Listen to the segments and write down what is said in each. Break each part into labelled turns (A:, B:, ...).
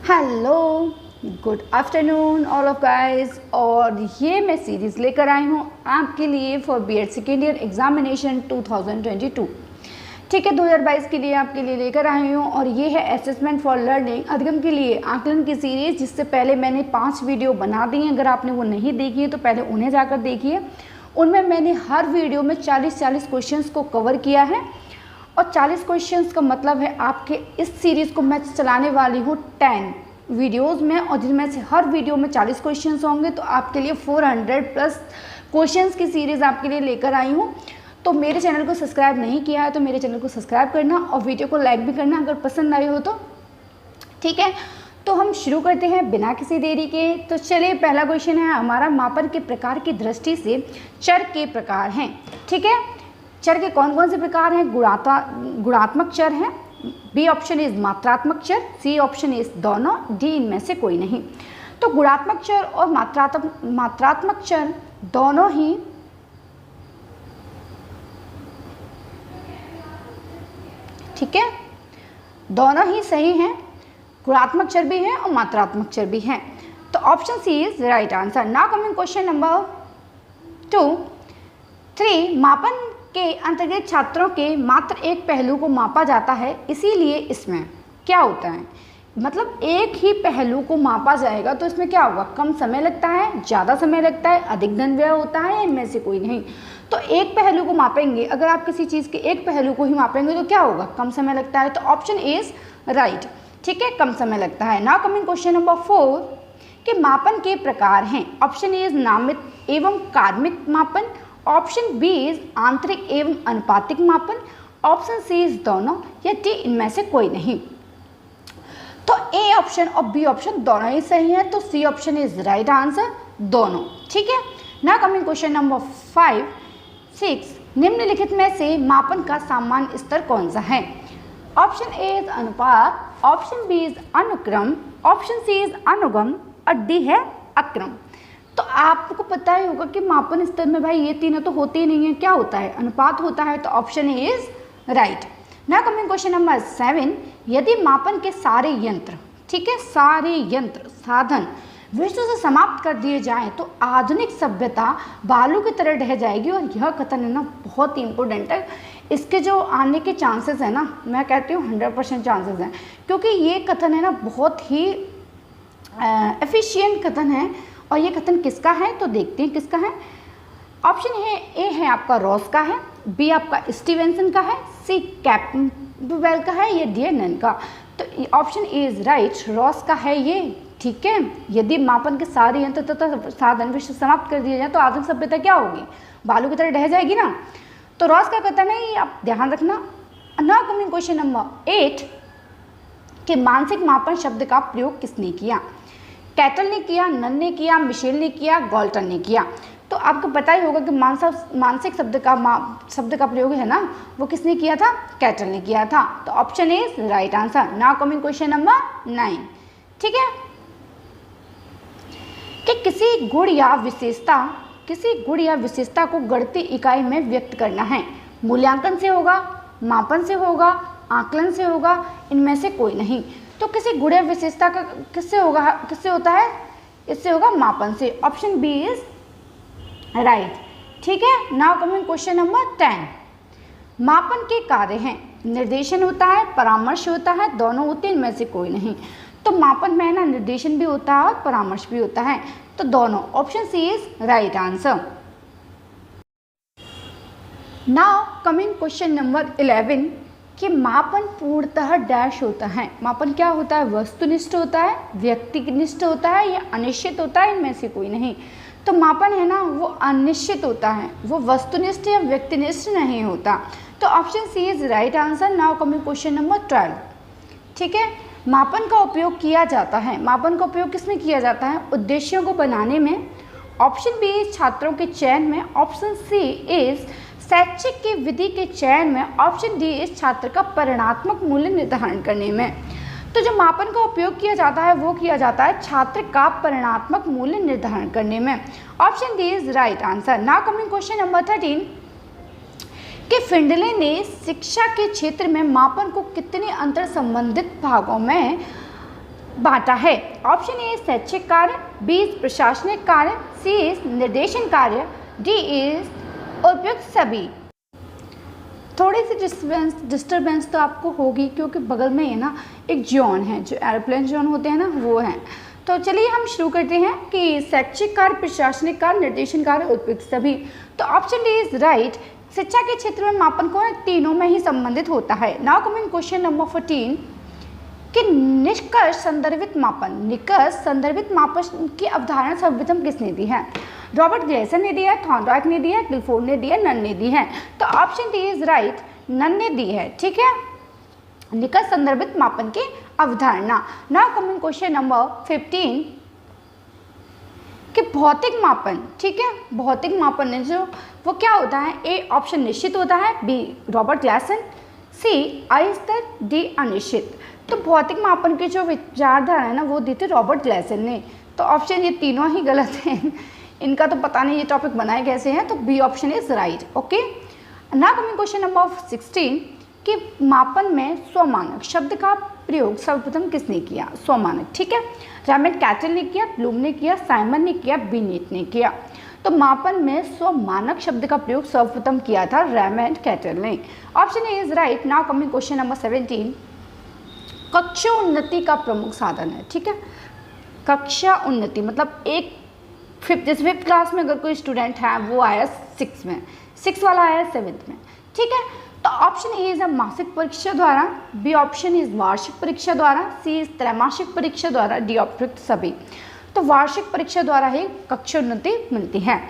A: Hello, good afternoon all of guys. और ये मैं सीरीज़ लेकर आई हूँ आपके लिए for BEd second year examination 2022। ठीक है, 2022 के लिए आपके लिए लेकर आई हूँ। और ये है असेसमेंट फॉर लर्निंग अधिगम के लिए आकलन की सीरीज़, जिससे पहले मैंने 5 वीडियो बना दी हैं। अगर आपने वो नहीं देखी है तो पहले उन्हें जाकर देखिए। उनमें मैंने हर वीडियो में 40 क्वेश्चंस को कवर किया है। और 40 क्वेश्चंस का मतलब है आपके इस सीरीज़ को मैं चलाने वाली हूँ 10 वीडियोज़ में, और जिनमें से हर वीडियो में 40 क्वेश्चंस होंगे। तो आपके लिए 400+ क्वेश्चंस की सीरीज़ आपके लिए लेकर आई हूँ। तो मेरे चैनल को सब्सक्राइब नहीं किया है तो मेरे चैनल को सब्सक्राइब करना और वीडियो को लाइक भी करना अगर पसंद आई हो तो। ठीक है, तो हम शुरू करते हैं बिना किसी देरी के। तो चलिए, पहला क्वेश्चन है हमारा, मापन के प्रकार की दृष्टि से चर के प्रकार हैं। ठीक है, चर के कौन कौन से प्रकार हैं? गुणात्मक चर हैं, बी ऑप्शन इज मात्रात्मक चर, सी ऑप्शन इज दोनों, डी इनमें से कोई नहीं। तो गुणात्मक चर और मात्रात्मक चर दोनों ही ठीक है, दोनों ही सही हैं। गुणात्मक चर भी हैं और मात्रात्मक चर भी हैं। तो option C is right answer. Now coming question number 3, मापन के अंतर्गत छात्रों के मात्र एक पहलू को मापा जाता है, इसीलिए इसमें क्या होता है? मतलब एक ही पहलू को मापा जाएगा तो इसमें क्या होगा? कम समय लगता है, ज़्यादा समय लगता है, अधिक धन व्यय होता है, या इनमें से कोई नहीं। तो एक पहलू को मापेंगे, अगर आप किसी चीज़ के एक पहलू को ही मापेंगे तो क्या होगा? कम समय लगता है। तो ऑप्शन इज राइट। ठीक है, कम समय लगता है। नाउ कमिंग क्वेश्चन नंबर 4 के मापन के प्रकार हैं। ऑप्शन ए इज नामित एवं कार्मिक मापन, ऑप्शन बी इज आंतरिक एवं अनुपातिक मापन, ऑप्शन सी इज दोनों, या डी इनमें से कोई नहीं। तो ए ऑप्शन और बी ऑप्शन दोनों ही सही है। तो C option is right answer, दोनों। ठीक है, नाउ कमिंग क्वेश्चन नंबर 6, निम्नलिखित में से मापन का सामान्य स्तर कौन सा है? ऑप्शन ए इज अनुपात, ऑप्शन बी इज अनुक्रम, ऑप्शन सी इज अनुगम, और डी है अक्रम। तो आपको पता ही होगा कि मापन स्तर में भाई ये तीनों तो होते ही नहीं है। क्या होता है? अनुपात होता है। तो option A is right. Now coming question number 7, यदि मापन के सारे यंत्र, ठीक है, सारे यंत्र साधन विश्व से समाप्त कर दिए जाएं तो आधुनिक सभ्यता बालू की तरह ढह जाएगी। और यह कथन है ना, बहुत ही इंपॉर्टेंट है। इसके जो आने के चांसेस है ना, मैं कहती हूँ 100% चांसेस हैं, क्योंकि ये कथन है ना बहुत ही एफिशिएंट कथन है। और ये कथन किसका है? तो देखते हैं किसका है। ऑप्शन ए है आपका रॉस का है, बी आपका स्टीवेंसन का है, सी कैम्पबेल का है, या डी नन का। तो option A is right, Ross का है ये। ठीक है, यदि मापन के सारे यंत्र तथा साधन विश्व समाप्त कर दिए जाए तो आधुनिक सभ्यता क्या होगी? बालू की तरह ढह जाएगी ना। तो रॉस का कथन है, ये आप ध्यान रखना। नाउ कमिंग क्वेश्चन नंबर 8 कि मानसिक मापन शब्द का प्रयोग किसने किया? कैटल ने किया, नन ने किया, मिशेल ने किया, गॉल्टन ने किया। तो आपको पता ही होगा कि मानसिक शब्द का प्रयोग है ना, वो किसने किया था? कैटल ने किया था। तो option is right answer. Now coming question number 9। ठीक है, कि किसी गुण या विशेषता को गणितीय इकाई में व्यक्त करना है। मूल्यांकन से होगा, मापन से होगा, आकलन से होगा, इनमें से कोई नहीं। तो किसी गुण या विशेषता का किससे होता है? इससे होगा मापन से। Option B is right. ठीक है, नाउ कमिंग क्वेश्चन नंबर 10, मापन के कार्य हैं। निर्देशन होता है, परामर्श होता है, दोनों होते हैं, इनमें से कोई नहीं। तो मापन में ना निर्देशन भी होता है और परामर्श भी होता है। तो दोनों, option C is right answer. Now coming question number 11 कि मापन पूर्णतः डैश होता है। मापन क्या होता है? वस्तुनिष्ठ होता है, व्यक्तिनिष्ठ होता है, या अनिश्चित होता है, इनमें से कोई नहीं। तो मापन है ना वो अनिश्चित होता है, वो वस्तुनिष्ठ या व्यक्तिनिष्ठ नहीं होता। तो option C is right answer. Now coming question number 12। ठीक है, मापन का उपयोग किया जाता है। मापन का उपयोग किसमें किया जाता है? उद्देश्यों को बनाने में। ऑप्शन बी इज छात्रों के चयन में, ऑप्शन सी इज शैक्षिक की विधि के चयन में, ऑप्शन डी इस छात्र का परिणात्मक मूल्य निर्धारण करने में। तो जो मापन का उपयोग किया जाता है वो किया जाता है छात्र का परिणात्मक मूल्य निर्धारण करने में। Option D is right answer. Now coming question number 13 कि फिंडले ने शिक्षा के क्षेत्र में मापन को कितने अंतर संबंधित भागों में बांटा है? ऑप्शन ए शैक्षिक कार्य, बी प्रशासनिक कार्य, सी इज निर्देशन कार्य, डी इज उपयुक्त सभी। थोड़ी सी डिस्टर्बेंस तो आपको होगी क्योंकि बगल में है ना एक जोन है, जो एरोप्लेन जोन होते हैं ना वो है। तो चलिए हम शुरू करते हैं कि शैक्षिक कार्य, प्रशासनिक कार्य, निर्देशन कार्य, उपयुक्त सभी। तो ऑप्शन डी इज राइट। शिक्षा के क्षेत्र में मापन को तीनों में ही संबंधित होता है। नाउ कमिंग क्वेश्चन नंबर 14 कि निष्कर्ष संदर्भित मापन, निष्कर्ष संदर्भित मापन की अवधारणा सर्वप्रथम किसने दी है? रॉबर्ट ग्लेसन ने दिया है, थॉर्नडाइक ने दिया है, गिलफोर्ड ने दिया है, नन ने दी है। तो option D is right, none ने दी है। ठीक है, निष्कर्ष संदर्भित मापन की अवधारणा। नाउ कमिंग क्वेश्चन नंबर 15 कि भौतिक मापन, ठीक है, भौतिक मापन है जो वो क्या होता है? ए ऑप्शन निश्चित होता है, बी रॉबर्ट ग्लेसन, सी अस्थिर, डी अनिश्चित। तो भौतिक मापन की जो विचारधारा है ना वो दी थी रॉबर्ट ग्लेसन ने। तो ऑप्शन ये तीनों ही गलत हैं, इनका तो पता नहीं ये टॉपिक बनाए कैसे हैं। तो B option is right. Okay, now coming question number 16 कि मापन में स्वमानक शब्द का प्रयोग सर्वप्रथम किसने किया? स्वमानक, ठीक है, रेमंड कैटल ने किया, ब्लूम ने किया, साइमन ने किया, बिनेट ने किया। तो मापन में स्वमानक शब्द का प्रयोग सर्वप्रथम किया था रेमंड कैटल ने। Option A is right. Now coming question number 17 कक्षा उन्नति का प्रमुख साधन है। ठीक है, कक्षा उन्नति मतलब एक जैसे 5th क्लास में अगर कोई स्टूडेंट है वो आया 6 में, 6 वाला आया 7th में। ठीक है, तो ऑप्शन ए इज मासिक परीक्षा द्वारा, बी ऑप्शन इज वार्षिक परीक्षा द्वारा, सी इज त्रैमासिक परीक्षा द्वारा, डी उपयुक्त सभी। तो वार्षिक परीक्षा द्वारा ही कक्षा उन्नति मिलती है।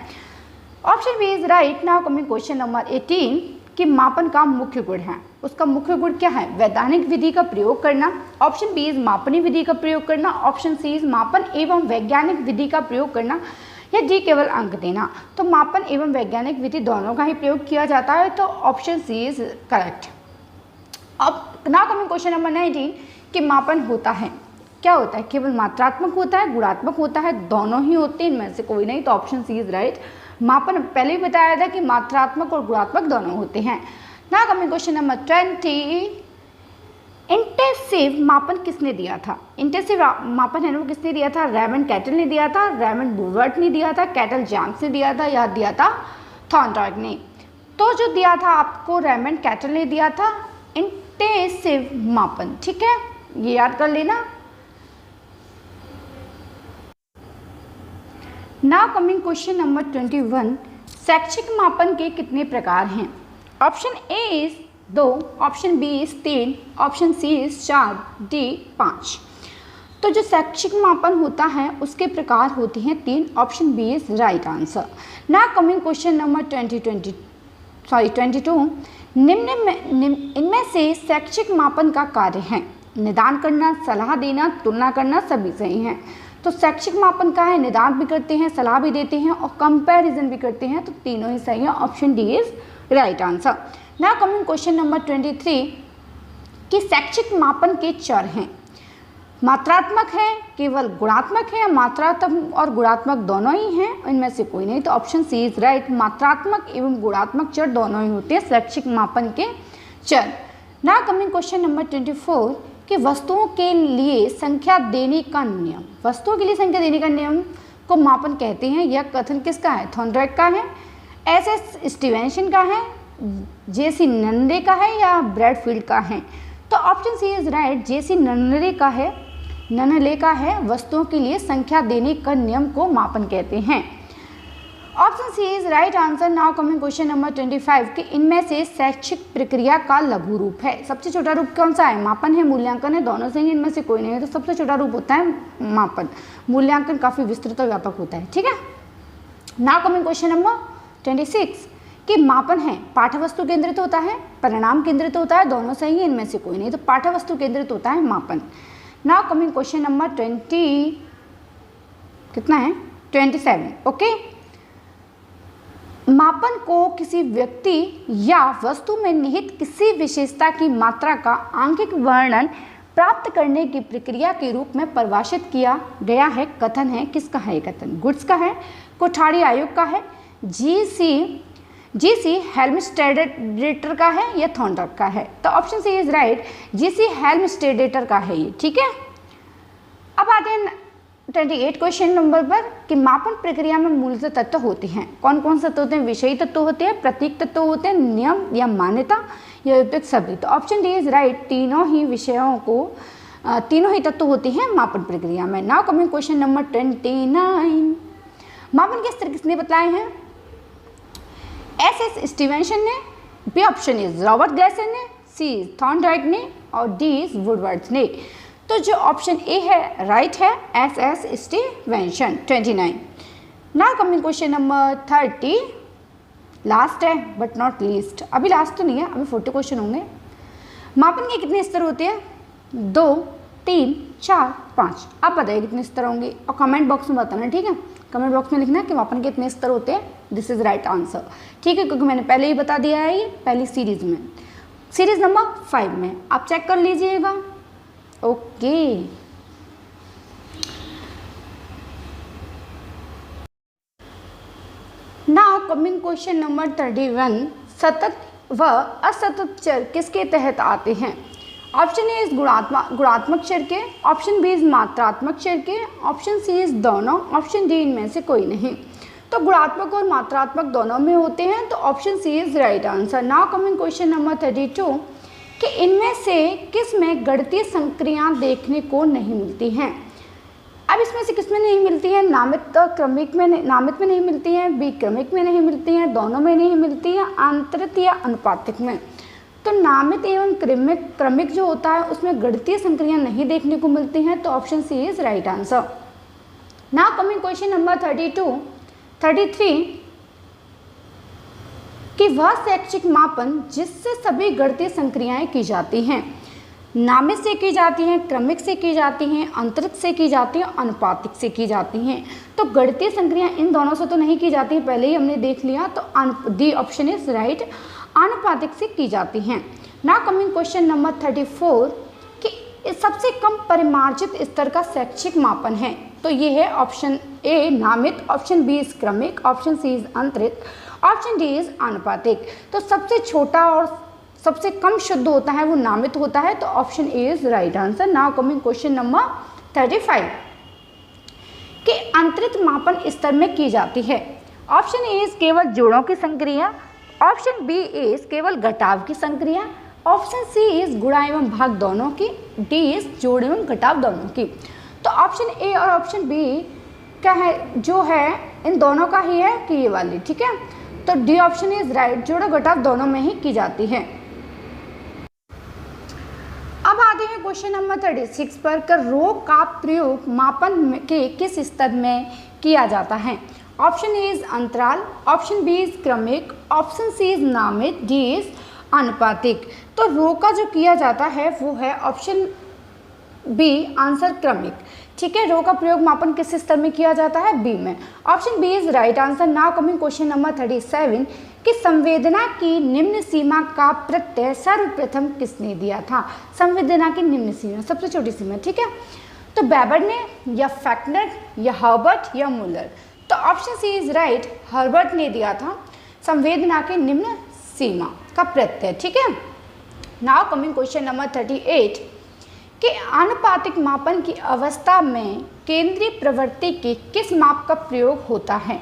A: Option B is right. Now coming question number 18 कि मापन का मुख्य गुण है, उसका मुख्य गुण क्या है? वैधानिक विधि का प्रयोग करना। ऑप्शन बी इज मापनीय विधि का प्रयोग करना। ऑप्शन सी इज मापन एवं वैज्ञानिक विधि का प्रयोग करना, या डी केवल अंक देना। तो मापन एवं वैज्ञानिक विधि दोनों का ही प्रयोग किया जाता है, तो ऑप्शन सी इज करेक्ट। अब नाउ कमिंग क्वेश्चन नंबर 19 कि मापन होता है, क्या होता है? केवल मात्रात्मक होता है, गुणात्मक होता है, दोनों ही होते हैं, इनमें से कोई नहीं। तो ऑप्शन सी इज राइट। मापन पहले ही बताया था कि मात्रात्मक और गुणात्मक दोनों होते हैं। Now coming question number 20 intensive मापन किसने दिया था? इंटेंसिव मापन है ना वो किसने दिया था? रेमंड कैटल ने दिया था, रेमंड बुवर्ट ने दिया था, कैटल जेम्स ने दिया था, या दिया था थॉर्नडाइक ने। तो जो दिया था आपको रेमंड कैटल ने दिया था इंटेंसिव मापन। ठीक है, ये याद कर लेना। नाउ कमिंग क्वेश्चन नंबर 21 शैक्षिक मापन के कितने प्रकार हैं? Option A is 2, option B is 3, option C is 4, D 5। तो जो शैक्षिक मापन होता है उसके प्रकार होते हैं 3, option B is right answer. Now coming question number 22 इनमें से शैक्षिक मापन का कार्य है निदान करना, सलाह देना, तुलना करना, सभी सही हैं। तो शैक्षिक मापन का है निदान भी करते हैं, सलाह भी देते हैं और कंपैरिजन भी करते हैं, तो तीनों ही सही है। Option D is right answer. Now coming question number 23 कि शैक्षिक मापन के चर हैं, मात्रात्मक है, केवल गुणात्मक है, या मात्रात्मक और गुणात्मक दोनों ही हैं, इनमें से कोई नहीं। तो ऑप्शन सी इज राइट। मात्रात्मक एवं गुणात्मक चर दोनों ही होते हैं शैक्षिक मापन के चर। नाउ कमिंग क्वेश्चन नंबर 24 कि वस्तुओं के लिए संख्या देने का नियम, वस्तुओं के लिए संख्या देने का नियम को मापन कहते हैं। यह कथन किसका है? थॉर्नडाइक का है, एस स्टीवेंसन का है, जेसी नन्ने का है, या ब्रैडफील्ड का है? तो ऑप्शन सी इज राइट। जेसी नन्ने का है, नन्ने का है वस्तुओं के लिए संख्या देने का नियम को मापन कहते हैं। Option C is right answer. Now coming question number 25 कि इनमें से शैक्षिक प्रक्रिया का लघु रूप है, सबसे छोटा रूप कौन सा है? मापन है, मूल्यांकन है, दोनों से ही, इनमें से कोई नहीं है। तो सबसे छोटा रूप होता है मापन, मूल्यांकन काफ़ी विस्तृत और व्यापक होता है। ठीक है, नाउ कमिंग क्वेश्चन नंबर 26 कि मापन है पाठ्यवस्तु केंद्रित होता है, परिणाम केंद्रित होता है, दोनों सही है, इनमें से कोई नहीं। तो पाठ्यवस्तु केंद्रित होता है मापन। Now coming question number 27 okay. मापन को किसी व्यक्ति या वस्तु में निहित किसी विशेषता की मात्रा का आंकिक वर्णन प्राप्त करने की प्रक्रिया के रूप में परिभाषित किया गया है। कथन है, किसका है? कथन गुड्स का है, कोठारी आयोग का है, जीसी हेल्मस्टेडेटर का है, या थॉर्नडाइक का है? तो option C is right. G C Helmstadter का है ये। ठीक है, अब आते हैं 28 क्वेश्चन नंबर पर कि मापन प्रक्रिया में मूलतः तत्व होते हैं। कौन कौन से तत्व होते हैं? विषयी तत्व होते हैं, प्रतीक तत्व होते हैं, नियम या मान्यता या उपयुक्त शब्द। तो ऑप्शन डी इज राइट, तीनों ही विषयों को तीनों ही तत्व होते हैं मापन प्रक्रिया में। नाउ कमिंग क्वेश्चन नंबर 29, मापन के स्तर किसने बताए हैं? एस स्टीवेंसन ने, B option is Robert Gleason ने, सी थॉर्नडाइक ने और डी इज वुडवर्थ ने। तो जो ऑप्शन ए है राइट है, S Stevenson. 29। Now coming question number 30, last है बट नॉट लीस्ट। अभी लास्ट तो नहीं है, अभी 40 क्वेश्चन होंगे। मापन के कितने स्तर होते हैं? 2, 3, 4, 5। आप बताइए कितने स्तर होंगे और कमेंट बॉक्स में बताना, ठीक है? कमेंट बॉक्स में लिखना कि मापन के कितने स्तर होते हैं। दिस इज राइट आंसर, ठीक है, क्योंकि मैंने पहले ही बता दिया है, ये पहली सीरीज में, सीरीज नंबर 5 में आप चेक कर लीजिएगा। Okay, now coming question number 31, सतत व असतत चर किसके तहत आते हैं? ऑप्शन ए इज गुणात्मक चर के, ऑप्शन बी इज मात्रात्मक चर के, ऑप्शन सी इज दोनों, ऑप्शन डी इनमें से कोई नहीं। तो गुणात्मक और मात्रात्मक दोनों में होते हैं, तो option C is right answer. Now coming question number 32 कि इनमें से किस में गणितीय संक्रियाएं देखने को नहीं मिलती हैं? अब इसमें से किस में नहीं मिलती है? नामित क्रमिक में नहीं मिलती हैं, बी क्रमिक में नहीं मिलती हैं, दोनों में नहीं मिलती है, आंतरिक या अनुपातिक में। तो नामित एवं क्रमिक जो होता है उसमें गणितीय संक्रियाएं नहीं देखने को मिलती हैं, तो option C is right answer. Now coming question number 33 कि वह शैक्षिक मापन जिससे सभी गणितीय संक्रियाएं की जाती हैं, नामित से की जाती हैं, क्रमिक से की जाती हैं, आंतरिक से की जाती हैं, अनुपातिक से की जाती हैं। तो गणितीय संक्रियाएं इन दोनों से तो नहीं की जाती हैं, पहले ही हमने देख लिया, तो डी ऑप्शन इज राइट, आनुपातिक से की जाती हैं। नाउ कमिंग क्वेश्चन नंबर 34 कि सबसे कम परिमार्जित स्तर का शैक्षिक मापन है, तो ये है ऑप्शन ए नामित, ऑप्शन बी इज क्रमिक, ऑप्शन सी इज आंतरिक, ऑप्शन डी इज आनुपातिक। तो सबसे छोटा और सबसे कम शुद्ध होता है वो नामित होता है, तो option A is right answer. Now coming question number 35 कि अंतरित मापन स्तर में की जाती है। ऑप्शन ए इज केवल जोड़ों की संक्रिया, ऑप्शन बी इज केवल घटाव की संक्रिया, ऑप्शन सी इज गुणा एवं भाग दोनों की, डी इज जोड़ एवं घटाव दोनों की। तो ऑप्शन ए और ऑप्शन बी क्या है, जो है इन दोनों का ही है कि ये वाली, ठीक है। तो डी ऑप्शन इज राइट, जोड़ घटाव दोनों में ही की जाती है। अब आते हैं क्वेश्चन नंबर 36 पर कर रो का प्रयोग मापन के किस स्तर में किया जाता है? ऑप्शन ए इज अंतराल, ऑप्शन बी इज क्रमिक, ऑप्शन सी इज नामित, डी इज आनुपातिक। तो रो का जो किया जाता है वो है ऑप्शन बी आंसर क्रमिक, ठीक है। रो का प्रयोग मापन किस स्तर में किया जाता है? बी में। Option B is right answer. Now coming question number 37 कि संवेदना की निम्न सीमा का प्रत्यय सर्वप्रथम किसने दिया था? संवेदना की निम्न सीमा, सबसे छोटी सीमा, ठीक है। तो वेबर ने या फैक्नर या हर्बर्ट या मुलर। तो option C is right, Herbert ने दिया था संवेदना की निम्न सीमा का प्रत्यय, ठीक है। नाउ कमिंग क्वेश्चन नंबर 38 कि आनुपातिक मापन की अवस्था में केंद्रीय प्रवृत्ति के किस माप का प्रयोग होता है?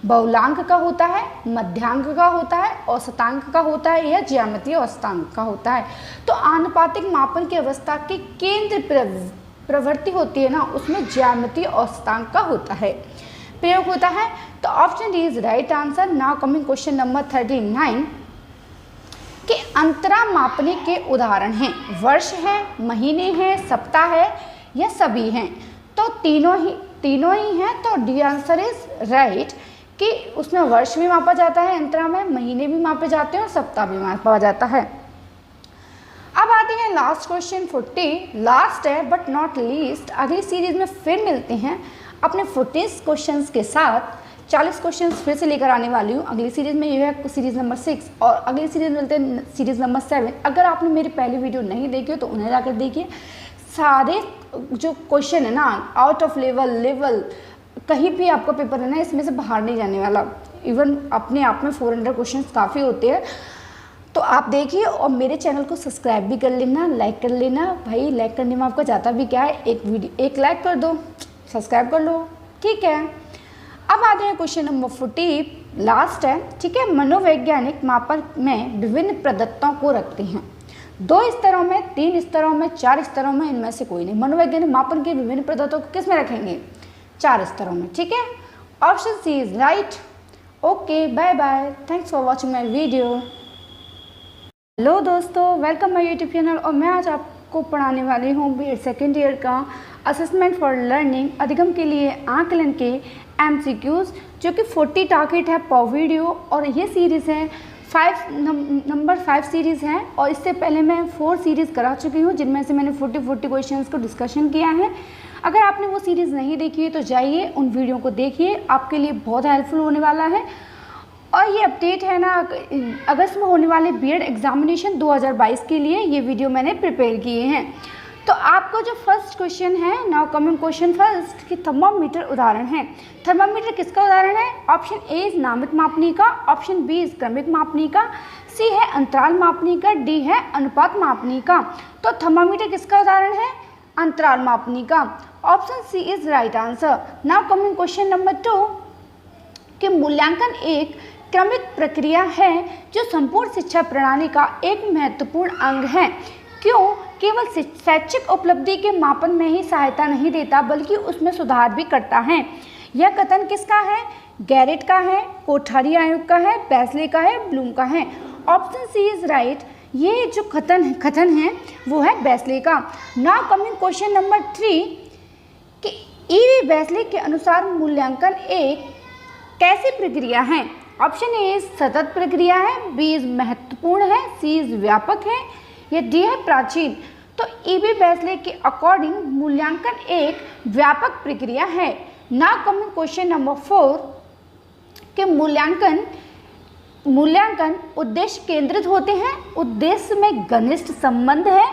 A: बहुलांक का होता है, मध्यांक का होता है, औसतांक का होता है या ज्यामितीय औसतांक का होता है? तो आनुपातिक मापन की अवस्था की केंद्र प्रवृत्ति होती है ना, उसमें ज्यामितीय औसतांक का होता है, प्रयोग होता है। तो option D is right answer. Now coming question number 39 कि अंतरा मापने के उदाहरण हैं, वर्ष है, महीने हैं, सप्ताह है या सभी हैं? तो तीनों ही हैं, तो डी आंसर इज राइट कि उसमें वर्ष भी मापा जाता है अंतरा में, महीने भी मापे जाते हैं और सप्ताह भी मापा जाता है। अब आते हैं लास्ट क्वेश्चन 40, लास्ट है बट नॉट लीस्ट। अगली सीरीज में फिर मिलते हैं अपने 40 क्वेश्चंस के साथ। 40 क्वेश्चंस फिर से लेकर आने वाली हूँ अगली सीरीज़ में। ये है सीरीज़ नंबर 6 और अगली सीरीज़ मिलते हैं सीरीज़ नंबर 7। अगर आपने मेरी पहली वीडियो नहीं देखी हो तो उन्हें जाकर देखिए। सारे जो क्वेश्चन है ना, आउट ऑफ लेवल कहीं भी आपका पेपर है ना, इसमें से बाहर नहीं जाने वाला। इवन अपने आप में 400 क्वेश्चन काफ़ी होते हैं, तो आप देखिए और मेरे चैनल को सब्सक्राइब भी कर लेना, लाइक कर लेना। भाई लाइक करने में आपका जाता भी क्या है, एक लाइक कर दो, सब्सक्राइब कर लो, ठीक है। अब आते हैं क्वेश्चन नंबर 40, लास्ट है, ठीक है। मनोवैज्ञानिक मापन में विभिन्न प्रदत्तों को रखते हैं 2 स्तरों में, 3 स्तरों में, 4 स्तरों में, इनमें से कोई नहीं। मनोवैज्ञानिक मापन के विभिन्न प्रदत्तों को किस में रखेंगे? 4 स्तरों में, ठीक है। Option C is right. Okay, bye bye, thanks for watching my video. Hello दोस्तों, वेलकम माई यूट्यूब चैनल। और मैं आज आपको पढ़ाने वाली हूँ B.Ed सेकेंड ईयर का असेसमेंट फॉर लर्निंग अधिगम के लिए आकलन के MCQs, जो कि 40 टारगेट है पर वीडियो। और ये सीरीज़ है नंबर 5 सीरीज़ है। और इससे पहले मैं 4 सीरीज़ करा चुकी हूँ, जिनमें से मैंने 40 क्वेश्चंस को डिस्कशन किया है। अगर आपने वो सीरीज़ नहीं देखी है तो जाइए उन वीडियो को देखिए, आपके लिए बहुत हेल्पफुल होने वाला है। और ये अपडेट है ना, अगस्त में होने वाले B.Ed एग्जामिनेशन 2022 के लिए ये वीडियो मैंने प्रिपेयर किए हैं। तो आपको जो फर्स्ट क्वेश्चन है, नाउ कमिंग क्वेश्चन फर्स्ट, कि थर्मामीटर उदाहरण है। थर्मामीटर किसका उदाहरण है? ऑप्शन ए इज नामिक मापनी का, ऑप्शन बी इज क्रमिक मापनी का, सी है अंतराल मापनी का, डी है अनुपात मापनी का। तो थर्मामीटर किसका उदाहरण है? अंतराल मापनी का। Option C is right answer. Now coming question number 2, कि मूल्यांकन एक क्रमिक प्रक्रिया है जो संपूर्ण शिक्षा प्रणाली का एक महत्वपूर्ण अंग है। क्यों? केवल शैक्षिक उपलब्धि के मापन में ही सहायता नहीं देता, बल्कि उसमें सुधार भी करता है। यह कथन किसका है? गैरेट का है, कोठारी आयोग का है, बेस्ले का है, ब्लूम का है। Option C is right. ये जो कथन है वो है बेस्ले का। नाउ कमिंग क्वेश्चन नंबर 3, कि E.V. बेस्ले के अनुसार मूल्यांकन एक कैसी प्रक्रिया है? ऑप्शन ए इज सतत प्रक्रिया है, बी इज महत्वपूर्ण है, सी इज व्यापक है, या डी है प्राचीन। तो E.V. बेस्ले के अकॉर्डिंग मूल्यांकन एक व्यापक प्रक्रिया है। नाउ कमिंग क्वेश्चन नंबर 4, कि मूल्यांकन उद्देश्य केंद्रित होते हैं, उद्देश्य में घनिष्ठ संबंध है,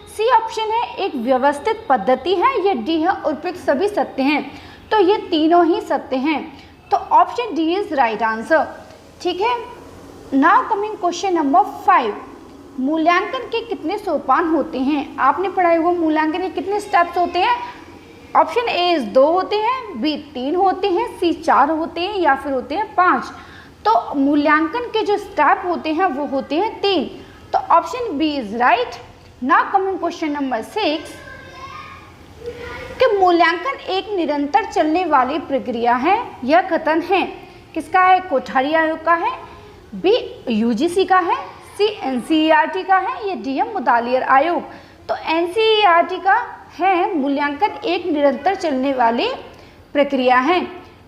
A: सी ऑप्शन है एक व्यवस्थित पद्धति है, या डी है उपयुक्त सभी सत्य हैं। तो ये तीनों ही सत्य हैं, तो option D is right answer, ठीक है। नाउ कमिंग क्वेश्चन नंबर 5, मूल्यांकन के कितने सोपान होते हैं? आपने पढ़ाई हुआ मूल्यांकन के कितने स्टेप्स होते हैं? ऑप्शन ए इज 2 होते हैं, बी 3 होते हैं, सी 4 होते हैं, या फिर होते हैं 5। तो मूल्यांकन के जो स्टेप होते हैं वो होते हैं 3। तो option B is right. Now coming question number 6, कि मूल्यांकन एक निरंतर चलने वाली प्रक्रिया है। यह कथन है किसका है? कोठारी आयोग का है, बी UGC का है, सी NCERT का है, या डी है मुतालियर आयोग। तो NCERT का है मूल्यांकन एक निरंतर चलने वाली प्रक्रिया है।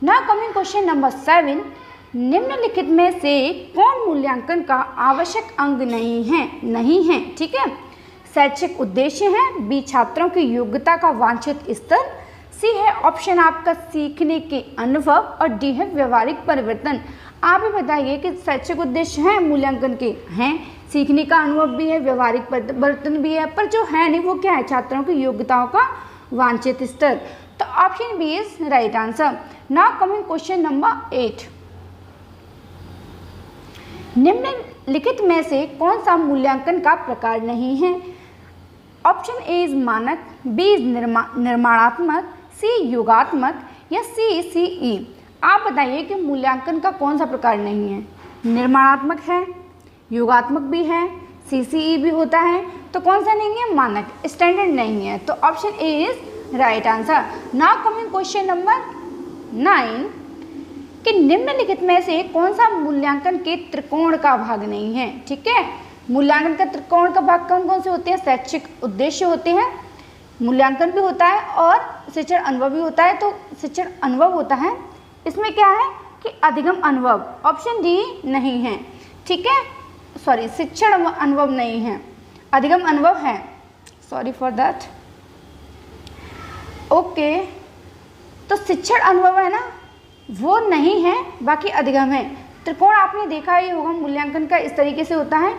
A: नाउ कमिंग क्वेश्चन नंबर 7, निम्नलिखित में से कौन मूल्यांकन का आवश्यक अंग नहीं है, ठीक है। शैक्षिक उद्देश्य है, बी छात्रों की योग्यता का वांछित स्तर, सी है ऑप्शन आपका सीखने के अनुभव, और डी है व्यवहारिक परिवर्तन। आप ही बताइए कि शैक्षिक उद्देश्य हैं मूल्यांकन के, हैं, सीखने का अनुभव भी है, व्यवहारिक परिवर्तन भी है, पर जो है नहीं वो क्या है? छात्रों की योग्यताओं का वांछित स्तर। तो option B is right answer. Now coming question number 8, निम्नलिखित में से कौन सा मूल्यांकन का प्रकार नहीं है? ऑप्शन ए इज मानक, बी इज निर्माणात्मक, सी योगात्मक, या सी CE। आप बताइए कि मूल्यांकन का कौन सा प्रकार नहीं है? निर्माणात्मक है, योगात्मक भी है, CE भी होता है, तो कौन सा नहीं है? मानक, स्टैंडर्ड नहीं है। तो option A is right answer. Now coming question number 9, कि निम्नलिखित में से कौन सा मूल्यांकन के त्रिकोण का भाग नहीं है? ठीक है, मूल्यांकन का त्रिकोण का भाग कौन कौन से होते हैं? शैक्षिक उद्देश्य होते हैं, मूल्यांकन भी होता है, और शिक्षण अनुभव भी होता है। तो शिक्षण अनुभव होता है, इसमें क्या है कि अधिगम अनुभव, ऑप्शन डी नहीं है, ठीक है, सॉरी शिक्षण अनुभव नहीं है, अधिगम अनुभव है, सॉरी फॉर दैट। ओके, तो शिक्षण अनुभव है ना, वो नहीं है, बाकी अधिगम है। त्रिकोण आपने देखा ही होगा मूल्यांकन का, इस तरीके से होता है।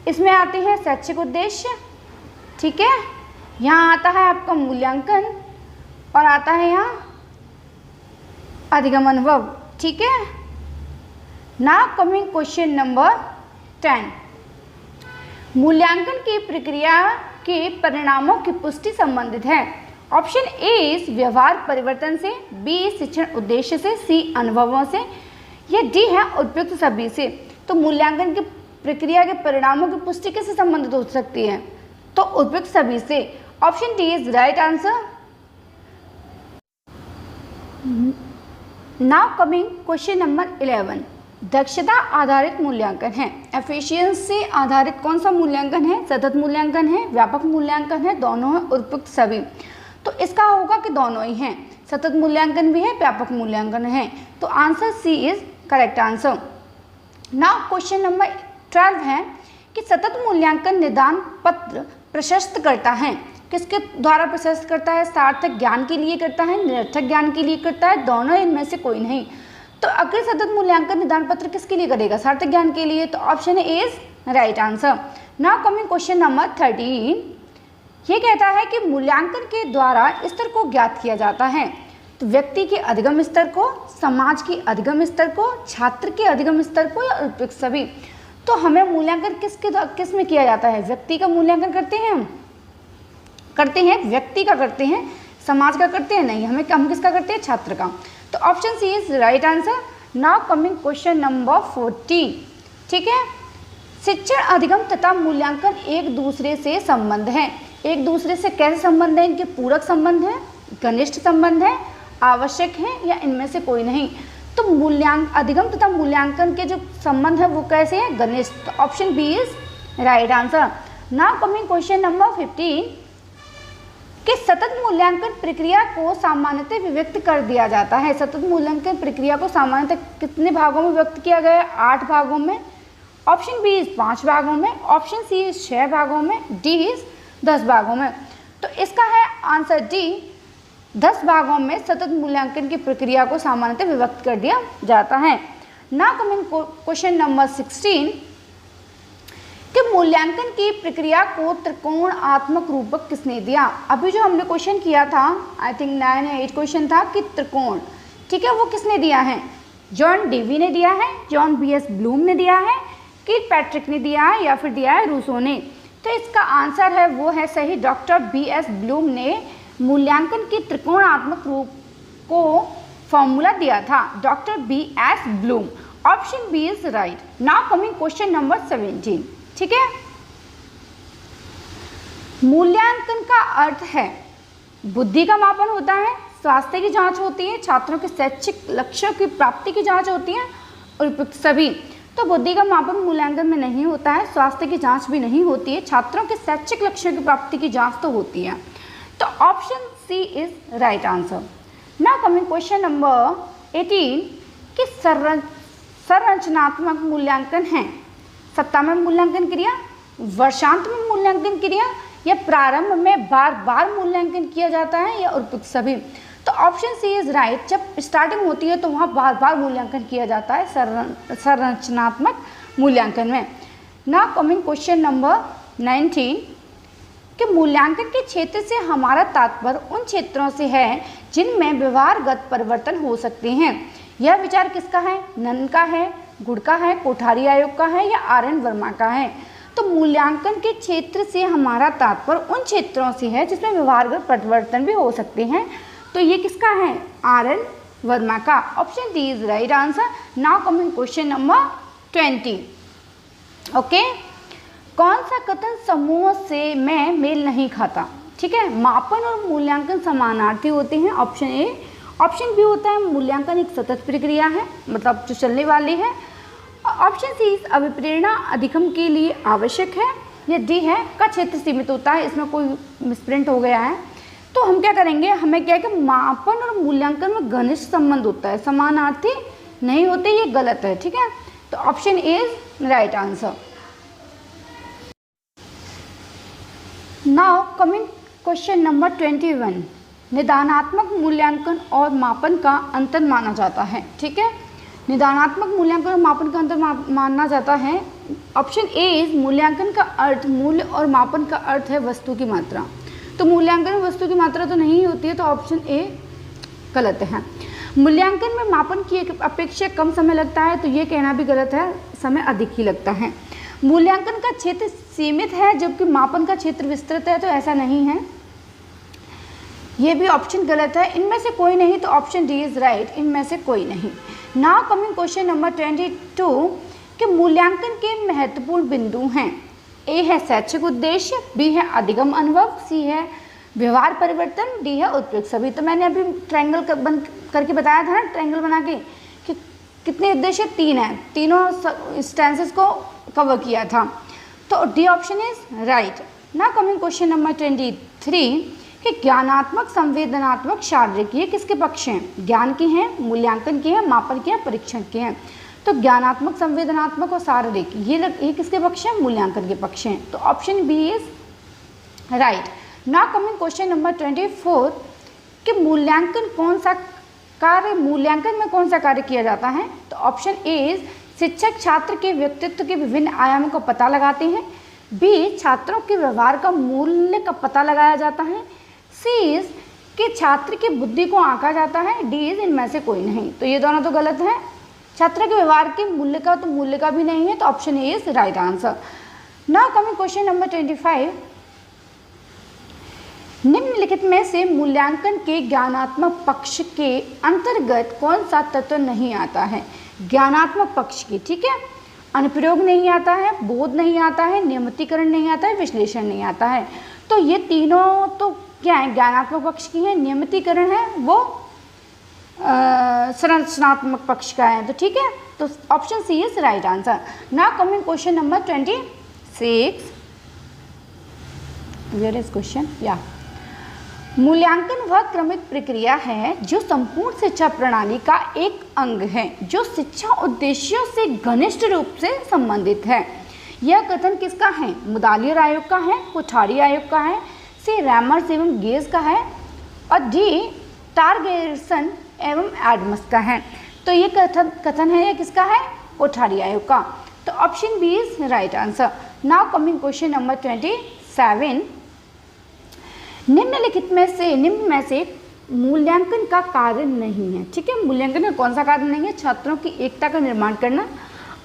A: इसमें आते हैं शैक्षिक उद्देश्य, ठीक है, यहाँ आता है आपका मूल्यांकन, और आता है यहाँ अधिगम अनुभव, ठीक है। नाउ कमिंग क्वेश्चन नंबर 10, मूल्यांकन की प्रक्रिया के परिणामों की पुष्टि संबंधित है। ऑप्शन ए इस व्यवहार परिवर्तन से, बी शिक्षण उद्देश्य से, सी अनुभवों से, या डी है उपयुक्त सभी से। तो मूल्यांकन की प्रक्रिया के परिणामों की पुष्टि किससे संबंधित हो सकती है? तो उपयुक्त सभी से। Option D is right answer. Now coming question number 11। दक्षता आधारित मूल्यांकन है। एफिशिएंसी आधारित कौन सा मूल्यांकन है? सतत मूल्यांकन है, व्यापक मूल्यांकन है, दोनों है, उपयुक्त सभी। तो इसका होगा कि दोनों ही हैं, सतत मूल्यांकन भी है, व्यापक मूल्यांकन है। तो answer C is correct answer. Now question number 12 है कि सतत मूल्यांकन निदान पत्र प्रशस्त करता है। किसके द्वारा प्रशस्त करता है? सार्थक ज्ञान के लिए करता है, निरर्थक ज्ञान के लिए करता है, दोनों इनमें से कोई नहीं। तो अगर सतत मूल्यांकन निदान पत्र किसके लिए करेगा? सार्थक ज्ञान के लिए। तो option A is right answer. Now coming question number 13। ये कहता है कि मूल्यांकन के द्वारा स्तर को ज्ञात किया जाता है। तो व्यक्ति के अधिगम स्तर को, समाज के अधिगम स्तर को, छात्र के अधिगम स्तर को, या उपयुक्त सभी। तो हमें मूल्यांकन किस में किया जाता है? व्यक्ति का मूल्यांकन करते हैं व्यक्ति का करते हैं, समाज का करते हैं नहीं, हम किसका करते हैं? छात्र का। तो option C is right answer. Now coming question number 14। ठीक है, शिक्षण अधिगम तथा मूल्यांकन एक दूसरे से संबंध है। एक दूसरे से कैसे संबंध है? इनके पूरक संबंध है, घनिष्ठ संबंध है, आवश्यक है, या इनमें से कोई नहीं। तो अधिगम तथा मूल्यांकन के जो संबंध है वो कैसे है? घनिष्ठ। तो option B is right answer. Now coming question number 15 कि सतत मूल्यांकन प्रक्रिया को सामान्यतः विभक्त कर दिया जाता है। सतत मूल्यांकन प्रक्रिया को सामान्यतः कितने भागों में व्यक्त किया गया है? 8 भागों में। ऑप्शन बी इज 5 भागों में, ऑप्शन सी इज 6 भागों में, डी इज 10 भागों में। तो इसका है आंसर डी, 10 भागों में सतत मूल्यांकन की प्रक्रिया को सामान्यतः विभक्त कर दिया जाता है। नाउ कमिंग क्वेश्चन नंबर 16 कि मूल्यांकन की प्रक्रिया को त्रिकोणात्मक रूपक किसने दिया? अभी जो हमने क्वेश्चन किया था, आई थिंक 9 या 8 क्वेश्चन था कि त्रिकोण, ठीक है, वो किसने दिया है? जॉन डेवी ने दिया है, जॉन बीएस ब्लूम ने दिया है, किर्कपैट्रिक ने दिया है, या फिर दिया है रूसो ने। तो इसका आंसर है वो है सही, डॉक्टर बीएस ब्लूम ने मूल्यांकन की त्रिकोणात्मक रूप को फॉर्मूला दिया था, doctor B S Bloom. Option B is right. Now coming question number 17। ठीक है, मूल्यांकन का अर्थ है बुद्धि का मापन होता है, स्वास्थ्य की जांच होती है, छात्रों के शैक्षिक लक्ष्यों की प्राप्ति की जांच होती है, और उपयुक्त सभी। तो बुद्धि का मापन मूल्यांकन में नहीं होता है, स्वास्थ्य की जांच भी नहीं होती है, छात्रों के शैक्षिक लक्ष्यों की प्राप्ति की जांच तो होती है। तो option C is right answer. Now coming question number 18 कि संरचनात्मक मूल्यांकन है सप्ताह में मूल्यांकन क्रिया, वर्षांत में मूल्यांकन क्रिया, या प्रारंभ में बार बार मूल्यांकन किया जाता है, या उपयुक्त सभी। तो ऑप्शन सी इज राइट। जब स्टार्टिंग होती है तो वहाँ बार बार मूल्यांकन किया जाता है संरचनात्मक मूल्यांकन में। नाउ कमिंग क्वेश्चन नंबर 19 कि मूल्यांकन के क्षेत्र से हमारा तात्पर्य उन क्षेत्रों से है जिनमें व्यवहारगत परिवर्तन हो सकते हैं। यह विचार किसका है? नन का है, गुड़ का है, कोठारी आयोग का है, या आर.एन. वर्मा का है? तो मूल्यांकन के क्षेत्र से हमारा तात्पर्य उन क्षेत्रों से है जिसमें व्यवहारगत परिवर्तन भी हो सकते हैं। तो ये किसका है? आर.एन. वर्मा का। Option D is right answer. Now coming question number 20। Okay, कौन सा कथन समूह से मैं मेल नहीं खाता? ठीक है, मापन और मूल्यांकन समानार्थी होते हैं, ऑप्शन ए। ऑप्शन बी होता है मूल्यांकन एक सतत प्रक्रिया है, मतलब जो चलने वाली है। ऑप्शन सी अभिप्रेरणा अधिगम के लिए आवश्यक है, या डी है का क्षेत्र सीमित होता है। इसमें कोई मिसप्रिंट हो गया है, तो हम क्या करेंगे, हमें क्या है कि मापन और मूल्यांकन में घनिष्ठ संबंध होता है, समानार्थी नहीं होते, ये गलत है। ठीक है, तो option A is right answer. Now coming question number 21। निदानात्मक मूल्यांकन और मापन का अंतर माना जाता है। ठीक है, निदानात्मक मूल्यांकन और मापन का अंतर माना जाता है। ऑप्शन ए इज मूल्यांकन का अर्थ मूल्य और मापन का अर्थ है वस्तु की मात्रा। तो मूल्यांकन में वस्तु की मात्रा तो नहीं होती है, तो ऑप्शन ए गलत है। मूल्यांकन में मापन की अपेक्षा कम समय लगता है, तो ये कहना भी गलत है, समय अधिक ही लगता है। मूल्यांकन का क्षेत्र सीमित है जबकि मापन का क्षेत्र विस्तृत है, तो ऐसा नहीं है, ये भी ऑप्शन गलत है। इनमें से कोई नहीं, तो ऑप्शन डी इज राइट, इनमें से कोई नहीं। नाउ कमिंग क्वेश्चन नंबर 22 कि मूल्यांकन के महत्वपूर्ण बिंदु हैं। ए है शैक्षिक उद्देश्य, बी है अधिगम अनुभव, सी है व्यवहार परिवर्तन, डी है उत्प्रेरक सभी। तो मैंने अभी ट्रायंगल बन करके बताया था ना, ट्रायंगल बना के कि कितने उद्देश्य, 3 है, तीनों स्टेंसेस को कवर किया था। तो D option is right. Now coming question number 23 कि ज्ञानात्मक, संवेदनात्मक, शारीरिक ये किसके पक्ष हैं? ज्ञान के हैं, मूल्यांकन के हैं, मापन के हैं, परीक्षण के हैं। तो ज्ञानात्मक, संवेदनात्मक और शारीरिक ये किसके पक्ष हैं? मूल्यांकन के पक्ष हैं। तो option B is right. Now coming question number 24 कि मूल्यांकन में कौन सा कार्य किया जाता है? तो ऑप्शन ए इज शिक्षक छात्र के व्यक्तित्व के विभिन्न आयामों का पता लगाते हैं, बी छात्रों के व्यवहार का मूल्य का पता लगाया जाता है, सी इज कि छात्र की बुद्धि को आंका जाता है, डी इज इनमें से कोई नहीं। तो ये दोनों तो गलत है, छात्र के व्यवहार के मूल्य का तो मूल्य का भी नहीं है, तो option A is right answer. Now coming question number 25 निम्नलिखित में से मूल्यांकन के ज्ञानात्मक पक्ष के अंतर्गत कौन सा तत्व नहीं आता है? ज्ञानात्मक पक्ष की, ठीक है, अनुप्रयोग नहीं आता है, बोध नहीं आता है, नियमितीकरण नहीं आता है, विश्लेषण नहीं आता है। तो ये तीनों तो क्या है? ज्ञानात्मक पक्ष की है, नियमितीकरण है वो संरचनात्मक पक्ष का है। तो ठीक है, तो option C is right answer. Now coming question number 26, where is question, या मूल्यांकन वह क्रमिक प्रक्रिया है जो संपूर्ण शिक्षा प्रणाली का एक अंग है, जो शिक्षा उद्देश्यों से घनिष्ठ रूप से संबंधित है। यह कथन किसका है? मुदालियर आयोग का है, कोठारी आयोग का है, सी रैमर्स एवं गेज का है, और डी टारगेर्सन एवं एडम्स का है। तो ये कथन है, ये किसका है? कोठारी आयोग का। तो option B is right answer. Now coming question number 27 निम्न में से मूल्यांकन का कार्य नहीं है, ठीक है, मूल्यांकन का कौन सा कार्य नहीं है? छात्रों की एकता का निर्माण करना।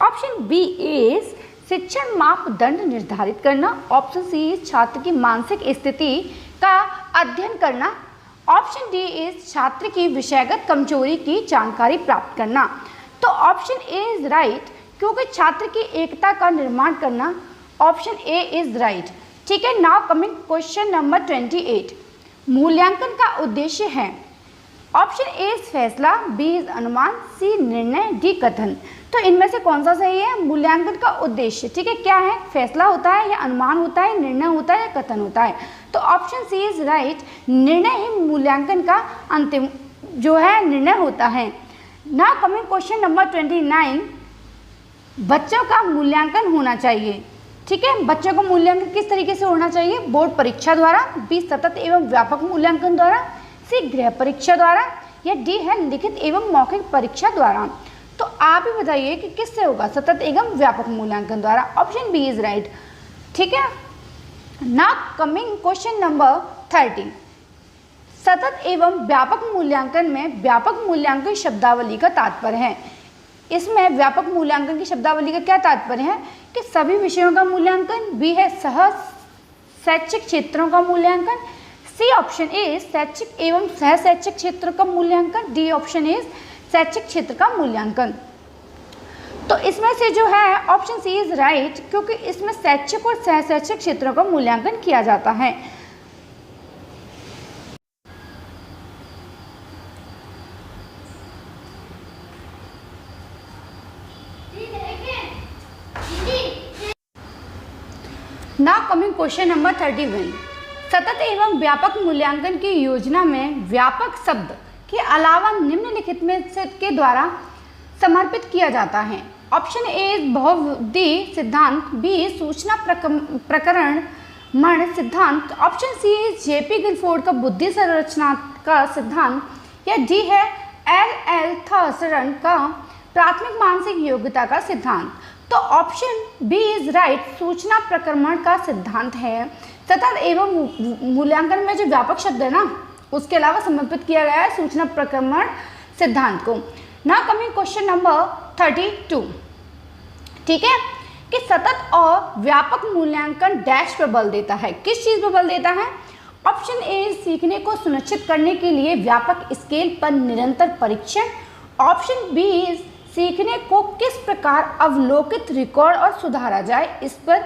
A: ऑप्शन बी इज शिक्षण मापदंड निर्धारित करना, ऑप्शन सी इज छात्र की मानसिक स्थिति का अध्ययन करना, ऑप्शन डी इज छात्र की विषयगत कमजोरी की जानकारी प्राप्त करना। तो ऑप्शन ए इज राइट, क्योंकि छात्र की एकता का निर्माण करना, ऑप्शन ए इज राइट, ठीक है। नाउ कमिंग क्वेश्चन नंबर 28 मूल्यांकन का उद्देश्य है, ऑप्शन ए इज फैसला, बी इज अनुमान, सी निर्णय, डी कथन। तो इनमें से कौन सा सही है? मूल्यांकन का उद्देश्य, ठीक है, क्या है? फैसला होता है या अनुमान होता है, निर्णय होता है या कथन होता है? तो ऑप्शन सी इज राइट, निर्णय ही मूल्यांकन का अंतिम जो है निर्णय होता है। नाउ कमिंग क्वेश्चन नंबर 29 बच्चों का मूल्यांकन होना चाहिए, ठीक है, बच्चों का मूल्यांकन किस तरीके से होना चाहिए? बोर्ड परीक्षा द्वारा, बी सतत एवं व्यापक मूल्यांकन द्वारा, सी गृह परीक्षा द्वारा, या डी है लिखित एवं मौखिक परीक्षा द्वारा। तो आप ही बताइए कि किससे होगा? सतत एवं व्यापक मूल्यांकन द्वारा। ऑप्शन बी इज राइट, ठीक है। नाउ कमिंग क्वेश्चन नंबर 30 सतत एवं व्यापक मूल्यांकन में व्यापक मूल्यांकन शब्दावली का तात्पर्य है। इसमें व्यापक मूल्यांकन की शब्दावली का क्या तात्पर्य है? कि सभी विषयों का मूल्यांकन, बी है सह शैक्षिक क्षेत्रों का मूल्यांकन, सी ऑप्शन ए शैक्षिक एवं सह शैक्षिक क्षेत्रों का मूल्यांकन, डी ऑप्शन ए शैक्षिक क्षेत्र का मूल्यांकन। तो इसमें से जो है ऑप्शन सी इज राइट, क्योंकि इसमें शैक्षिक और सह शैक्षिक क्षेत्रों का मूल्यांकन किया जाता है। नाउ कमिंग क्वेश्चन नंबर 31 सतत एवं व्यापक मूल्यांकन की योजना में व्यापक शब्द के अलावा निम्नलिखित में से के द्वारा समर्पित किया जाता है। ऑप्शन ए बहुविधि सिद्धांत, बी सूचना प्रकरण मण सिद्धांत, ऑप्शन सी जेपी गिलफोर्ड का बुद्धि संरचना का सिद्धांत, या डी है एल थर्सरन का प्राथमिक मानसिक योग्यता का सिद्धांत। तो ऑप्शन बी इज राइट, सूचना प्रक्रमण का सिद्धांत है। सतत एवं मूल्यांकन में जो व्यापक शब्द है ना, उसके अलावा समर्पित किया गया है सूचना प्रक्रमण सिद्धांत को। नाउ कमिंग क्वेश्चन नंबर 32, ठीक है, कि सतत और व्यापक मूल्यांकन डैश पर बल देता है। किस चीज़ पर बल देता है? ऑप्शन ए सीखने को सुनिश्चित करने के लिए व्यापक स्केल पर निरंतर परीक्षण। ऑप्शन बी सीखने को किस प्रकार अवलोकित, रिकॉर्ड और सुधारा जाए, इस पर।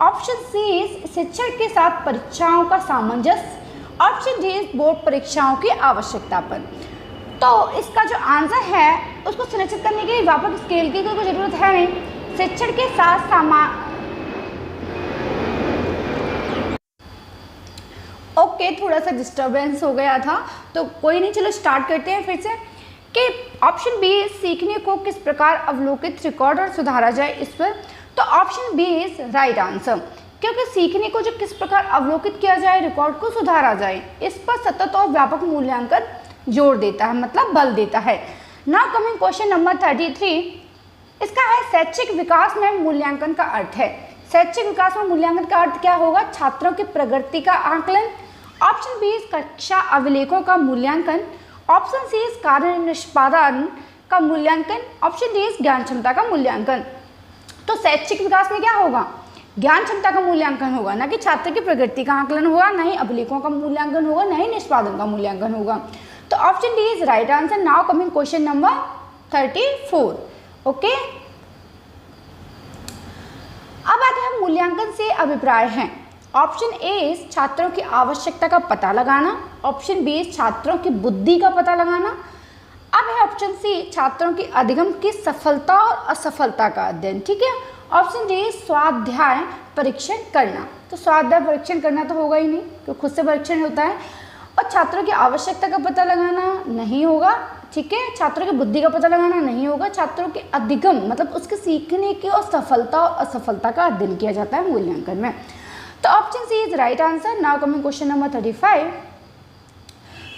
A: ऑप्शन सी शिक्षण के साथ परीक्षाओं का सामंजस्य। ऑप्शन डी बोर्ड परीक्षाओं की आवश्यकता पर। तो इसका जो आंसर है उसको सुनिश्चित करने के लिए व्यापक स्केल की कोई ज़रूरत है नहीं। शिक्षण के साथ ओके, थोड़ा सा डिस्टरबेंस हो गया था तो कोई नहीं, चलो स्टार्ट करते हैं फिर से कि ऑप्शन बी सीखने को किस प्रकार अवलोकित, रिकॉर्ड और सुधारा जाए, इस पर। तो option B is right answer, क्योंकि सीखने को जो किस प्रकार अवलोकित किया जाए, रिकॉर्ड को सुधारा जाए, इस पर सतत और व्यापक मूल्यांकन जोर देता है, मतलब बल देता है। नाउ कमिंग क्वेश्चन नंबर 33, इसका है शैक्षिक विकास में मूल्यांकन का अर्थ है। शैक्षिक विकास में मूल्यांकन का अर्थ क्या होगा? छात्रों की प्रगति का आकलन। ऑप्शन बी कक्षा अभिलेखों का मूल्यांकन। ऑप्शन सी कार्य निष्पादन का मूल्यांकन। ऑप्शन डी ज्ञान क्षमता का मूल्यांकन। तो शैक्षिक विकास में क्या होगा? ज्ञान क्षमता का मूल्यांकन होगा, ना कि छात्र की प्रगति का आकलन होगा, ना ही अभिलेखों का मूल्यांकन होगा, ना ही निष्पादन का मूल्यांकन होगा। तो option D is right answer. Now coming question number 34। Okay, अब आते हैं मूल्यांकन से अभिप्राय हैं। ऑप्शन ए छात्रों की आवश्यकता का पता लगाना। ऑप्शन बी छात्रों की बुद्धि का पता लगाना। अब है ऑप्शन सी छात्रों की अधिगम की सफलता और असफलता का अध्ययन। ठीक है। ऑप्शन डी स्वाध्याय परीक्षण करना। तो स्वाध्याय परीक्षण करना तो होगा ही नहीं, क्योंकि खुद से परीक्षण होता है। और छात्रों की आवश्यकता का पता लगाना नहीं होगा। ठीक है। छात्रों की बुद्धि का पता लगाना नहीं होगा। छात्रों के अधिगम मतलब उसके सीखने की और सफलता और असफलता का अध्ययन किया जाता है मूल्यांकन में। तो option C is right answer. Now coming question number 35,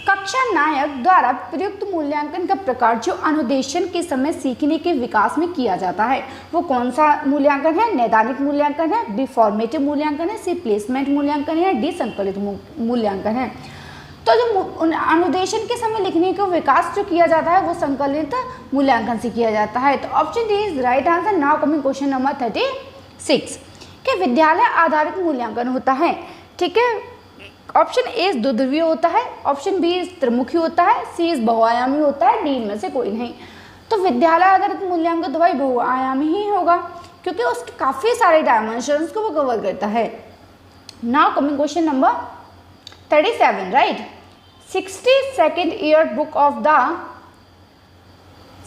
A: कक्षा नायक द्वारा प्रयुक्त मूल्यांकन का प्रकार जो अनुदेशन के समय सीखने के विकास में किया जाता है वो कौन सा मूल्यांकन है? नैदानिक मूल्यांकन है, बी फॉर्मेटिव मूल्यांकन है, सी प्लेसमेंट मूल्यांकन है, डी संकलित मूल्यांकन है। तो जो अनुदेशन के समय लिखने का विकास जो किया जाता है वो संकलित मूल्यांकन से किया जाता है। तो option D is right answer. Now coming question number 36 कि विद्यालय आधारित मूल्यांकन होता है। ठीक है। ऑप्शन ए द्विध्रुवीय होता है, ऑप्शन बी त्रिमुखी होता है, सी बहुआयामी होता है, डी में से कोई नहीं। तो विद्यालय आधारित मूल्यांकन तो भाई बहुआयामी ही होगा, क्योंकि उसके काफ़ी सारे डायमेंशंस को वो कवर करता है। Now coming question number 37, right. 62nd year book of the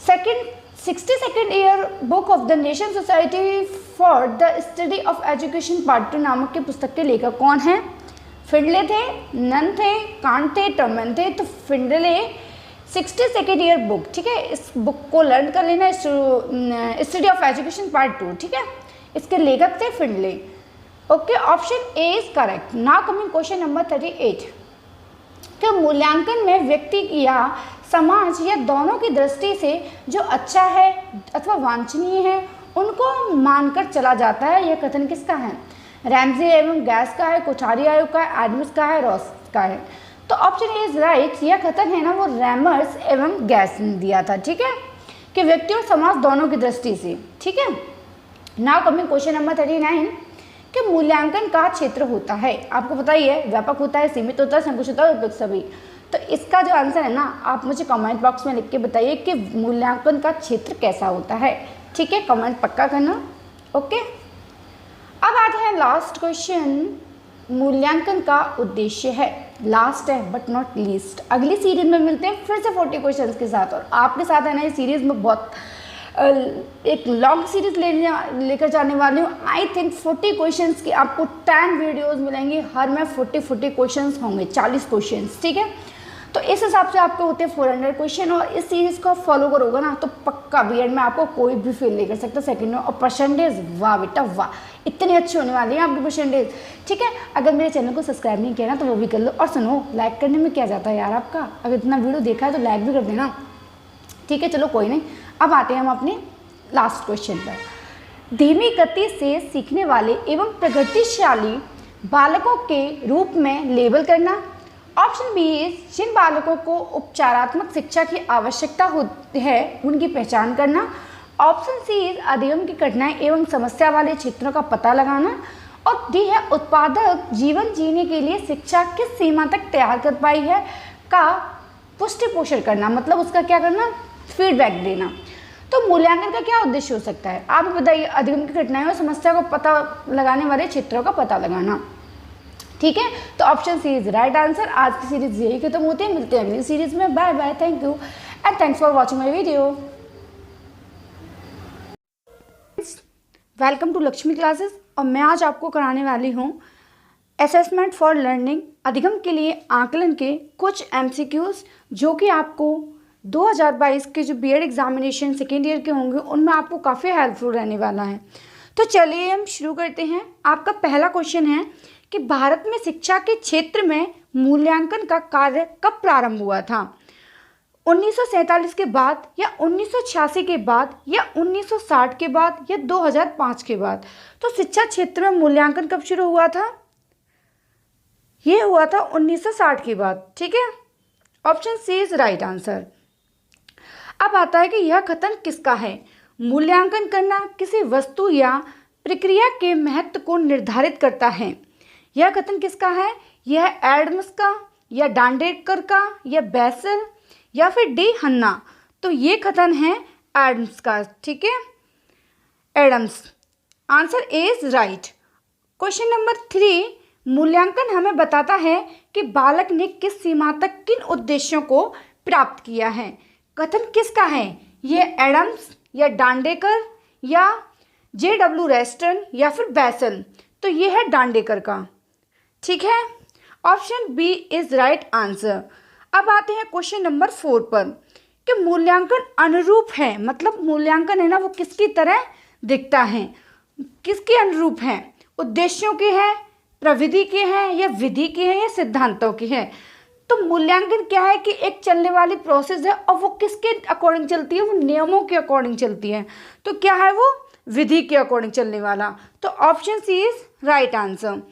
A: 62nd year book of the nation society for the study of education part 2 नामक की पुस्तक के लेखक कौन है? फिंडले थे, नन थे, कांट थे, टर्मन थे। तो फिंडले 62nd ईयर बुक, ठीक है, इस बुक को लर्न कर लेना, स्टडी ऑफ एजुकेशन पार्ट 2, ठीक है, इसके लेखक थे Findlay. Okay, option A is correct. Now coming question number 38 कि मूल्यांकन में व्यक्ति या समाज या दोनों की दृष्टि से जो अच्छा है अथवा वांछनीय है उनको मानकर चला जाता है, यह कथन किसका है? रैमजे एवं गैस का है, कोठारी आयोग का है, एडम्स का है, रॉस का है। तो ऑप्शन ए इज राइट। यह कथन है ना वो रैमर्स एवं गैस ने दिया था, ठीक है, कि व्यक्ति और समाज दोनों की दृष्टि से, ठीक है। नाउ कमिंग क्वेश्चन नंबर 39 कि मूल्यांकन का क्षेत्र होता है, आपको पता ही है, व्यापक होता है, सीमित होता है, संकुचित होता है, उपयुक्त सभी। तो इसका जो आंसर है ना आप मुझे कमेंट बॉक्स में लिख के बताइए कि मूल्यांकन का क्षेत्र कैसा होता है, ठीक है, कमेंट पक्का करना। ओके, अब आते हैं लास्ट क्वेश्चन, मूल्यांकन का उद्देश्य है, लास्ट है बट नॉट लीस्ट। अगली सीरीज में मिलते हैं फिर से 40 क्वेश्चंस के साथ, और आपके साथ है ना ये सीरीज में बहुत एक लॉन्ग सीरीज लेकर जाने वाली हूँ। आई थिंक 40 क्वेश्चंस की आपको 10 वीडियोस मिलेंगी, हर में 40 क्वेश्चंस होंगे, 40 क्वेश्चंस, ठीक है। तो इस हिसाब से आपके होते हैं 400 क्वेश्चन, और इस सीरीज़ को आप फॉलो करोगे ना तो पक्का बीएड में आपको कोई भी फेल नहीं कर सकता सेकंड में। और परसेंटेज वाह बेटा वाह, इतनी अच्छी होने वाली है आपकी परसेंटेज, ठीक है। अगर मेरे चैनल को सब्सक्राइब नहीं किया ना तो वो भी कर लो, और सुनो लाइक करने में क्या जाता है यार आपका, अगर इतना वीडियो देखा है तो लाइक भी कर देना, ठीक है। चलो कोई नहीं, अब आते हैं हम अपने लास्ट क्वेश्चन पर। धीमी गति से सीखने वाले एवं प्रगतिशाली बालकों के रूप में लेबल करना। ऑप्शन बी जिन बालकों को उपचारात्मक शिक्षा की आवश्यकता होती है उनकी पहचान करना। ऑप्शन सी इज अधिगम की कठिनाई एवं समस्या वाले क्षेत्रों का पता लगाना। और डी है उत्पादक जीवन जीने के लिए शिक्षा किस सीमा तक तैयार कर पाई है का पुष्टि पोषण करना, मतलब उसका क्या करना, फीडबैक देना। तो मूल्यांकन का क्या उद्देश्य हो सकता है, आप बताइए। अधिगम की कठिनाइयों और समस्या को पता लगाने वाले क्षेत्रों का पता लगाना। ठीक है, तो option C is right answer. आज की सीरीज यही खत्म होती है, मिलते हैं अगली सीरीज में। Bye bye, thank you and thanks for watching my video. Welcome to Lakshmi classes. और मैं आज आपको कराने वाली हूँ असेसमेंट फॉर लर्निंग अधिगम के लिए आकलन के कुछ एमसीक्यूज, जो कि आपको 2022 के जो बीएड एग्जामिनेशन सेकेंड ईयर के होंगे उनमें आपको काफ़ी हेल्पफुल रहने वाला है। तो चलिए हम शुरू करते हैं। आपका पहला क्वेश्चन है कि भारत में शिक्षा के क्षेत्र में मूल्यांकन का कार्य कब प्रारंभ हुआ था, 1947 के बाद या 1986 के बाद या 1960 के बाद या 2005 के बाद। तो शिक्षा क्षेत्र में मूल्यांकन कब शुरू हुआ था, ये हुआ था 1960 के बाद। ठीक है, option C is right answer. अब आता है कि यह कथन किसका है, मूल्यांकन करना किसी वस्तु या प्रक्रिया के महत्व को निर्धारित करता है। यह कथन किसका है, यह एडम्स का या डांडेकर का या बेसल या फिर डी हन्ना। तो ये कथन है एडम्स का। ठीक है, Adams. Answer is right. Question number 3, मूल्यांकन हमें बताता है कि बालक ने किस सीमा तक किन उद्देश्यों को प्राप्त किया है। कथन किसका है, ये एडम्स या डांडेकर या JW रेस्टन या फिर बेसल। तो ये है डांडेकर का। ठीक है, option B is right answer. अब आते हैं क्वेश्चन नंबर 4 पर कि मूल्यांकन अनुरूप है, मतलब मूल्यांकन है ना वो किसकी तरह दिखता है, किसके अनुरूप है, उद्देश्यों के है, प्रविधि के हैं या विधि के हैं या सिद्धांतों के हैं। तो मूल्यांकन क्या है कि एक चलने वाली प्रोसेस है और वो किसके अकॉर्डिंग चलती है, वो नियमों के अकॉर्डिंग चलती है। तो क्या है वो, विधि के अकॉर्डिंग चलने वाला। तो option C is right answer.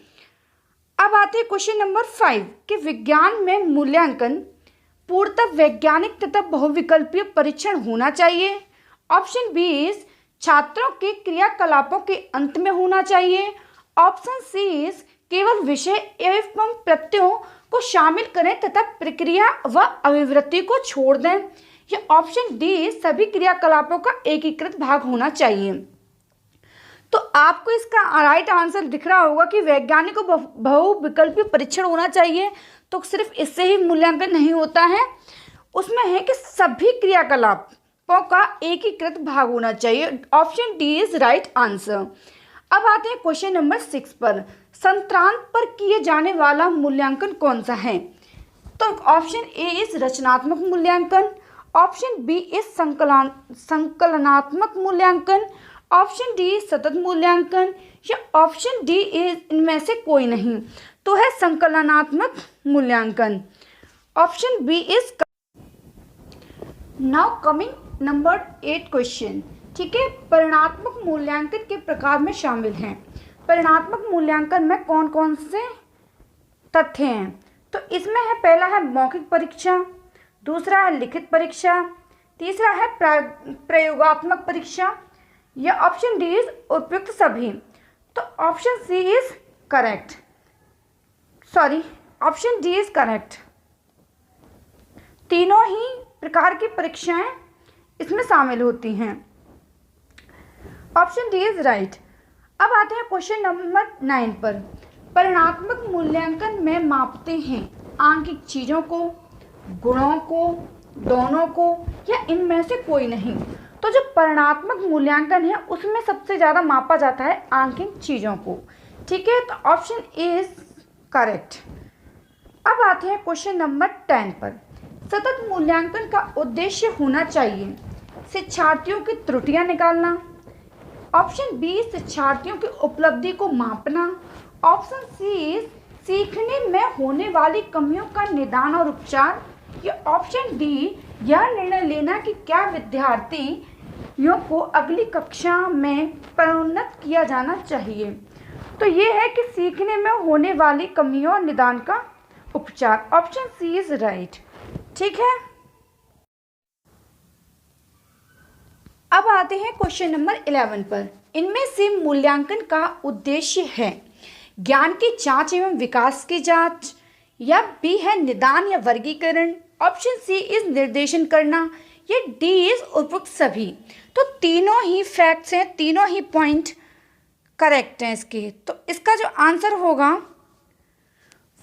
A: अब आते हैं क्वेश्चन नंबर 5 कि विज्ञान में मूल्यांकन पूर्णतः वैज्ञानिक तथा बहुविकल्पीय परीक्षण होना चाहिए। ऑप्शन बी इज छात्रों के क्रियाकलापों के अंत में होना चाहिए। ऑप्शन सी इज केवल विषय एवं प्रत्ययों को शामिल करें तथा प्रक्रिया व अभिवृत्ति को छोड़ दें। या ऑप्शन डी इज सभी क्रियाकलापों का एकीकृत भाग होना चाहिए। तो आपको इसका राइट आंसर दिख रहा होगा कि वैज्ञानिक को बहुविकल्पीय परीक्षण होना चाहिए। तो सिर्फ इससे ही मूल्यांकन नहीं होता है, उसमें है कि सभी क्रियाकलापों का एकीकृत भाग होना चाहिए। Option D is right answer. अब आते हैं क्वेश्चन नंबर 6 पर, संक्रांत पर किए जाने वाला मूल्यांकन कौन सा है। तो ऑप्शन ए इज रचनात्मक मूल्यांकन, ऑप्शन बी इज संकलनात्मक मूल्यांकन, ऑप्शन डी सतत मूल्यांकन या ऑप्शन डी इज इनमें से कोई नहीं। तो है संकलनात्मक मूल्यांकन। Option B is. Now coming number 8 question. ठीक है, परिणात्मक मूल्यांकन के प्रकार में शामिल हैं। परिणात्मक मूल्यांकन में कौन कौन से तथ्य हैं। तो इसमें है, पहला है मौखिक परीक्षा, दूसरा है लिखित परीक्षा, तीसरा है प्रयोगात्मक परीक्षा या ऑप्शन डी इज उपयुक्त सभी। तो option C is correct, sorry option D is correct. तीनों ही प्रकार की परीक्षाएं इसमें शामिल होती हैं। Option D is right. अब आते हैं क्वेश्चन नंबर 9 पर। परिणात्मक मूल्यांकन में मापते हैं आंकिक चीज़ों को, गुणों को, दोनों को या इनमें से कोई नहीं। तो जो परिणात्मक मूल्यांकन है उसमें सबसे ज़्यादा मापा जाता है आंकिक चीज़ों को। ठीक है, तो ऑप्शन ए इज करेक्ट। अब आते हैं क्वेश्चन नंबर 10 पर। सतत मूल्यांकन का उद्देश्य होना चाहिए शिक्षार्थियों की त्रुटियां निकालना, ऑप्शन बी शिक्षार्थियों की उपलब्धि को मापना, ऑप्शन सी सीखने में होने वाली कमियों का निदान और उपचार, या ऑप्शन डी यह निर्णय लेना कि क्या विद्यार्थियों को अगली कक्षा में प्रोन्नत किया जाना चाहिए। तो ये है कि सीखने में होने वाली कमियों और निदान का उपचार। Option C is right. ठीक है, अब आते हैं क्वेश्चन नंबर 11 पर। इनमें से मूल्यांकन का उद्देश्य है ज्ञान की जांच एवं विकास की जांच, या बी है निदान या वर्गीकरण, ऑप्शन सी इज निर्देशन करना, या डी इज उपयुक्त सभी। तो तीनों ही फैक्ट्स हैं, तीनों ही पॉइंट करेक्ट हैं इसके। तो इसका जो आंसर होगा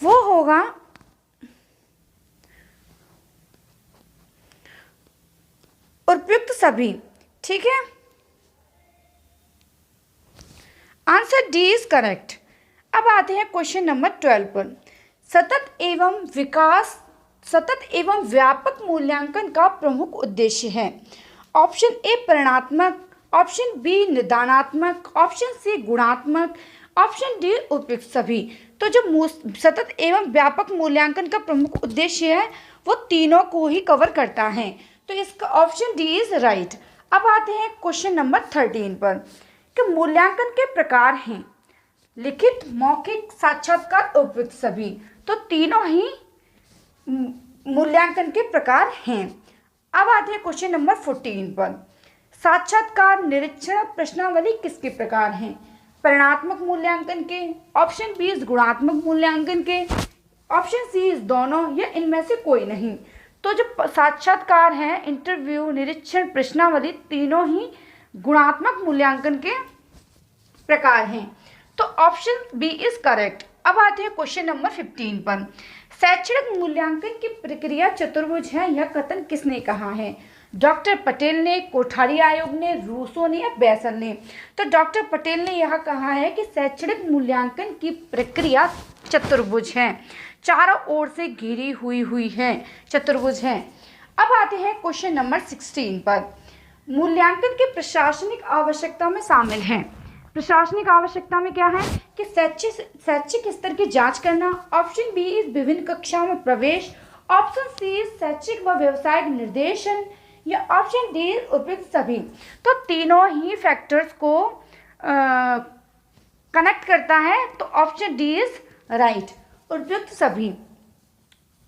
A: वो होगा उपयुक्त सभी। ठीक है, आंसर डी इज करेक्ट। अब आते हैं क्वेश्चन नंबर 12 पर। सतत एवं व्यापक मूल्यांकन का प्रमुख उद्देश्य है। ऑप्शन ए परिणात्मक, ऑप्शन बी निदानात्मक, ऑप्शन सी गुणात्मक, ऑप्शन डी उपयुक्त सभी। तो जो सतत एवं व्यापक मूल्यांकन का प्रमुख उद्देश्य है वो तीनों को ही कवर करता है, तो इसका ऑप्शन डी इज राइट। अब आते हैं क्वेश्चन नंबर 13 पर कि मूल्यांकन के प्रकार हैं लिखित, मौखिक, साक्षात्कार, उपयुक्त सभी। तो तीनों ही मूल्यांकन के प्रकार हैं। अब आते हैं क्वेश्चन नंबर 14 पर। साक्षात्कार, निरीक्षण, प्रश्नावली किसके प्रकार हैं? परिणात्मक मूल्यांकन के, ऑप्शन बी इज गुणात्मक मूल्यांकन के, ऑप्शन सी इज दोनों, या इनमें से कोई नहीं। तो जो साक्षात्कार है, इंटरव्यू, निरीक्षण, प्रश्नावली, तीनों ही गुणात्मक मूल्यांकन के प्रकार हैं। तो ऑप्शन बी इज करेक्ट। अब आते हैं क्वेश्चन नंबर 15 पर। शैक्षणिक मूल्यांकन की प्रक्रिया चतुर्भुज है, यह कथन किसने कहा है? डॉक्टर पटेल ने, कोठारी आयोग ने, रूसो ने, या बेसल ने? तो डॉक्टर पटेल ने यह कहा है कि शैक्षणिक मूल्यांकन की प्रक्रिया चतुर्भुज है, चारों ओर से घिरी हुई है, चतुर्भुज है। अब आते हैं क्वेश्चन नंबर 16 पर। मूल्यांकन की प्रशासनिक आवश्यकता में शामिल है। प्रशासनिक आवश्यकता में क्या है कि शैक्षिक स्तर की जांच करना, ऑप्शन बी इज विभिन्न कक्षाओं में प्रवेश, ऑप्शन सी इज शैक्षिक व व्यवसायिक निर्देशन, या ऑप्शन डी इज उपयुक्त सभी। तो तीनों ही फैक्टर्स को कनेक्ट करता है, तो ऑप्शन डी इज राइट, उपयुक्त सभी।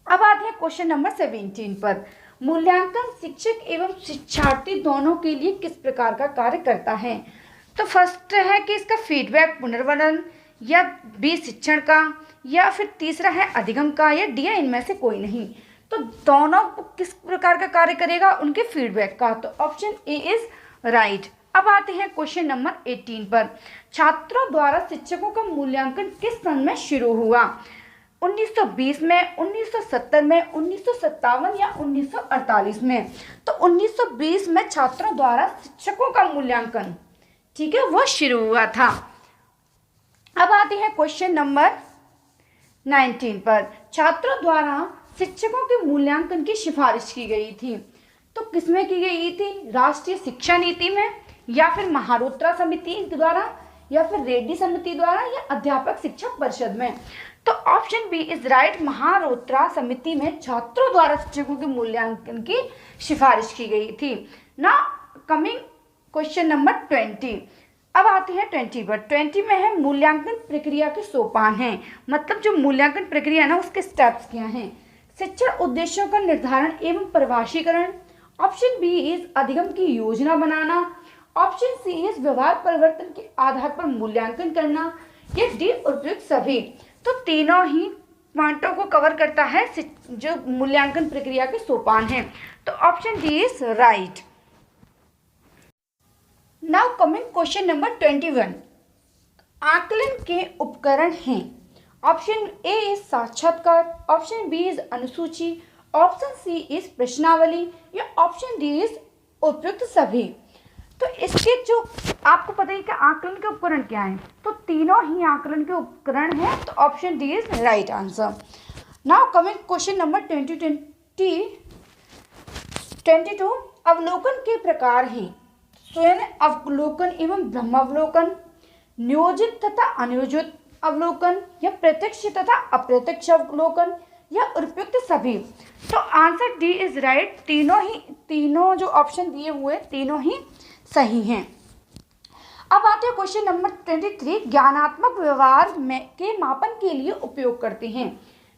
A: अब आते हैं क्वेश्चन नंबर 17 पर। मूल्यांकन शिक्षक एवं शिक्षार्थी दोनों के लिए किस प्रकार का कार्य करता है? तो फर्स्ट है कि इसका फीडबैक, पुनर्वलन, या बी शिक्षण का, या फिर तीसरा है अधिगम का, या डी इनमें से कोई नहीं। तो दोनों किस प्रकार का कार्य करेगा? उनके फीडबैक का। तो ऑप्शन ए इज राइट। अब आते हैं क्वेश्चन नंबर 18 पर। छात्रों द्वारा शिक्षकों का मूल्यांकन किस सन में शुरू हुआ? 1920 में, 1970 में, 1957 या 1948 में? तो 1920 में छात्रों द्वारा शिक्षकों का मूल्यांकन, ठीक है, वो शुरू हुआ था। अब आते हैं क्वेश्चन नंबर 19 पर। छात्रों द्वारा शिक्षकों के मूल्यांकन की सिफारिश की गई थी, तो किसमें की गई थी? राष्ट्रीय शिक्षा नीति में, या फिर महारोत्रा समिति द्वारा, या फिर रेड्डी समिति द्वारा, या अध्यापक शिक्षक परिषद में? तो ऑप्शन बी इज राइट, महारोत्रा समिति में छात्रों द्वारा शिक्षकों के मूल्यांकन की सिफारिश की गई थी। ना कमिंग क्वेश्चन नंबर 20। अब आते हैं 20 पर। 20 में है मूल्यांकन प्रक्रिया के सोपान हैं, मतलब जो मूल्यांकन प्रक्रिया है ना उसके स्टेप्स क्या हैं? शिक्षण उद्देश्यों का निर्धारण एवं परिभाषीकरण, ऑप्शन बी इज अधिगम की योजना बनाना, ऑप्शन सी इज व्यवहार परिवर्तन के आधार पर मूल्यांकन करना, या डी उपयुक्त सभी। तो तीनों ही पॉइंटों को कवर करता है जो मूल्यांकन प्रक्रिया के सोपान हैं। तो option D is right. Now coming question number 21। आकलन के उपकरण हैं। ऑप्शन ए इज साक्षात्कार, ऑप्शन बी इज अनुसूची, ऑप्शन सी इज प्रश्नावली, या ऑप्शन डी इज उपयुक्त सभी। तो इसके जो आपको पता है कि आकलन के उपकरण क्या हैं, तो तीनों ही आकलन के उपकरण हैं, तो option D is right answer. Now coming question number 22। अवलोकन के प्रकार हैं। स्वयं अवलोकन एवं ब्रह्मावलोकन, नियोजित तथा अनियोजित अवलोकन, या प्रत्यक्ष तथा अप्रत्यक्ष अवलोकन, या उपयुक्त सभी। तो आंसर डी इज राइट। तीनों जो ऑप्शन दिए हुए तीनों ही सही हैं। अब आते हैं क्वेश्चन नंबर 23। ज्ञानात्मक व्यवहार में के मापन के लिए उपयोग करते हैं।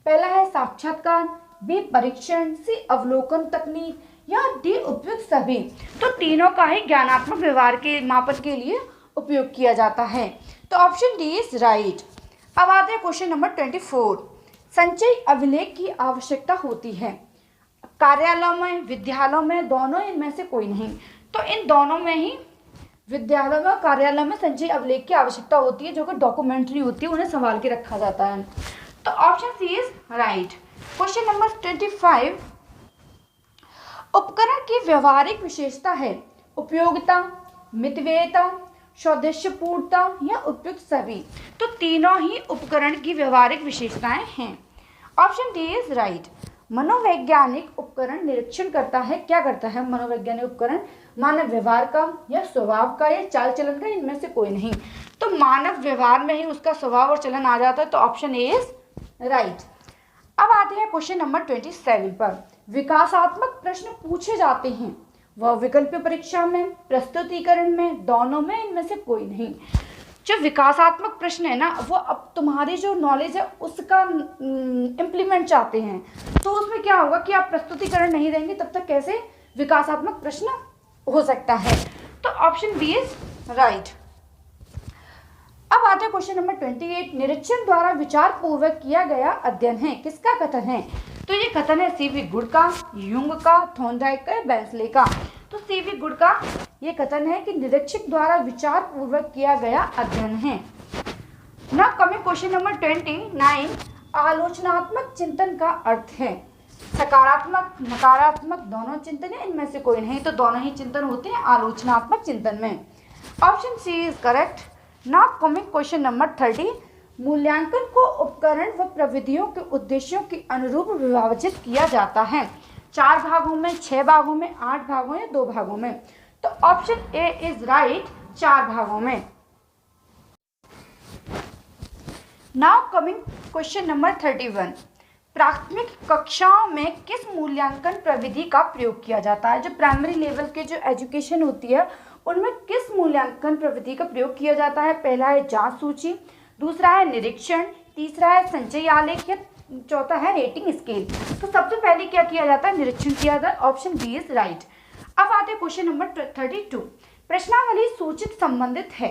A: पहला है साक्षात्कार, बी परीक्षण, सी अवलोकन तकनीक, या डी उपयुक्त सभी। तो तीनों का ही ज्ञानात्मक व्यवहार के मापन के लिए उपयोग किया जाता है। तो ऑप्शन डी इज राइट। अब आते हैं क्वेश्चन नंबर 24। संचयी अभिलेख की आवश्यकता होती है कार्यालयों में, विद्यालयों में, दोनों, इनमें से कोई नहीं। तो इन दोनों में ही, विद्यालयों में, कार्यालयों में संचयी अभिलेख की आवश्यकता होती है, जो कि डॉक्यूमेंट्री होती है, उन्हें संभाल के रखा जाता है। तो option C is right. Question number 25। उपकरण की व्यवहारिक विशेषता है उपयोगिता, मितव्ययिता, सौदेश्यपूर्णता या उपयुक्त सभी। तो तीनों ही उपकरण की व्यवहारिक विशेषताएं हैं। Option D is right. मनोवैज्ञानिक उपकरण निरीक्षण करता है, क्या करता है मनोवैज्ञानिक उपकरण? मानव व्यवहार का या स्वभाव का या चाल चलन का, इनमें से कोई नहीं। तो मानव व्यवहार में ही उसका स्वभाव और चलन आ जाता है। तो ऑप्शन ए इज राइट। अब आते हैं क्वेश्चन नंबर 27 पर। विकासात्मक प्रश्न पूछे जाते हैं, वह विकल्प परीक्षा में, प्रस्तुतिकरण में, दोनों में, इनमें से कोई नहीं। जो विकासात्मक प्रश्न है ना, वो अब तुम्हारी जो नॉलेज है उसका इम्प्लीमेंट चाहते हैं। तो उसमें क्या होगा कि आप प्रस्तुतिकरण नहीं देंगे तब तक कैसे विकासात्मक प्रश्न हो सकता है। तो ऑप्शन बी इज राइट। अब आते हैं क्वेश्चन नंबर 28। निरीक्षण द्वारा विचार पूर्वक किया गया अध्ययन है, किसका कथन है? तो ये कथन है सीवी गुड का, युंग का, थॉर्नडाइक का, बेंसले का। तो सीवी गुड का ये कथन है कि निरीक्षक द्वारा विचार पूर्वक किया गया अध्ययन है। ना कमिंग क्वेश्चन नंबर 29। आलोचनात्मक चिंतन का अर्थ है सकारात्मक, नकारात्मक, दोनों चिंतन है, इनमें से कोई नहीं। तो दोनों ही चिंतन होते हैं आलोचनात्मक चिंतन में। Option C is correct. Now coming question number 30। मूल्यांकन को उपकरण व प्रविधियों के उद्देश्यों के अनुरूप विभाजित किया जाता है 4 भागों में, 6 भागों में, 8 भागों या 2 भागों में। तो ऑप्शन ए इज राइट, 4 भागों में। Now coming question number 31। प्राथमिक कक्षाओं में किस मूल्यांकन प्रविधि का प्रयोग किया जाता है? जो प्राइमरी लेवल के जो एजुकेशन होती है उनमें किस मूल्यांकन प्रविधि का प्रयोग किया जाता है? पहला है जांच सूची, दूसरा है निरीक्षण, तीसरा है संचयी आलेख या चौथा है रेटिंग स्केल। तो सबसे पहले क्या किया जाता है? निरीक्षण किया जाता है। Option B is right. अब आते हैं क्वेश्चन नंबर 32। प्रश्नावली सूचित संबंधित है,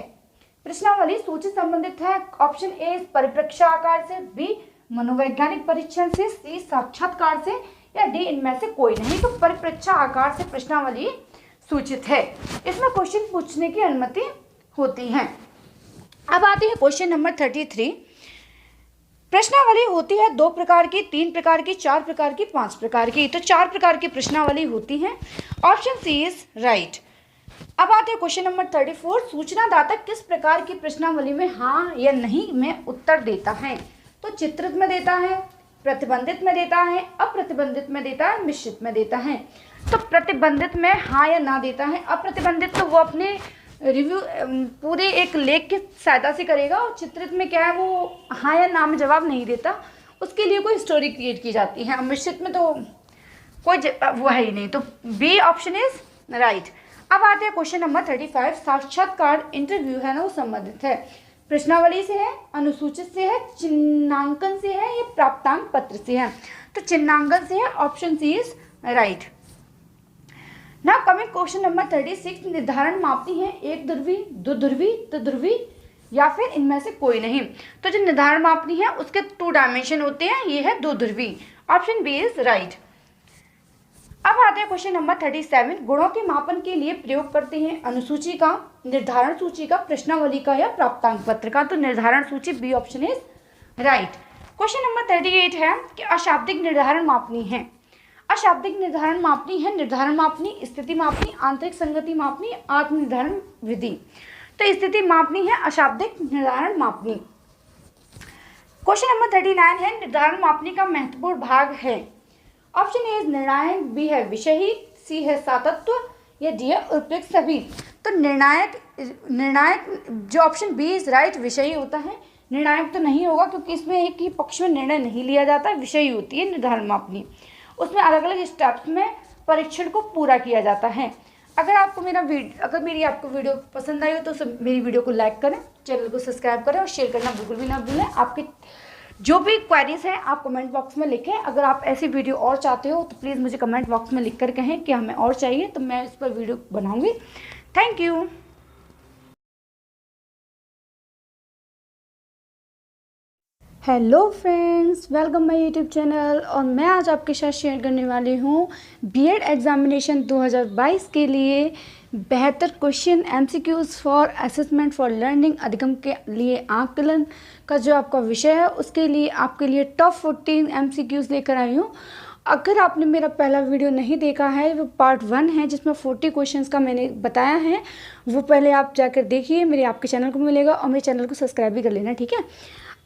A: प्रश्नावली सूचित संबंधित है। ऑप्शन ए परिप्रेक्ष्य आकार से, बी मनोवैज्ञानिक परीक्षण से, सी साक्षात्कार से या डी इनमें से कोई नहीं। तो परिप्रेक्ष्य आकार से प्रश्नावली सूचित है, इसमें क्वेश्चन पूछने की अनुमति होती है। अब आती है क्वेश्चन नंबर 33। प्रश्नावली होती है 2 प्रकार की, 3 प्रकार की, 4 प्रकार की, 5 प्रकार की। तो 4 प्रकार की प्रश्नावली होती है। Option C is right. अब आते हैं क्वेश्चन नंबर 34। सूचनादाता किस प्रकार की प्रश्नावली में हाँ या नहीं में उत्तर देता है? तो चित्रित में देता है, प्रतिबंधित में देता है, अप्रतिबंधित में देता है, मिश्रित में देता है। तो प्रतिबंधित में हाँ या ना देता है, अप्रतिबंधित तो वो अपने रिव्यू पूरे एक लेख की सहायता से करेगा, और चित्रित में क्या है वो हाँ या ना में जवाब नहीं देता, उसके लिए कोई स्टोरी क्रिएट की जाती है। मिश्रित में तो कोई वो है ही नहीं। तो बी ऑप्शन इज राइट। अब आते हैं क्वेश्चन नंबर 35। साक्षात्कार इंटरव्यू है ना, वो संबंधित है प्रश्नावली से है, अनुसूचित से है, चिन्हांकन से है या प्राप्तांक पत्र से है? तो चिन्हांकन से है। Option C is right. Now coming question number 36। निर्धारण मापती है 1 ध्रुवी, 2 ध्रुवी, त्रिध्रुवी या फिर इनमें से कोई नहीं। तो जो निर्धारण मापनी है उसके 2 डायमेंशन होते हैं, ये है 2 ध्रुवी। Option B is right. अब आते हैं क्वेश्चन नंबर 37। गुणों के मापन के लिए प्रयोग करते हैं अनुसूची का, निर्धारण सूची का, प्रश्नावली का या प्राप्तांक पत्र का? तो निर्धारण सूची, B option is right. Question number 38 है कि अशाब्दिक निर्धारण मापनी है। अशाब्दिक निर्धारण मापनी है निर्धारण मापनी, स्थिति मापनी, आंतरिक संगति मापनी, आत्म निर्धारण विधि। तो स्थिति मापनी है अशाब्दिक निर्धारण मापनी। क्वेश्चन नंबर 39 है निर्धारण मापनी का महत्वपूर्ण भाग है। ऑप्शन ए निर्णायक, बी है विषयी, सी है सातत्व या डी है उपयुक्त सभी। तो निर्णायक जो ऑप्शन बी इज राइट, विषयी होता है। निर्णायक तो नहीं होगा क्योंकि इसमें एक ही पक्ष में निर्णय नहीं लिया जाता, विषयी होती है निर्धारण मापनी। उसमें अलग अलग स्टेप्स में परीक्षण को पूरा किया जाता है। अगर आपको मेरी आपको वीडियो पसंद आई हो तो मेरी वीडियो को लाइक करें, चैनल को सब्सक्राइब करें और शेयर करना बिल्कुल भी ना भूलें। आपके जो भी क्वेरीज हैं आप कमेंट बॉक्स में लिखें। अगर आप ऐसी वीडियो और चाहते हो तो प्लीज़ मुझे कमेंट बॉक्स में लिख कर कहें कि हमें और चाहिए, तो मैं इस पर वीडियो बनाऊंगी। Thank you. Hello friends, welcome my YouTube channel. और मैं आज आपके साथ शेयर करने वाली हूँ बीएड एग्जामिनेशन 2022 के लिए बेहतर question MCQs for assessment for learning अधिगम के लिए आकलन का जो आपका विषय है, उसके लिए आपके लिए टॉप 14 एमसीक्यूज लेकर आई हूँ। अगर आपने मेरा पहला वीडियो नहीं देखा है, वो पार्ट 1 है जिसमें 40 क्वेश्चंस का मैंने बताया है, वो पहले आप जाकर देखिए, मेरे आपके चैनल को मिलेगा। और मेरे चैनल को सब्सक्राइब भी कर लेना, ठीक है।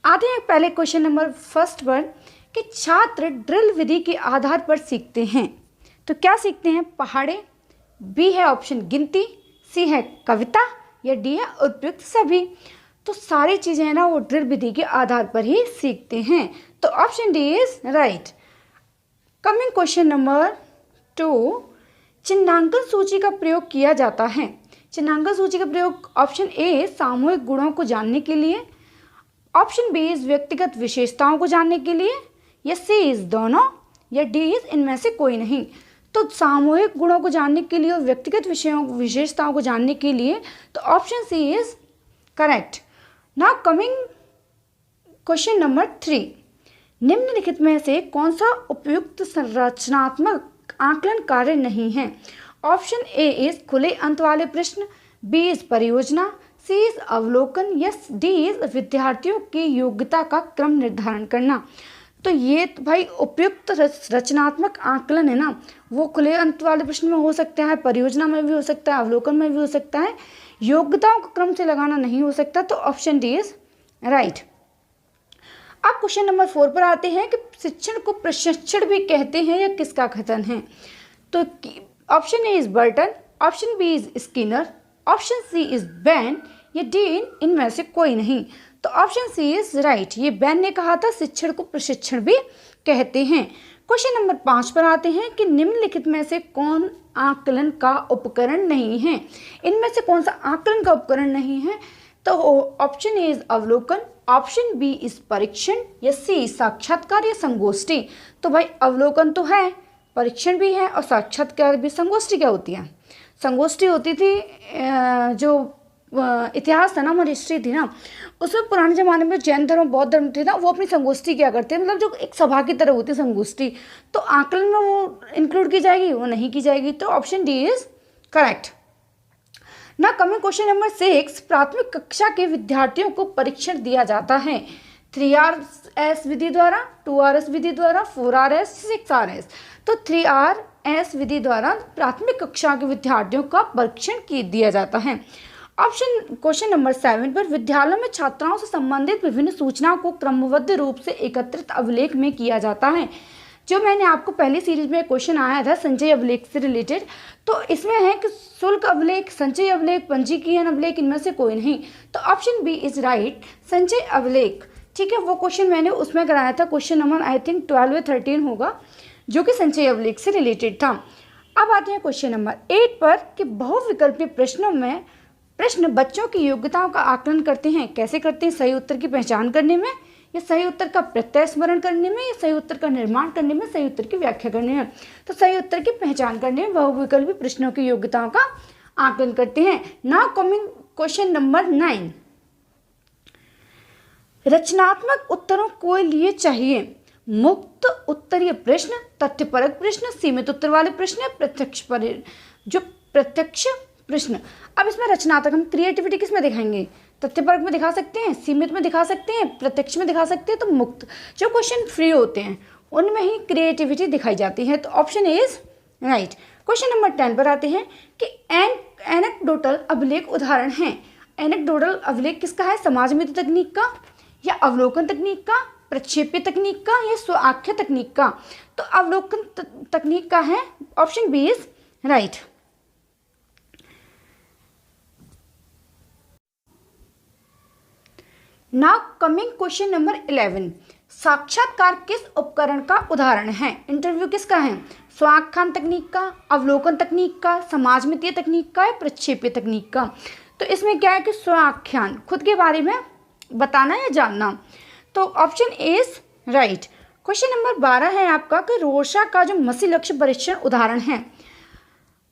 A: आते हैं पहले क्वेश्चन नंबर फर्स्ट पर कि छात्र ड्रिल विधि के आधार पर सीखते हैं। तो क्या सीखते हैं? पहाड़े, बी है ऑप्शन गिनती, सी है कविता, या डी है उपयुक्त सभी। तो सारी चीज़ें हैं ना वो ड्रिल विधि के आधार पर ही सीखते हैं। तो option D is right. Coming question number 2, चिन्हांकन सूची का प्रयोग किया जाता है। चिन्हांकन सूची का प्रयोग ऑप्शन ए सामूहिक गुणों को जानने के लिए, ऑप्शन बी इज व्यक्तिगत विशेषताओं को जानने के लिए, या सी इज दोनों, या डी इज इनमें से कोई नहीं। तो सामूहिक गुणों को जानने के लिए और व्यक्तिगत विशेषताओं को जानने के लिए, तो option C is correct. Now coming question number 3, निम्नलिखित में से कौन सा उपयुक्त संरचनात्मक आकलन कार्य नहीं है? ऑप्शन ए इज खुले अंत वाले प्रश्न, बी इज परियोजना, सी इज अवलोकन, या डी इज विद्यार्थियों की योग्यता का क्रम निर्धारण करना। तो ये तो भाई उपयुक्त रचनात्मक आकलन है ना, वो खुले अंत वाले प्रश्न में हो सकता है, परियोजना में भी हो सकता है, अवलोकन में भी हो सकता है, योग्यताओं को क्रम से लगाना नहीं हो सकता। तो ऑप्शन डी इज राइट। अब क्वेश्चन नंबर 4 पर आते हैं कि शिक्षण को प्रशिक्षण भी कहते हैं या किसका कथन है? तो option A is Burton, option B is Skinner, option C is Bain, या डी इनमें से कोई नहीं। तो ऑप्शन सी इज राइट। ये बैन ने कहा था शिक्षण को प्रशिक्षण भी कहते हैं। क्वेश्चन नंबर 5 पर आते हैं कि निम्नलिखित में से कौन आकलन का उपकरण नहीं है? इनमें से कौन सा आकलन का उपकरण नहीं है? तो ऑप्शन ए इज अवलोकन, ऑप्शन बी इज परीक्षण, या सी साक्षात्कार या संगोष्ठी। तो भाई अवलोकन तो है, परीक्षण भी है और साक्षात्कार भी। संगोष्ठी क्या होती है? संगोष्ठी होती थी जो इतिहास था ना, हमारी हिस्ट्री थी ना, उसमें पुराने ज़माने में जैन धर्म बौद्ध धर्म थे ना, वो अपनी संगोष्ठी क्या करते हैं, मतलब जो एक सभा की तरह होती है संगोष्ठी। तो आकलन में वो इंक्लूड की जाएगी? वो नहीं की जाएगी। तो ऑप्शन डी इज करेक्ट। ना कमिंग क्वेश्चन नंबर 6, प्राथमिक कक्षा के विद्यार्थियों को परीक्षण दिया जाता है 3RS विधि द्वारा, 2RS विधि द्वारा, 4RS, 6RS। तो 3RS विधि द्वारा प्राथमिक कक्षा के विद्यार्थियों का परीक्षण दिया जाता है। ऑप्शन क्वेश्चन नंबर 7 पर विद्यालयों में छात्राओं से संबंधित विभिन्न सूचनाओं को क्रमबद्ध रूप से एकत्रित अभिलेख में किया जाता है। जो मैंने आपको पहली सीरीज में क्वेश्चन आया था संचय अभिलेख से रिलेटेड, तो इसमें है कि शुल्क अभिलेख, संचय अभिलेख, पंजीकरण अभिलेख, इनमें से कोई नहीं। तो ऑप्शन बी इज राइट, संचय अभिलेख। ठीक है, वो क्वेश्चन मैंने उसमें कराया था, क्वेश्चन नंबर आई थिंक 12 या 13 होगा, जो कि संचय अभिलेख से रिलेटेड था। अब आते हैं क्वेश्चन नंबर 8 पर कि बहुविकल्पीय प्रश्नों में प्रश्न बच्चों की योग्यताओं का आकलन करते हैं। कैसे करते हैं? सही उत्तर की पहचान करने में, या सही उत्तर का प्रत्यय स्मरण करने में, या सही उत्तर का निर्माण करने में, सही उत्तर की व्याख्या करने में। तो सही उत्तर की पहचान करने में बहुविकल्पीय प्रश्नों की योग्यताओं का आकलन करते हैं। नाउ कमिंग क्वेश्चन नंबर 9, रचनात्मक उत्तरों को लिए चाहिए मुक्त उत्तरीय प्रश्न, तथ्यपरक प्रश्न, सीमित उत्तर वाले प्रश्न, प्रत्यक्ष प्रश्न। अब इसमें रचनात्मक हम क्रिएटिविटी किस में दिखाएंगे? तथ्यपरक में दिखा सकते हैं, सीमित में दिखा सकते हैं, प्रत्यक्ष में दिखा सकते हैं। तो मुक्त जो क्वेश्चन फ्री होते हैं उनमें ही क्रिएटिविटी दिखाई जाती है। तो option A is right. Question number 10 पर आते हैं कि एनेक्डोटल अभिलेख उदाहरण है। एनेक्डोटल अभिलेख किसका है? समाजमिति तकनीक का, या अवलोकन तकनीक का, प्रक्षेप्य तकनीक का, या स्वआख्या तकनीक का। तो अवलोकन तकनीक का है, option B is right. Now coming question number 11, साक्षात्कार किस उपकरण का उदाहरण है? इंटरव्यू किसका है? स्वाख्यान तकनीक का, अवलोकन तकनीक का, समाजमितीय तकनीक का, या प्रक्षेप्य तकनीक का। तो इसमें क्या है कि स्वाख्यान खुद के बारे में बताना या जानना। तो option A is right. Question number 12 है आपका कि रोरशाक का जो मसी लक्ष्य परीक्षण उदाहरण है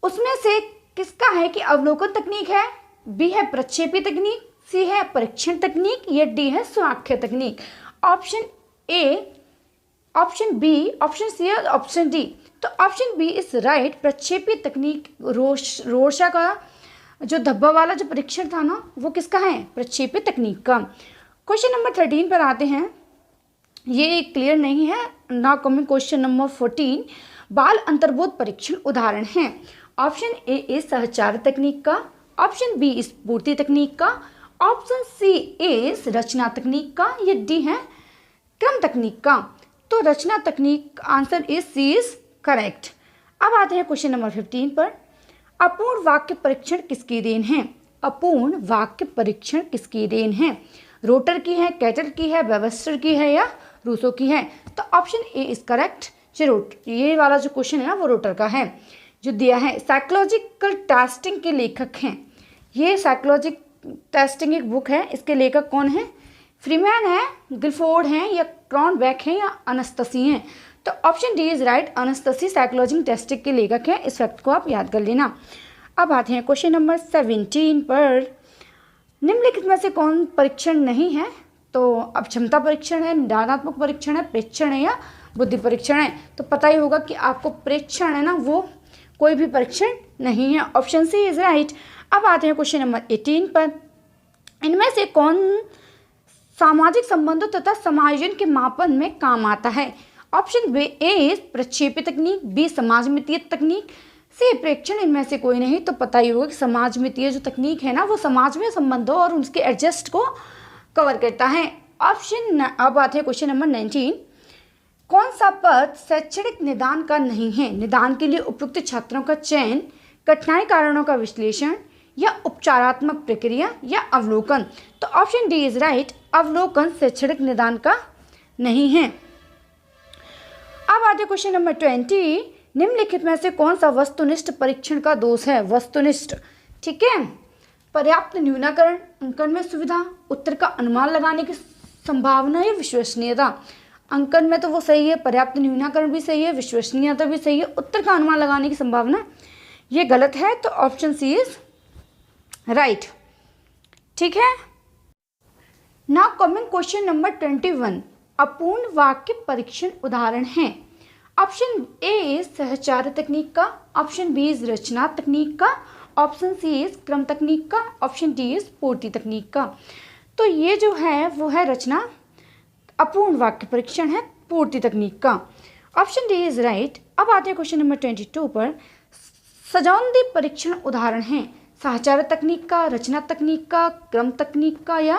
A: उसमें से किसका है कि अवलोकन तकनीक है, बी है प्रक्षेपी तकनीक, सी है परीक्षण तकनीक या डी है स्वाख्य तकनीक। Option A, option B, option C और ऑप्शन डी। तो ऑप्शन बी इज राइट। प्रक्षेपी तकनीक रोरशाक का जो धब्बा वाला जो परीक्षण था ना वो किसका है, प्रक्षेपी तकनीक का। क्वेश्चन नंबर 13 पर आते हैं, ये क्लियर नहीं है। नाउ कमिंग क्वेश्चन नंबर 14, बाल अंतर्बोध परीक्षण उदाहरण है। ऑप्शन ए इज सहचार तकनीक का, ऑप्शन बी इज पूर्ति तकनीक का, ऑप्शन सी इज रचना तकनीक का या डी है क्रम तकनीक का। तो रचना तकनीक answer is C is correct. अब आते हैं क्वेश्चन नंबर 15 पर, अपूर्ण वाक्य परीक्षण किसकी देन है। अपूर्ण वाक्य परीक्षण किसकी देन है, रोटर की है, कैटल की है, वेबस्टर की है या रूसो की है। तो ऑप्शन ए इज करेक्ट। ये वाला जो क्वेश्चन है ना वो रोटर का है जो दिया है। साइकोलॉजिकल टेस्टिंग के लेखक हैं, ये साइकोलॉजिक टेस्टिंग एक बुक है, इसके लेखक कौन है, फ्रीमैन है, गिलफोर्ड हैं या क्रॉनबेक हैं या अनस्तसी हैं। तो option D is right, Anastasi psychological testing के लेखक हैं। इस फैक्ट को आप याद कर लेना। अब आते हैं क्वेश्चन नंबर 17 पर, निम्नलिखित में से कौन परीक्षण नहीं है। तो अब क्षमता परीक्षण है, निदानात्मक परीक्षण है, प्रेक्षण है या बुद्धि परीक्षण है। तो पता ही होगा कि आपको प्रेक्षण है ना वो कोई भी परीक्षण नहीं है। Option C is right. अब आते हैं क्वेश्चन नंबर 18 पर, इनमें से कौन सामाजिक संबंधों तथा समायोजन के मापन में काम आता है। ऑप्शन बी ए इज प्रक्षेपी तकनीक, बी समाज मितीय तकनीक, सी प्रेक्षण। इनमें से कोई नहीं। तो पता ही होगा कि समाज मितीय जो तकनीक है ना वो समाज में संबंधों और उसके एडजस्ट को कवर करता है। अब आते हैं क्वेश्चन नंबर 19, कौन सा पद शैक्षणिक निदान का नहीं है। निदान के लिए उपयुक्त छात्रों का चयन, कठिनाई कारणों का विश्लेषण या उपचारात्मक प्रक्रिया या अवलोकन। तो ऑप्शन डी इज राइट, अवलोकन शैक्षणिक निदान का नहीं है। अब आते क्वेश्चन नंबर 20, निम्नलिखित में से कौन सा वस्तुनिष्ठ परीक्षण का दोष है। वस्तुनिष्ठ, ठीक है, पर्याप्त न्यूनीकरण, अंकन में सुविधा, उत्तर का अनुमान लगाने की संभावना या विश्वसनीयता। अंकन में तो वो सही है, पर्याप्त न्यूनीकरण भी सही है, विश्वसनीयता भी सही है, उत्तर का अनुमान लगाने की संभावना ये गलत है। तो ऑप्शन सी इज राइट, ठीक है। नाउ कमिंग क्वेश्चन नंबर 21, अपूर्ण वाक्य परीक्षण उदाहरण है। ऑप्शन ए इज सहचार तकनीक का, ऑप्शन बी इज रचना तकनीक का, ऑप्शन सी इज क्रम तकनीक का, ऑप्शन डी इज पूर्ति तकनीक का। तो ये जो है वो है रचना, अपूर्ण वाक्य परीक्षण है पूर्ति तकनीक का। Option D is right. अब आते हैं क्वेश्चन नंबर 22 पर, सजौंधी परीक्षण उदाहरण है। सहचार तकनीक का, रचना तकनीक का, क्रम तकनीक का या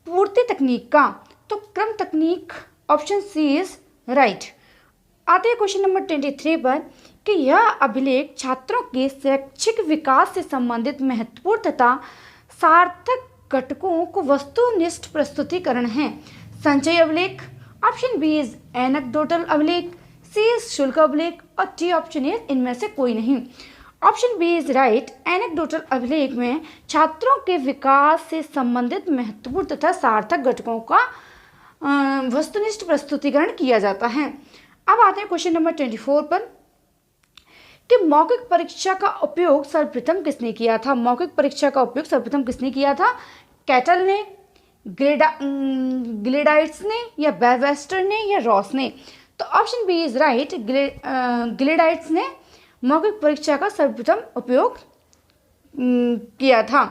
A: पूर्ति तकनीक का। तो क्रम तकनीक, ऑप्शन सी इज राइट। आते हैं क्वेश्चन नंबर 23 पर कि यह अभिलेख छात्रों के शैक्षिक विकास से संबंधित महत्वपूर्ण तथा सार्थक घटकों को वस्तुनिष्ठ प्रस्तुतिकरण है। संचय अभिलेख, ऑप्शन बी इज एनेक्डोटल अभिलेख, सी इज शुल्क अभिलेख और डी ऑप्शन इज इनमें से कोई नहीं। Option B is right. Anecdotal अभिलेख में छात्रों के विकास से संबंधित महत्वपूर्ण तथा सार्थक घटकों का वस्तुनिष्ठ प्रस्तुतिकरण किया जाता है। अब आते हैं क्वेश्चन नंबर 24 पर कि मौखिक परीक्षा का उपयोग सर्वप्रथम किसने किया था। मौखिक परीक्षा का उपयोग सर्वप्रथम किसने किया था, कैटल ने, ग्लेडाइट्स ने या वेबस्टर ने या रॉस ने। तो ऑप्शन बी इज राइट, ग्लेडाइट्स ने मौखिक परीक्षा का सर्वप्रथम उपयोग किया था।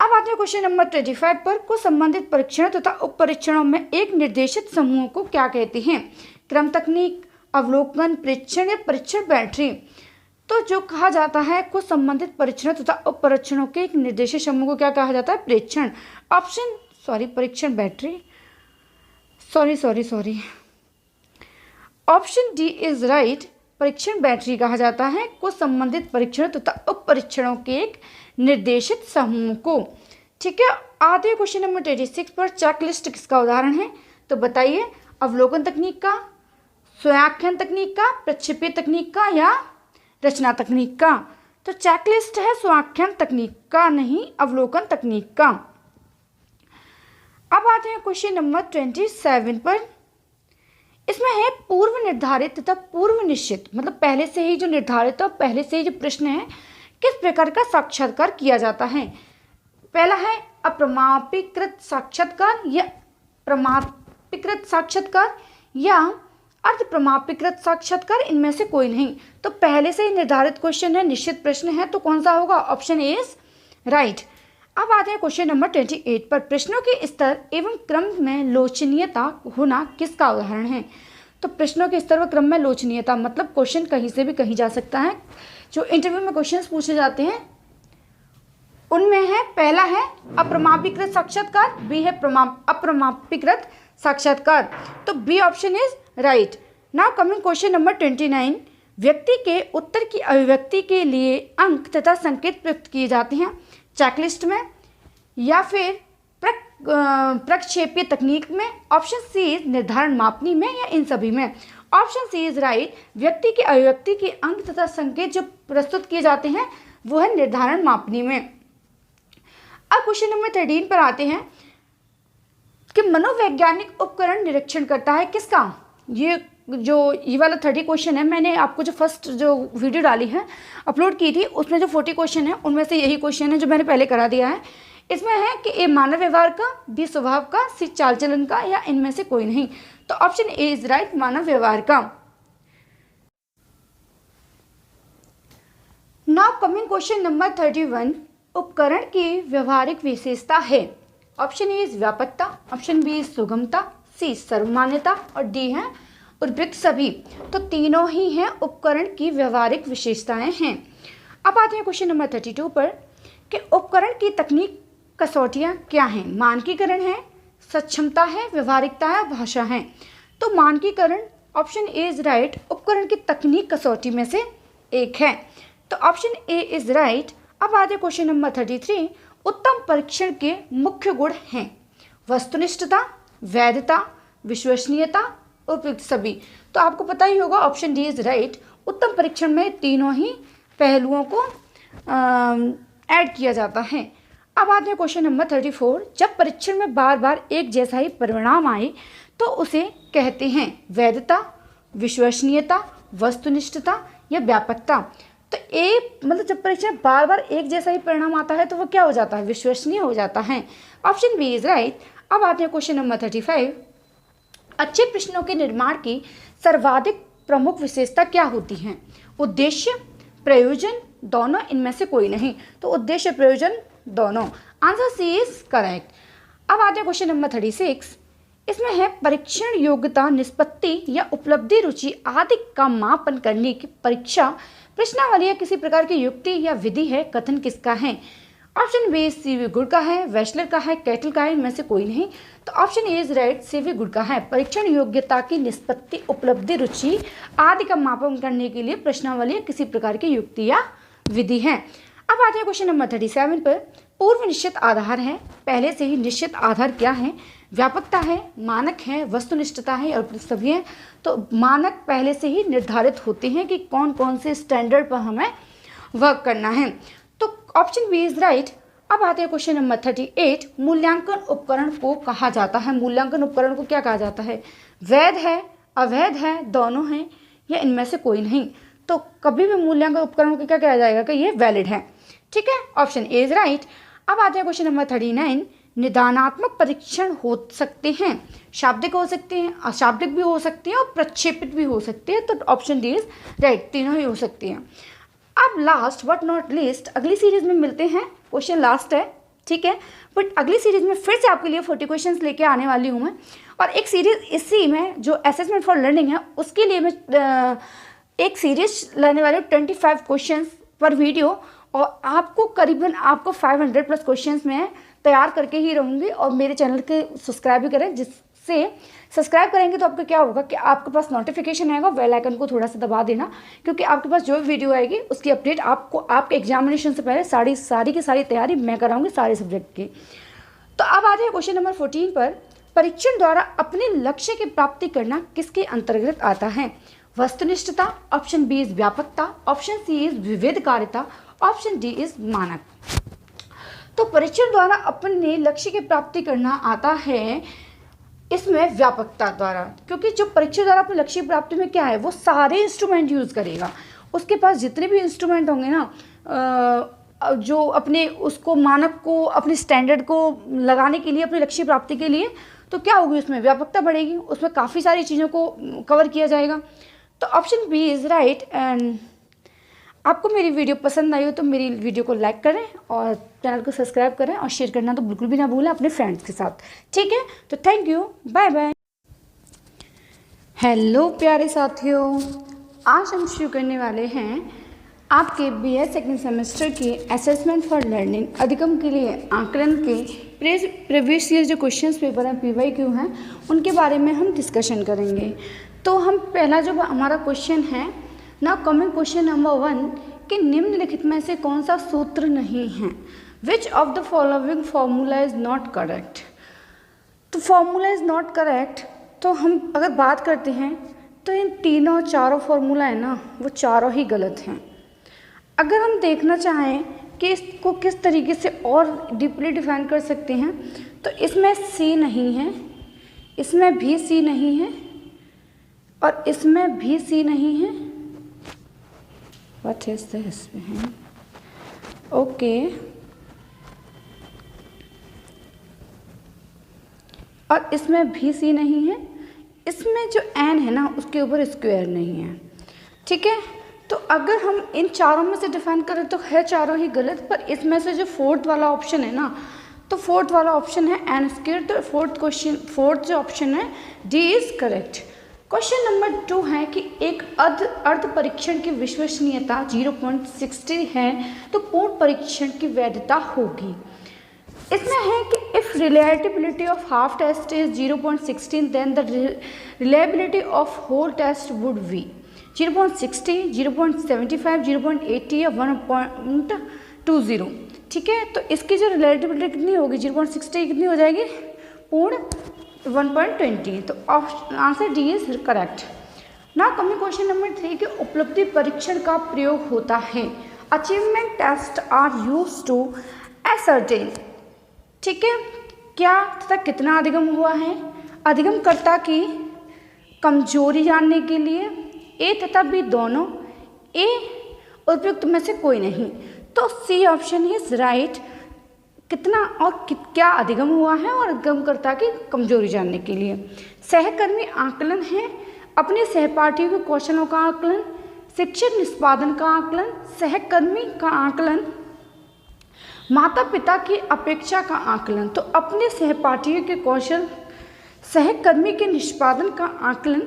A: अब आते हैं क्वेश्चन नंबर 25 पर, कुछ संबंधित परीक्षण तथा उप परीक्षणों में एक निर्देशित समूह को क्या कहते हैं। क्रम तकनीक, अवलोकन, प्रेक्षण या परीक्षण बैटरी। तो जो कहा जाता है कुछ संबंधित परीक्षण तथा उप परीक्षणों के एक निर्देशित समूह को क्या कहा जाता है, प्रेक्षण। परीक्षण battery, option D is right, परीक्षण बैटरी कहा जाता है कुछ संबंधित परीक्षण तथा उप परीक्षणों के एक निर्देशित समूह को। ठीक है, आते हैं क्वेश्चन नंबर 26 पर, चेकलिस्ट किसका उदाहरण है। तो बताइए, अवलोकन तकनीक का, स्वाख्यान तकनीक का, प्रक्षेपी तकनीक का या रचना तकनीक का। तो चेकलिस्ट है स्वाख्यान तकनीक का, नहीं अवलोकन तकनीक का। अब आते हैं क्वेश्चन नंबर 27 पर। इसमें है पूर्व निर्धारित तथा पूर्व निश्चित, मतलब पहले से ही जो निर्धारित और पहले से ही जो प्रश्न है किस प्रकार का साक्षात्कार किया जाता है। पहला है अप्रमापीकृत साक्षात्कार या प्रमापीकृत साक्षात्कार या अर्ध प्रमापीकृत साक्षात्कार, इनमें से कोई नहीं। तो पहले से ही निर्धारित क्वेश्चन है, निश्चित प्रश्न है, तो कौन सा होगा? Option A is right. अब आते हैं क्वेश्चन नंबर 28 पर। प्रश्नों के स्तर एवं क्रम में लोचनीयता होना किसका उदाहरण है? तो प्रश्नों के स्तर व क्रम में लोचनीयता मतलब क्वेश्चन कहीं से भी कहीं जा सकता है। जो इंटरव्यू में क्वेश्चंस पूछे जाते हैं उनमें है, पहला है अप्रमापीकृत साक्षात्कार, बी है अप्रमापीकृत साक्षात्कार, तो B option is right. Now coming question number 29। व्यक्ति के उत्तर की अभिव्यक्ति के लिए अंक तथा संकेत प्रयुक्त किए जाते हैं चेकलिस्ट में या फिर प्रक्षेपीय तकनीक में। ऑप्शन सी इज निर्धारण मापनी में या इन सभी में। Option C is right. व्यक्ति की अभिव्यक्ति के अंक तथा संकेत जो प्रस्तुत किए जाते हैं वो है निर्धारण मापनी में। अब क्वेश्चन नंबर 13 पर आते हैं कि मनोवैज्ञानिक उपकरण निरीक्षण करता है किसका? ये वाला 30 क्वेश्चन है, मैंने आपको जो फर्स्ट जो वीडियो डाली है अपलोड की थी उसमें जो 40 क्वेश्चन है उनमें से यही क्वेश्चन है जो मैंने पहले करा दिया है। इसमें है कि ए मानव व्यवहार का, बी स्वभाव का, सी चाल चलन का या इनमें से कोई नहीं। तो ऑप्शन ए इज राइट, मानव व्यवहार का। Now coming question number 31। उपकरण की व्यवहारिक विशेषता है। ऑप्शन ए इज व्यापकता, ऑप्शन बी इज सुगमता, सी सर्वमान्यता और डी है उर्वृत्त सभी। तो तीनों ही हैं उपकरण की व्यवहारिक विशेषताएं हैं। अब आते हैं क्वेश्चन नंबर 32 पर कि उपकरण की तकनीक कसौटियाँ क्या हैं? मानकीकरण है, सक्षमता है, व्यवहारिकता है, भाषा है। तो मानकीकरण ऑप्शन ए इज राइट, उपकरण की तकनीक कसौटी में से एक है, तो ऑप्शन ए इज राइट। अब आते हैं क्वेश्चन नंबर 33। उत्तम परीक्षण के मुख्य गुण हैं वस्तुनिष्ठता, वैधता, विश्वसनीयता, उपयुक्त सभी। तो आपको पता ही होगा ऑप्शन डी इज राइट। उत्तम परीक्षण में तीनों ही पहलुओं को ऐड किया जाता है। अब आते हैं क्वेश्चन नंबर 34। जब परीक्षण में बार बार एक जैसा ही परिणाम आए तो उसे कहते हैं वैधता, विश्वसनीयता, वस्तुनिष्ठता या व्यापकता। तो मतलब जब परीक्षण में बार बार एक जैसा ही परिणाम आता है तो वो क्या हो जाता है? विश्वसनीय हो जाता है। Option B is right. अब आते हैं क्वेश्चन नंबर 35। अच्छे प्रश्नों के निर्माण की सर्वाधिक प्रमुख विशेषता क्या होती है? उद्देश्य, प्रयोजन, दोनों, इनमें से कोई नहीं। तो उद्देश्य, प्रयोजन, दोनों। Answer C is correct. अब आते हैं क्वेश्चन नंबर 36। इसमें है परीक्षण योग्यता, निष्पत्ति या उपलब्धि, रुचि आदि का मापन करने की परीक्षा प्रश्नावली या किसी प्रकार की युक्ति या विधि है, कथन किसका है? ऑप्शन बी सीवी गुड का है, वेस्लर का है, कैटल का है, इनमें से कोई नहीं। तो option A is right, CV good का है। परीक्षण योग्यता की निष्पत्ति, उपलब्धि, रुचि आदि का मापन करने के लिए प्रश्नावली या किसी प्रकार की युक्ति या विधि है। अब आते हैं क्वेश्चन नंबर 37 पर। पूर्व निश्चित आधार है, पहले से ही निश्चित आधार क्या है? व्यापकता है, मानक है, वस्तुनिष्ठता है और सभी है। तो मानक पहले से ही निर्धारित होते हैं कि कौन कौन से स्टैंडर्ड पर हमें वर्क करना है। तो ऑप्शन बी इज राइट। अब आते हैं क्वेश्चन नंबर 38। मूल्यांकन उपकरण को कहा जाता है, मूल्यांकन उपकरण को क्या कहा जाता है? वैध है, अवैध है, दोनों हैं या इनमें से कोई नहीं। तो कभी भी मूल्यांकन उपकरण को क्या कहा जाएगा कि ये वैलिड है। ठीक है, ऑप्शन ए इज राइट। अब आते हैं क्वेश्चन नंबर 39। निदानात्मक परीक्षण हो सकते हैं, शाब्दिक हो सकते हैं, अशाब्दिक भी हो सकते हैं और प्रक्षेपित भी हो सकते हैं। तो ऑप्शन डी इज राइट, तीनों ही हो सकते हैं। अब लास्ट बट नॉट लीस्ट अगली सीरीज में मिलते हैं। क्वेश्चन लास्ट है, ठीक है, बट अगली सीरीज में फिर से आपके लिए 40 क्वेश्चंस लेके आने वाली हूँ मैं। और एक सीरीज इसी में जो असेसमेंट फॉर लर्निंग है उसके लिए मैं एक सीरीज लाने वाली हूँ 25 क्वेश्चंस पर वीडियो। और आपको करीबन 500 प्लस क्वेश्चंस में तैयार करके ही रहूँगी। और मेरे चैनल के सब्सक्राइब भी करें, जिससे सब्सक्राइब करेंगे तो आपको क्या होगा कि आपके पास नोटिफिकेशन आएगा, बेल आइकन को थोड़ा सा दबा देना, क्योंकि आपके पास जो भी वीडियो आएगी उसकी अपडेट आपको आपके एग्जामिनेशन से पहले सारी की सारी तैयारी मैं कराऊंगी सारे सब्जेक्ट की। तो अब आते हैं क्वेश्चन नंबर 14 पर। परीक्षण द्वारा अपने लक्ष्य की प्राप्ति करना किसके अंतर्गत आता है? वस्तुनिष्ठता, ऑप्शन बी इज व्यापकता, ऑप्शन सी इज विविधकारिता, ऑप्शन डी इज मानक। तो परीक्षण द्वारा अपने लक्ष्य की प्राप्ति करना आता है इसमें व्यापकता द्वारा, क्योंकि जो परीक्षण द्वारा अपने लक्ष्य की प्राप्ति में क्या है, वो सारे इंस्ट्रूमेंट यूज़ करेगा। उसके पास जितने भी इंस्ट्रूमेंट होंगे ना, जो अपने उसको मानक को, अपने स्टैंडर्ड को लगाने के लिए, अपने लक्ष्य प्राप्ति के लिए, तो क्या होगी, उसमें व्यापकता बढ़ेगी, उसमें काफ़ी सारी चीज़ों को कवर किया जाएगा। तो option B is right. And आपको मेरी वीडियो पसंद आई हो तो मेरी वीडियो को लाइक करें और चैनल को सब्सक्राइब करें और शेयर करना तो बिल्कुल भी ना भूलें अपने फ्रेंड्स के साथ। ठीक है, तो thank you, bye bye. Hello प्यारे साथियों, आज हम शुरू करने वाले हैं आपके BA सेकेंड सेमेस्टर के असेसमेंट फॉर लर्निंग अधिगम के लिए आकलन के प्रीवियस ईयर जो क्वेश्चंस पेपर हैं, PYQ हैं, उनके बारे में हम डिस्कशन करेंगे। तो हम पहला जो हमारा क्वेश्चन है ना, कमिंग क्वेश्चन नंबर 1 कि निम्नलिखित में से कौन सा सूत्र नहीं है, which of the following formula is not correct. तो फॉर्मूला इज नॉट करेक्ट, तो हम अगर बात करते हैं तो इन तीनों चारों फॉर्मूला है ना, वो चारों ही गलत हैं। अगर हम देखना चाहें कि इसको किस तरीके से और डीपली डिफाइन कर सकते हैं, तो इसमें C नहीं है, इसमें भी C नहीं है और इसमें भी C नहीं है। What is this? ओके, और इसमें भी C नहीं है, इसमें जो N है ना उसके ऊपर स्क्वायर नहीं है। ठीक है, तो अगर हम इन चारों में से डिफाइन करें तो है चारों ही गलत, पर इसमें से जो फोर्थ वाला ऑप्शन है ना, तो फोर्थ वाला ऑप्शन है N स्क्वायर, तो फोर्थ जो ऑप्शन है D is correct. Question number 2 है कि एक अर्ध परीक्षण की विश्वसनीयता 0.60 है तो पूर्ण परीक्षण की वैधता होगी। इसमें है कि if reliability of half test is 0.16 then the reliability of whole test would be 0.60, 0.75, 0.80 या 1.20। ठीक है, तो इसकी जो रिलायबिलिटी कितनी होगी, 0.60 कितनी हो जाएगी, पूर्ण 1.20। तो answer D is correct. Now coming question number 3 कि उपलब्धि परीक्षण का प्रयोग होता है, achievement test are used to ascertain. ठीक है, क्या तथा कितना अधिगम हुआ है, अधिगमकर्ता की कमजोरी जानने के लिए, ए तथा बी दोनों, ए उपयुक्त में से कोई नहीं। तो सी ऑप्शन इज राइट, कितना और क्या अधिगम हुआ है और अधिगमकर्ता की कमजोरी जानने के लिए। सहकर्मी आकलन है, अपने सहपाठियों के कौशलों का आकलन, शिक्षण निष्पादन का आकलन, सहकर्मी का आकलन, माता पिता की अपेक्षा का आकलन। तो अपने सहपाठियों के कौशल, सहकर्मी के निष्पादन का आकलन,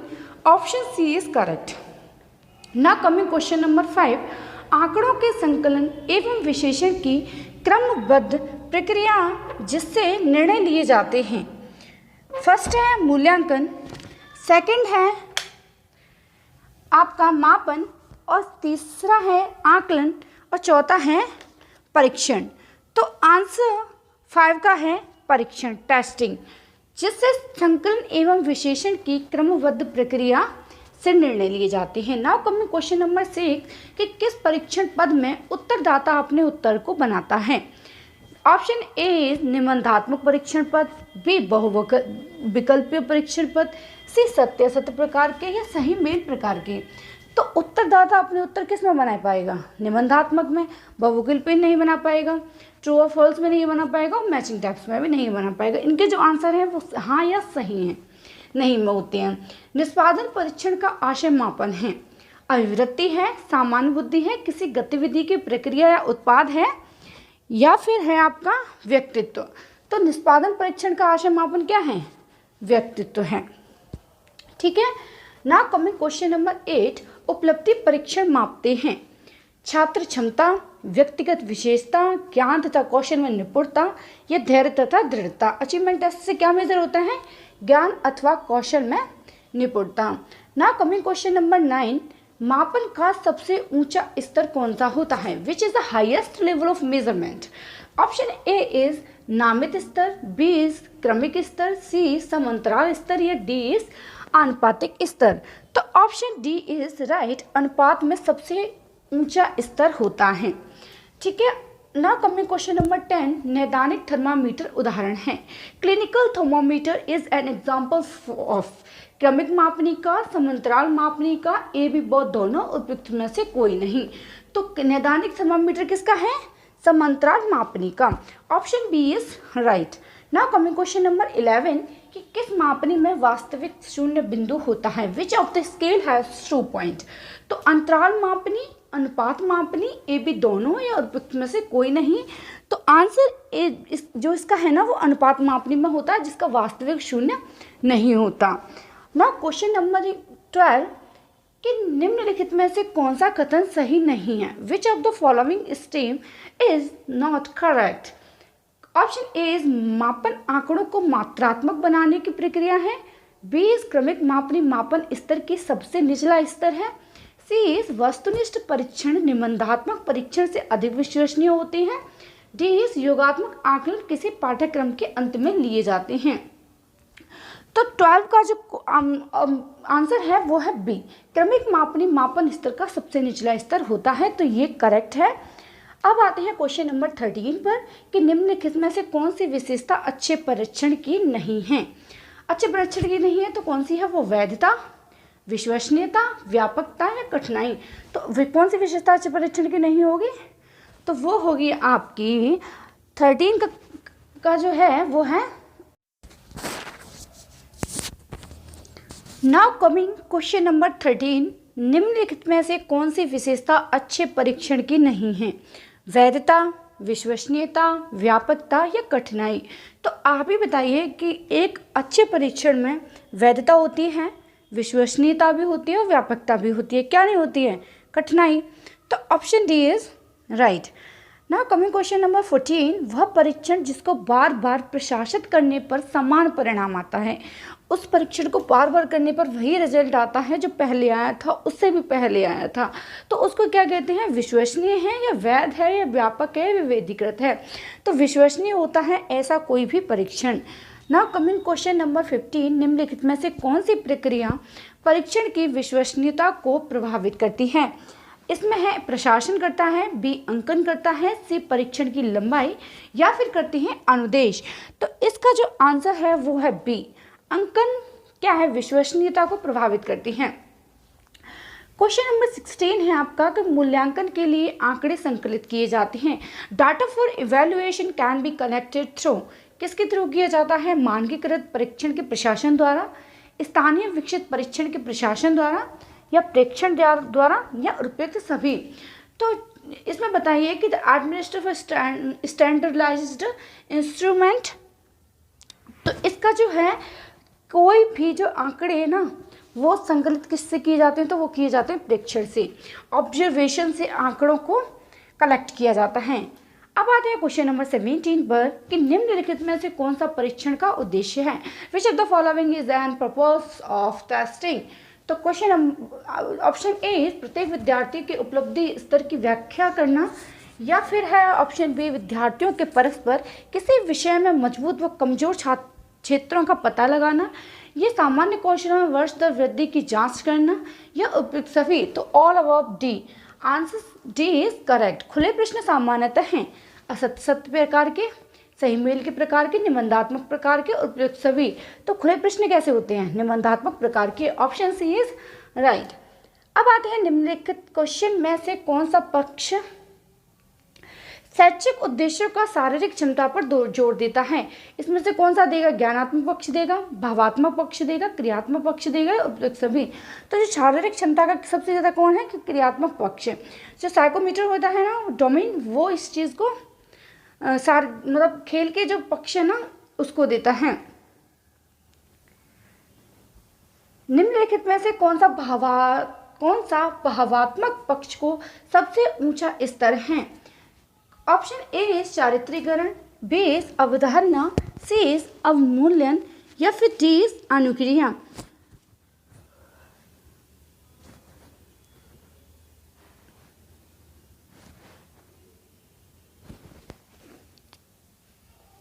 A: ऑप्शन सी इज करेक्ट। ना कमिंग क्वेश्चन नंबर 5 आंकड़ों के संकलन एवं विश्लेषण की क्रमबद्ध प्रक्रिया जिससे निर्णय लिए जाते हैं। फर्स्ट है मूल्यांकन, सेकंड है आपका मापन और तीसरा है आकलन और चौथा है परीक्षण। तो आंसर 5 का है परीक्षण, टेस्टिंग, जिससे संकलन एवं विश्लेषण की क्रमबद्ध प्रक्रिया से निर्णय लिए जाते हैं। नाउ कमिंग क्वेश्चन नंबर 6 कि किस परीक्षण पद में उत्तरदाता अपने उत्तर को बनाता है। ऑप्शन ए इज निबंधात्मक परीक्षण पद, बी बहुविकल्पीय परीक्षण पद, सी सत्य असत्य प्रकार के या सही मेल प्रकार के। तो उत्तरदाता अपने उत्तर किस में बना पाएगा, निबंधात्मक में, बहुविकल्पीय नहीं बना पाएगा, ट्रू और फॉल्स में नहीं बना पाएगा और मैचिंग टाइप्स में भी नहीं बना पाएगा। इनके जो आंसर हैं वो हाँ या सही हैं, नहीं में होते हैं। निष्पादन परीक्षण का आशय मापन है, अभिवृत्ति है, सामान्य बुद्धि है, किसी गतिविधि की प्रक्रिया या उत्पाद है, या फिर है आपका व्यक्तित्व। तो निष्पादन परीक्षण का आशय मापन क्या है, व्यक्तित्व है। ठीक है, नाउ कमिंग क्वेश्चन नंबर 8 उपलब्धि परीक्षण मापते हैं छात्र क्षमता, व्यक्तिगत विशेषता, ज्ञान तथा कौशल में निपुणता या धैर्य तथा दृढ़ता। अचीवमेंट टेस्ट से क्या मेजर होता है, ज्ञान अथवा कौशल में निपुणता। नाउ कमिंग क्वेश्चन नंबर 9 मापन का सबसे ऊंचा स्तर कौन सा होता है, which is the highest level of measurement. Option A is नामित स्तर, बी इज क्रमिक स्तर, सी समांतराल स्तर या डी इज आनुपातिक स्तर। तो ऑप्शन डी इज राइट, अनुपात में सबसे ऊंचा स्तर होता है। ठीक है, नाउ कमिंग क्वेश्चन नंबर 10, नैदानिक थर्मामीटर उदाहरण है। Clinical thermometer is an example of क्रमिक मापनिका, समांतराल मापनिका, ए बी बोथ दोनों, उपयुक्त में से कोई नहीं। तो नैदानिक थर्मामीटर किसका है? समांतराल मापनिका। Option B is right. Now coming question number 11 कि किस मापनी में वास्तविक शून्य बिंदु होता है? Which of the scale has true point? तो अंतराल मापनी, अनुपात मापनी, ए बी दोनों, या उपयुक्त में से कोई नहीं। तो आंसर ए जो इसका है ना वो अनुपात मापनी में होता है जिसका वास्तविक शून्य नहीं होता। ना क्वेश्चन नंबर 12 कि निम्नलिखित में से कौन सा कथन सही नहीं है? Which of the following statement is not correct? Option A is मापन आंकड़ों को मात्रात्मक बनाने की प्रक्रिया है। बी इज क्रमिक मापनी मापन स्तर की सबसे निचला स्तर है। सी इज वस्तुनिष्ठ परीक्षण निबंधात्मक परीक्षण से अधिक विश्वसनीय होते हैं। डी इज योगात्मक आकलन किसी पाठ्यक्रम के अंत में लिए जाते हैं। तो 12 का जो आंसर है वो है बी, क्रमिक मापनी मापन स्तर का सबसे निचला स्तर होता है। तो ये करेक्ट है। अब आते हैं क्वेश्चन नंबर 13 पर कि निम्नलिखित में से कौन सी विशेषता अच्छे परीक्षण की नहीं है? अच्छे परीक्षण की नहीं है तो कौन सी है वो? वैधता, विश्वसनीयता, व्यापकता या कठिनाई। तो कौन सी विशेषता अच्छे परीक्षण की नहीं होगी? तो वो होगी आपकी 13 का जो है वो है। नाउ कमिंग क्वेश्चन नंबर 13, निम्नलिखित में से कौन सी विशेषता अच्छे परीक्षण की नहीं है? वैधता, विश्वसनीयता, व्यापकता या कठिनाई। तो आप ही बताइए कि एक अच्छे परीक्षण में वैधता होती है, विश्वसनीयता भी होती है और व्यापकता भी होती है, क्या नहीं होती है? कठिनाई। तो option D is right. Now coming question number 14, वह परीक्षण जिसको बार बार प्रशासित करने पर समान परिणाम आता है। उस परीक्षण को बार बार करने पर वही रिजल्ट आता है जो पहले आया था, उससे भी पहले आया था, तो उसको क्या कहते हैं? विश्वसनीय है या वैध है या व्यापक है या विभेदीकृत है? तो विश्वसनीय होता है ऐसा कोई भी परीक्षण। नाउ कमिंग क्वेश्चन नंबर 15, निम्नलिखित में से कौन सी प्रक्रिया परीक्षण की विश्वसनीयता को प्रभावित करती है? इसमें है प्रशासन करता है, बी अंकन करता है, सी परीक्षण की लंबाई, या फिर करती है अनुदेश। तो इसका जो आंसर है वो है बी, अंकन क्या है? विश्वसनीयता को प्रभावित करती हैं। क्वेश्चन नंबर 16 है आपका कि मूल्यांकन के लिए आंकड़े संकलित किए जाते हैं। Data for evaluation can be collected through, किसके थ्रू किया जाता है? मानकीकृत परीक्षण के प्रशासन द्वारा, स्थानीय विकसित परीक्षण के प्रशासन द्वारा, या प्रेक्षण द्वारा, या उपयुक्त सभी। तो इसमें बताइए कि द एडमिनिस्ट्रेटिव स्टैंडर्डाइज्ड इंस्ट्रूमेंट। तो इसका जो है कोई भी जो आंकड़े है ना वो संकलित किससे किए जाते हैं? तो वो किए जाते हैं प्रेक्षण से, ऑब्जर्वेशन से आंकड़ों को कलेक्ट किया जाता है। अब आते हैं क्वेश्चन नंबर 17 पर कि निम्नलिखित में से कौन सा परीक्षण का उद्देश्य है? Which of the following is N purpose of testing? तो क्वेश्चन ऑप्शन ए प्रत्येक विद्यार्थी के उपलब्धि स्तर की व्याख्या करना, या फिर है ऑप्शन बी विद्यार्थियों के परस्पर किसी विषय में मजबूत व कमजोर क्षेत्रों का पता लगाना, ये सामान्य कौशलों में वर्ष दर वृद्धि की जांच करना, या उपयुक्त सभी। तो all above D, answer D is correct. खुले प्रश्न सामान्यतः हैं असत्य सत्य प्रकार के, सही मेल के प्रकार के, निबंधात्मक प्रकार के, उपयुक्त सभी। तो खुले प्रश्न कैसे होते हैं? निबंधात्मक प्रकार के। Option C is right. अब आते हैं निम्नलिखित क्वेश्चन में से कौन सा पक्ष शैक्षिक उद्देश्यों का शारीरिक क्षमता पर जोर देता है? इसमें से कौन सा देगा? ज्ञानात्मक पक्ष देगा, भावात्मक पक्ष देगा, क्रियात्मक पक्ष देगा, उपयुक्त सभी। तो जो शारीरिक क्षमता का सबसे ज़्यादा कौन है? क्रियात्मक पक्ष। जो साइकोमीटर होता है ना डोमेन, वो इस चीज़ को मतलब खेल के जो पक्ष है ना उसको देता है। निम्नलिखित में से कौन सा भावात्मक पक्ष को सबसे ऊंचा स्तर है? ऑप्शन ए इज चारित्रीकरण, बी इज अवधारणा, सी इज अवमूल्यन, या फिर डी इज अनुक्रिया।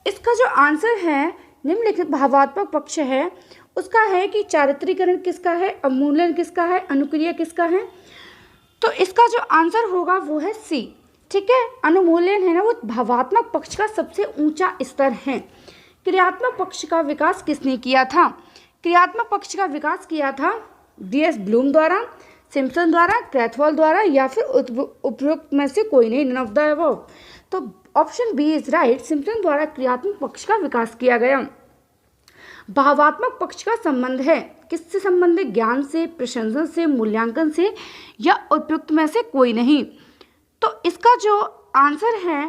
A: इसका जो आंसर है निम्नलिखित भावात्मक पक्ष है उसका है कि चारित्रीकरण किसका है, अवमूल्यन किसका है, अनुक्रिया किसका है। तो इसका जो आंसर होगा वो है सी, ठीक है। अनुमूलन है ना वो भावात्मक पक्ष का सबसे ऊंचा स्तर है। क्रियात्मक पक्ष का विकास किसने किया था? क्रियात्मक पक्ष का विकास किया था DS ब्लूम द्वारा, सिम्पसन द्वारा, क्रैथवॉल द्वारा, या फिर उपयुक्त में से कोई नहीं, नन ऑफ द अबव। तो option B is right, Simpson द्वारा क्रियात्मक पक्ष का विकास किया गया। भावात्मक पक्ष का संबंध है किससे संबंध है? ज्ञान से, प्रशंसा से, मूल्यांकन से, या उपयुक्त में से कोई नहीं। तो इसका जो आंसर है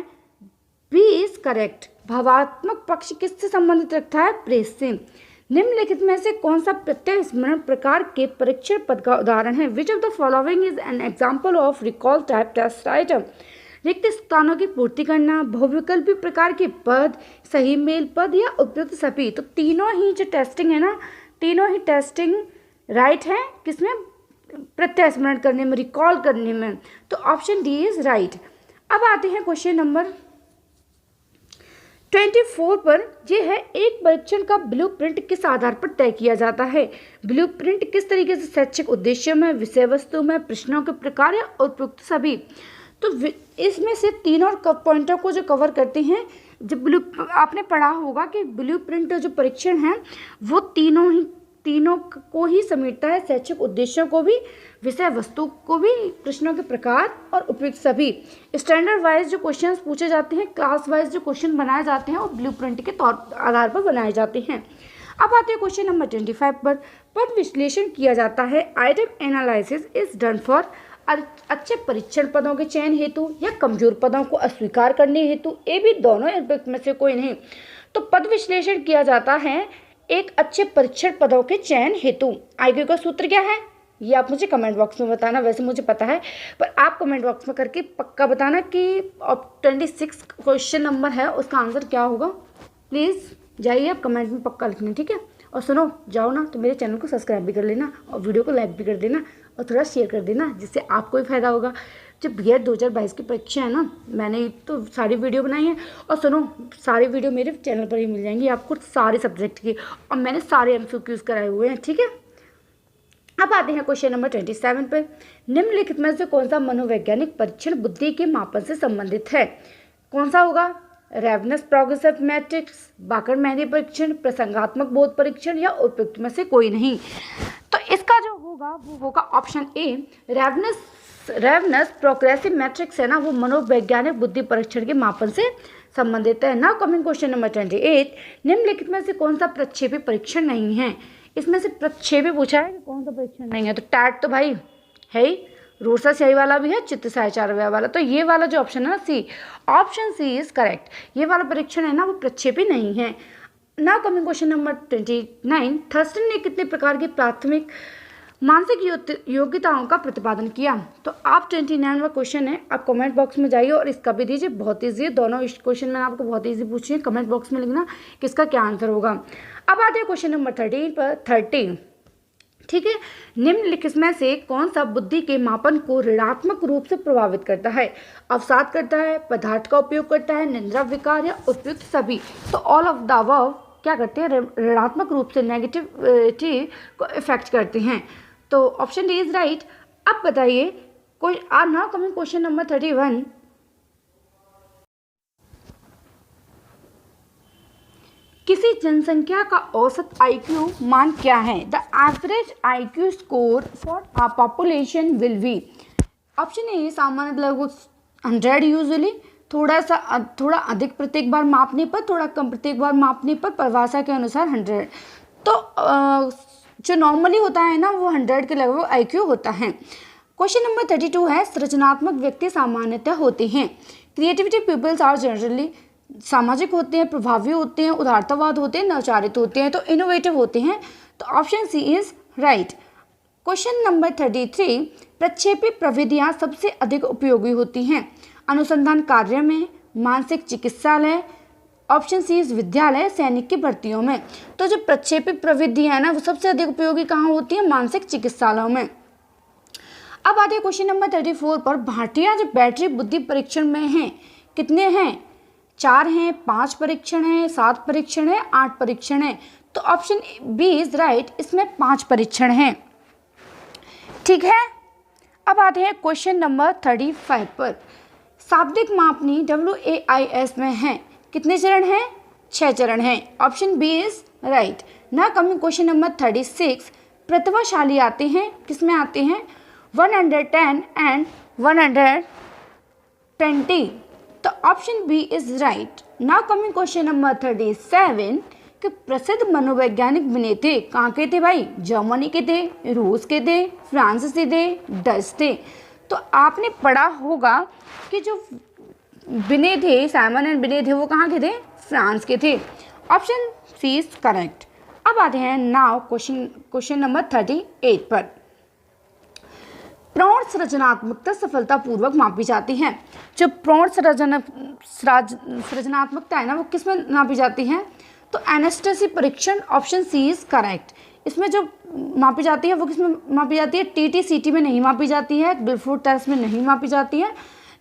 A: बी इज करेक्ट। भावात्मक पक्ष किससे संबंधित रखता है? प्रेस से। निम्नलिखित में से कौन सा प्रत्यय स्मरण प्रकार के परीक्षण पद का उदाहरण है? Which of the following is an example of recall type test item? रिक्त स्थानों की पूर्ति करना, बहुविकल्पी प्रकार के पद, सही मेल पद, या उपयुक्त सभी। तो तीनों ही जो टेस्टिंग है ना, तीनों ही टेस्टिंग राइट है किसमें? प्रत्यय स्मरण करने में, रिकॉल करने में। तो ऑप्शन डी इज राइट। अब आते हैं क्वेश्चन नंबर 24 पर। यह है एक परीक्षण का ब्लूप्रिंट किस आधार पर तय किया जाता है? ब्लूप्रिंट किस तरीके से शैक्षिक उद्देश्य में, विषय वस्तु में, प्रश्नों के प्रकार, या उपयुक्त सभी। तो इसमें से तीनों पॉइंटों को जो कवर करते हैं, जब आपने पढ़ा होगा कि ब्लूप्रिंट जो परीक्षण है वो तीनों को ही समेटता है, शैक्षिक उद्देश्यों को भी, विषय वस्तु को भी, प्रश्नों के प्रकार और उपयुक्त सभी। स्टैंडर्ड वाइज जो क्वेश्चंस पूछे जाते हैं, क्लास वाइज जो क्वेश्चन बनाए जाते हैं वो ब्लूप्रिंट के आधार पर बनाए जाते हैं। अब आते हैं क्वेश्चन नंबर 25 पर। पद विश्लेषण किया जाता है। Item analysis is done for अच्छे परीक्षण पदों के चयन हेतु या कमजोर पदों को अस्वीकार करने हेतु, ए बी दोनों में से कोई नहीं। तो पद विश्लेषण किया जाता है एक अच्छे परीक्षण पदों के चयन हेतु। IQ का सूत्र क्या है ये आप मुझे कमेंट बॉक्स में बताना। वैसे मुझे पता है पर आप कमेंट बॉक्स में करके पक्का बताना कि 26 क्वेश्चन नंबर है उसका आंसर क्या होगा। प्लीज़ जाइए आप कमेंट में पक्का लिखना, ठीक है। और सुनो, जाओ ना तो मेरे चैनल को सब्सक्राइब भी कर लेना और वीडियो को लाइक भी कर देना और थोड़ा शेयर कर देना, जिससे आपको भी फायदा होगा। जब BED 2022 की परीक्षा है ना, मैंने तो सारी वीडियो बनाई है। और सुनो, सारी वीडियो मेरे चैनल पर ही मिल जाएंगी आपको, सारे सब्जेक्ट की, और मैंने सारे MCQs कराए हुए हैं, ठीक है। अब आते हैं क्वेश्चन नंबर 27 पर। निम्नलिखित में से कौन सा मनोवैज्ञानिक परीक्षण बुद्धि के मापन से संबंधित है? कौन सा होगा? रेवनेस प्रोग्रेसिव मैट्रिक्स, बाकर-मैनी परीक्षण, प्रसंगात्मक बोध परीक्षण, या उपयुक्त में से कोई नहीं। तो इसका जो होगा वो होगा ऑप्शन ए, रेवनेस प्रोग्रेसिव मैट्रिक्स है ना, वो मनोवैज्ञानिक बुद्धि परीक्षण के मापन से संबंधित है। Now coming question number 28। निम्नलिखित में से कौन सा प्रक्षेपी परीक्षण नहीं है? इसमें से प्रक्षेपी पूछा है कि कौन सा परीक्षण नहीं है। तो टैट तो भाई है ही, रोसा स्याही वाला भी है, चित्त स्याही चारव्या वाला। तो ये वाला जो ऑप्शन है ना सी, ऑप्शन सी इज करेक्ट। ये वाला परीक्षण है ना वो प्रक्षेपी नहीं है। Now coming question number 29। Thurston ने कितने प्रकार की प्राथमिक मानसिक योग्यताओं का प्रतिपादन किया? तो आप 29वां क्वेश्चन है, आप कमेंट बॉक्स में जाइए और इसका भी दीजिए। बहुत ईजी है, दोनों क्वेश्चन मैंने आपको बहुत ईजी पूछे हैं। कमेंट बॉक्स में लिखना कि इसका क्या आंसर होगा। अब आते हैं क्वेश्चन नंबर 13 पर। 13, ठीक है। निम्नलिखित में से कौन सा बुद्धि के मापन को ऋणात्मक रूप से प्रभावित करता है? अवसाद करता है, पदार्थ का उपयोग करता है, निंद्रा विकार, या उपयुक्त सभी। तो ऑल ऑफ द अबव क्या करते हैं? ऋणात्मक रूप से नेगेटिविटी को इफेक्ट करते हैं। तो ऑप्शन डी इज राइट। अब बताइए कोई नाउ कमिंग क्वेश्चन नंबर 31। किसी जनसंख्या का औसत IQ मान क्या है? The average IQ score for a population will be. Option A सामान्य लगभग 100 यूजुअली, थोड़ा अधिक प्रत्येक बार मापने पर, थोड़ा कम प्रत्येक बार मापने पर, परिभाषा के अनुसार 100। तो जो नॉर्मली होता है ना वो 100 के लगभग IQ होता है। क्वेश्चन नंबर 32 है। सृजनात्मक व्यक्ति सामान्यतः होते हैं। क्रिएटिविटी पीपल्स आर जनरली सामाजिक होते हैं, प्रभावी होते हैं, उदारतावाद होते हैं, नवचारित होते हैं, तो इनोवेटिव होते हैं। तो option C is right. Question number 33। प्रक्षेपी प्रविधियां सबसे अधिक उपयोगी होती हैं अनुसंधान कार्य में, मानसिक चिकित्सालय, ऑप्शन सी इज विद्यालय, सैनिक की भर्तियों में। तो जो प्रक्षेपी प्रविधियां है ना वो सबसे अधिक उपयोगी कहाँ होती है? मानसिक चिकित्सालयों में। अब आते हैं क्वेश्चन नंबर 34 पर। भारतीय जो बैटरी बुद्धि परीक्षण में हैं कितने हैं? 4 हैं, 5 परीक्षण हैं, 7 परीक्षण है, 8 परीक्षण है। तो ऑप्शन बी इज राइट, इसमें 5 परीक्षण हैं, ठीक है। अब आते हैं क्वेश्चन नंबर 35 पर। शाब्दिक मापनी WAIS में है, कितने चरण हैं? 6 चरण हैं। Option B is right. Now coming question number 36, प्रतिभाशाली आते हैं, किस में आते हैं? 110 एंड 120। तो option B is right. Now coming question number 37, कि प्रसिद्ध मनोवैज्ञानिक बने थे, कहाँ के थे भाई? जर्मनी के थे, रूस के थे, फ्रांस से थे, डच थे। तो आपने पढ़ा होगा कि जो बिने थे, साइमन एंड बिने थे, वो कहाँ के थे? फ्रांस के थे। Option C is correct. अब आते हैं नाउ क्वेश्चन नंबर 38 पर। प्रौढ़ सृजनात्मकता सफलतापूर्वक मापी जाती है। जो प्रौढ़ सृजनात्मकता है ना, वो किस में नापी जाती है? तो एनास्टेसी परीक्षण, ऑप्शन सी इज करेक्ट। इसमें जो मापी जाती है वो किस में मापी जाती है? TTCT में नहीं मापी जाती है, गिलफोर्ड टेस्ट में नहीं मापी जाती है।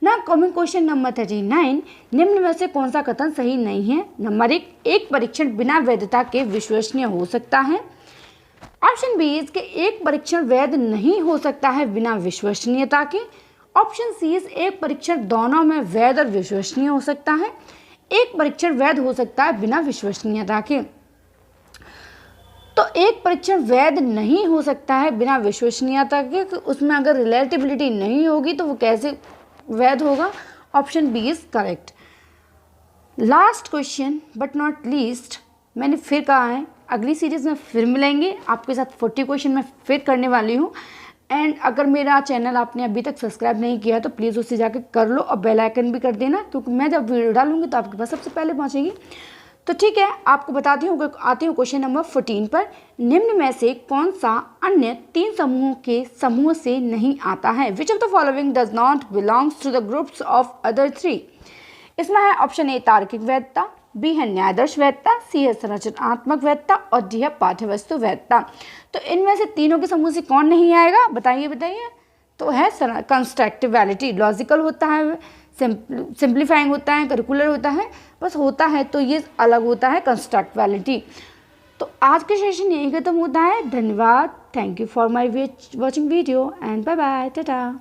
A: ना कमिंग क्वेश्चन नंबर 39, निम्न में से कौन सा कथन सही नहीं है? नंबर 1, एक परीक्षण बिना वैधता के विश्वसनीय हो सकता है। ऑप्शन बी इज के एक परीक्षण वैध नहीं हो सकता है बिना विश्वसनीयता के। ऑप्शन सी इज एक परीक्षण दोनों में वैध और विश्वसनीय हो सकता है। एक परीक्षण वैध हो सकता है बिना विश्वसनीयता के। तो एक परीक्षण वैध नहीं हो सकता है बिना विश्वसनीयता के, उसमें अगर रिलेटिबिलिटी नहीं होगी तो वो कैसे वैध होगा? Option B is correct. Last question but not least, मैंने फिर कहा है अगली सीरीज़ में फिर मिलेंगे, आपके साथ 40 क्वेश्चन मैं फिर करने वाली हूँ। एंड अगर मेरा चैनल आपने अभी तक सब्सक्राइब नहीं किया है तो प्लीज़ उससे जाकर कर लो और बेल आइकन भी कर देना, क्योंकि मैं जब वीडियो डालूंगी तो आपके पास सबसे पहले पहुँचेगी। तो ठीक है, आपको बताती हूँ, आती हूँ क्वेश्चन नंबर 14 पर। निम्न में से कौन सा अन्य 3 समूहों के समूह से नहीं आता है? Which of the following does not belongs to the groups of other 3? इसमें है ऑप्शन ए तार्किक वैधता, बी है न्यायादर्श वैधता, सी है संरचनात्मक वैधता और डी है पाठ्यवस्तु वैधता। तो इनमें से तीनों के समूह से कौन नहीं आएगा? बताइए बताइए। तो है कंस्ट्रक्टिवलिटी, लॉजिकल होता है, सिंप्लीफाइंग होता है, करिकुलर होता है, बस होता है तो ये अलग होता है कंस्ट्रक्टिवलिटी। तो आज का सेशन यही खत्म होता है। धन्यवाद। Thank you for my watching video and bye bye, tata.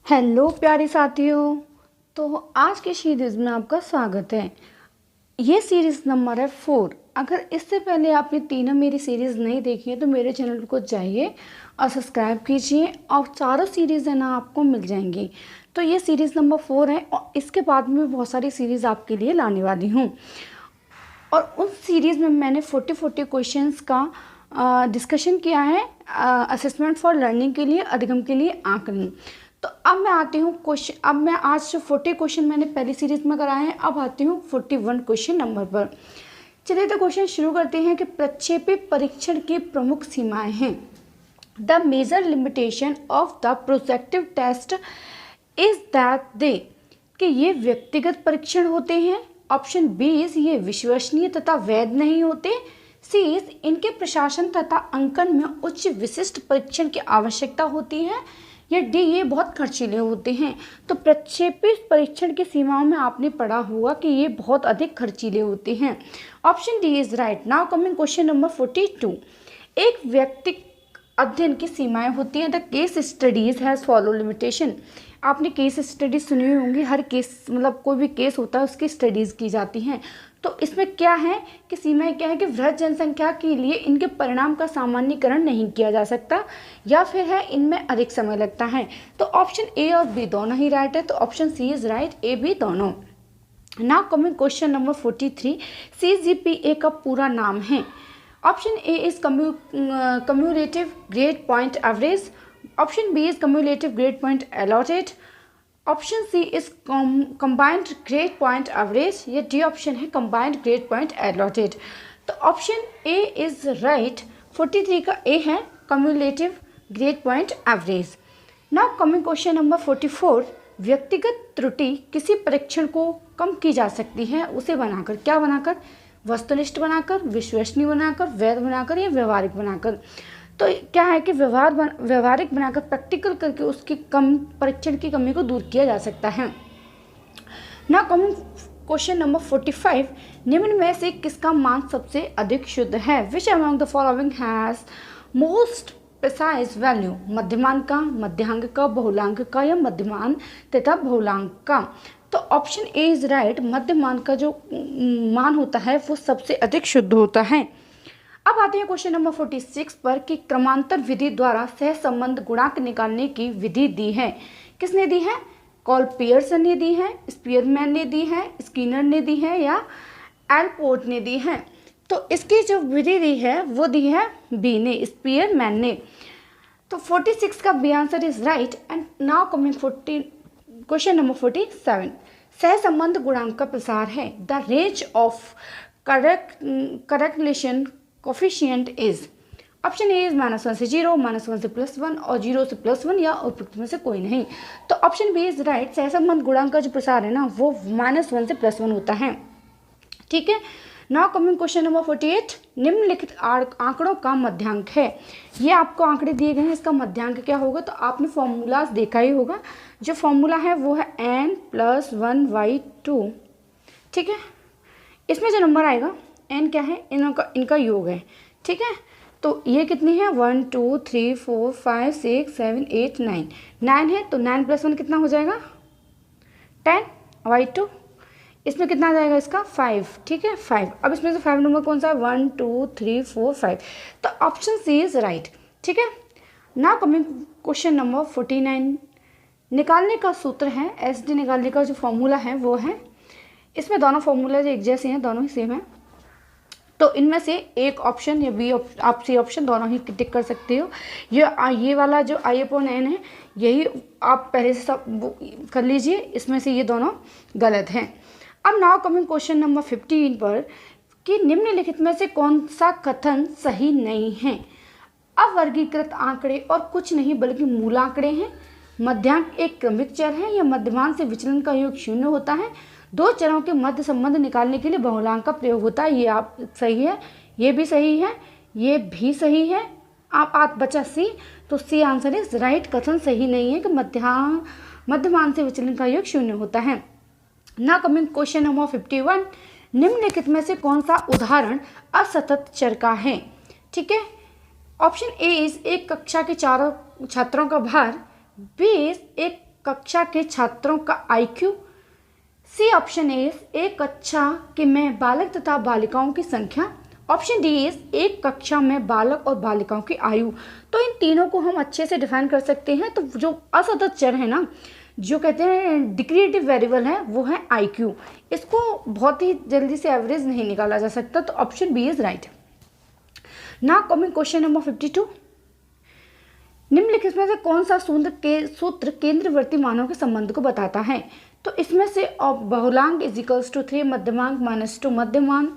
A: Hello प्यारे साथियों, तो आज के सीरीज़ में आपका स्वागत है। ये सीरीज़ नंबर है 4। अगर इससे पहले आपने तीनों मेरी सीरीज़ नहीं देखी है तो मेरे चैनल को जाइए और सब्सक्राइब कीजिए और चारों सीरीज़ है ना आपको मिल जाएंगी। तो ये सीरीज़ नंबर 4 है और इसके बाद में बहुत सारी सीरीज़ आपके लिए लाने वाली हूँ। और उस सीरीज़ में मैंने 40 क्वेश्चंस का डिस्कशन किया है असेसमेंट फॉर लर्निंग के लिए, अधिगम के लिए आकलन। तो अब मैं आती हूँ अब मैं आज जो 40 क्वेश्चन मैंने पहली सीरीज में कराए हैं, अब आती हूँ 41 क्वेश्चन नंबर पर। चलिए तो क्वेश्चन शुरू करते हैं कि प्रक्षेपी परीक्षण की प्रमुख सीमाएं हैं। The major limitation of the projective test is that they, कि ये व्यक्तिगत परीक्षण होते हैं। ऑप्शन बी इज ये विश्वसनीय तथा वैध नहीं होते। सी इज इनके प्रशासन तथा अंकन में उच्च विशिष्ट परीक्षण की आवश्यकता होती है। या डी ये बहुत खर्चीले होते हैं। तो प्रक्षेपी परीक्षण की सीमाओं में आपने पढ़ा होगा कि ये बहुत अधिक खर्चीले होते हैं। Option D is right. Now coming question number 42। एक व्यक्ति अध्ययन की सीमाएं होती हैं। The case studies has follow limitation. आपने केस स्टडीज सुनी हुई होंगी, हर केस मतलब कोई भी केस होता है उसकी स्टडीज़ की जाती हैं। तो इसमें क्या है कि सीमाएं क्या है कि वृहद जनसंख्या के लिए इनके परिणाम का सामान्यीकरण नहीं किया जा सकता, या फिर है इनमें अधिक समय लगता है। तो ऑप्शन ए और बी दोनों ही राइट है। तो option C is right, A B दोनों। Now coming question number 43। CGPA का पूरा नाम है। Option A is cumulative grade point average. Option B is cumulative grade point allotted. Option C is combined grade point average. या D option है combined grade point allotted. तो option A is right. 43 का A है cumulative grade point average. Now coming question number 44। व्यक्तिगत त्रुटि किसी परीक्षण को कम की जा सकती है, उसे बनाकर, क्या बनाकर? वस्तुनिष्ठ बनाकर, विश्वसनीय बनाकर, वैध बनाकर या व्यवहारिक बनाकर। तो क्या है कि व्यवहारिक बनाकर, प्रैक्टिकल करके उसकी परीक्षण की कमी को दूर किया जा सकता है। ना कमिंग क्वेश्चन नंबर 45, निम्न में से किसका मान सबसे अधिक शुद्ध है? Which among the following has most precise value? मध्यमान का, मध्यांक का, बहुलांक का या मध्यमान तथा बहुलांक का? तो ऑप्शन ए इज राइट। मध्यमान का जो मान होता है वो सबसे अधिक शुद्ध होता है। अब आते हैं क्वेश्चन नंबर 46 पर कि क्रमांतर विधि द्वारा सहसंबंध गुणांक निकालने की विधि दी है। किसने दी है? कॉल पियर्सन ने दी है, स्पीयरमैन ने दी है, स्किनर ने दी है या एलपोर्ट ने दी है? तो इसकी जो विधि दी है वो दी है बी ने, स्पीयरमैन ने। तो 46 का B answer is right. And now coming question number 47, सहसंबंध गुणांक का प्रसार है। The range of correlation coefficient is? Option A is -1 से 0, -1 से +1 और 0 से +1 या उपयुक्त में से कोई नहीं। तो ऑप्शन बी इज राइट। सहसंबंध गुणांक का जो प्रसार है ना वो -1 से +1 होता है। ठीक है। नाउ कमिंग क्वेश्चन नंबर 48, निम्नलिखित आंकड़ों का मध्यांक है। ये आपको आंकड़े दिए गए हैं, इसका मध्यांक क्या होगा? तो आपने फॉर्मूलाज देखा ही होगा। जो फॉर्मूला है वो है n+1/2। ठीक है। इसमें जो नंबर आएगा n क्या है? इनका योग है। ठीक है। तो ये कितनी है? 1 2 3 4 5 6 7 8 9 9 है। तो 9 + 1 कितना हो जाएगा? 10/2। इसमें कितना आ जाएगा? इसका 5। ठीक है, 5। अब इसमें से 5 नंबर कौन सा है? 1 2 3 4 5। तो ऑप्शन सी इज राइट। ठीक है। नाउ कमिंग क्वेश्चन नंबर 49, निकालने का सूत्र है। SD निकालने का जो फॉर्मूला है वो है, इसमें दोनों फॉर्मूला जो एक जैसे हैं, दोनों ही सेम है। तो इनमें से एक ऑप्शन या बी आप सी ऑप्शन दोनों ही टिक कर सकते हो। ये वाला जो I/N है यही आप पहले से सब कर लीजिए, इसमें से ये दोनों गलत हैं। अब नाउ कमिंग क्वेश्चन नंबर 15 पर कि निम्नलिखित में से कौन सा कथन सही नहीं है? अवर्गीकृत आंकड़े और कुछ नहीं बल्कि मूल आंकड़े हैं। मध्यांक एक क्रमिक चर है या मध्यमान से विचलन का योग 0 होता है। दो चरों के मध्य संबंध निकालने के लिए बहुलांक का प्रयोग होता है। ये आप सही है, ये भी सही है, ये भी सही है। आप बचा सी, तो सी आंसर इज राइट। कथन सही नहीं है कि मध्यमान से विचलन का योग 0 होता है। ना कमिंग क्वेश्चन नंबर 51, निम्नलिखित में से कौन सा उदाहरण असतत चर का है? ठीक है। ऑप्शन ए इज एक कक्षा के चारों छात्रों का भार, बी इज एक कक्षा के छात्रों का IQ, सी ऑप्शन ए एक कक्षा के में बालक तथा बालिकाओं की संख्या, ऑप्शन डी इज एक कक्षा में बालक और बालिकाओं की आयु। तो इन तीनों को हम अच्छे से डिफाइन कर सकते हैं। तो जो असतत चर है ना, जो कहते हैं डिक्रिएटिव वेरिएबल है, वो है IQ। इसको बहुत ही जल्दी से एवरेज नहीं निकाला जा सकता। तो option B is right. Now coming question number 52, निम्नलिखित में से कौन सा सूत्र केंद्रवर्ती मानों के संबंध को बताता है? तो इसमें से बहुलांक = 3, मध्यमांक -2 मध्यमान।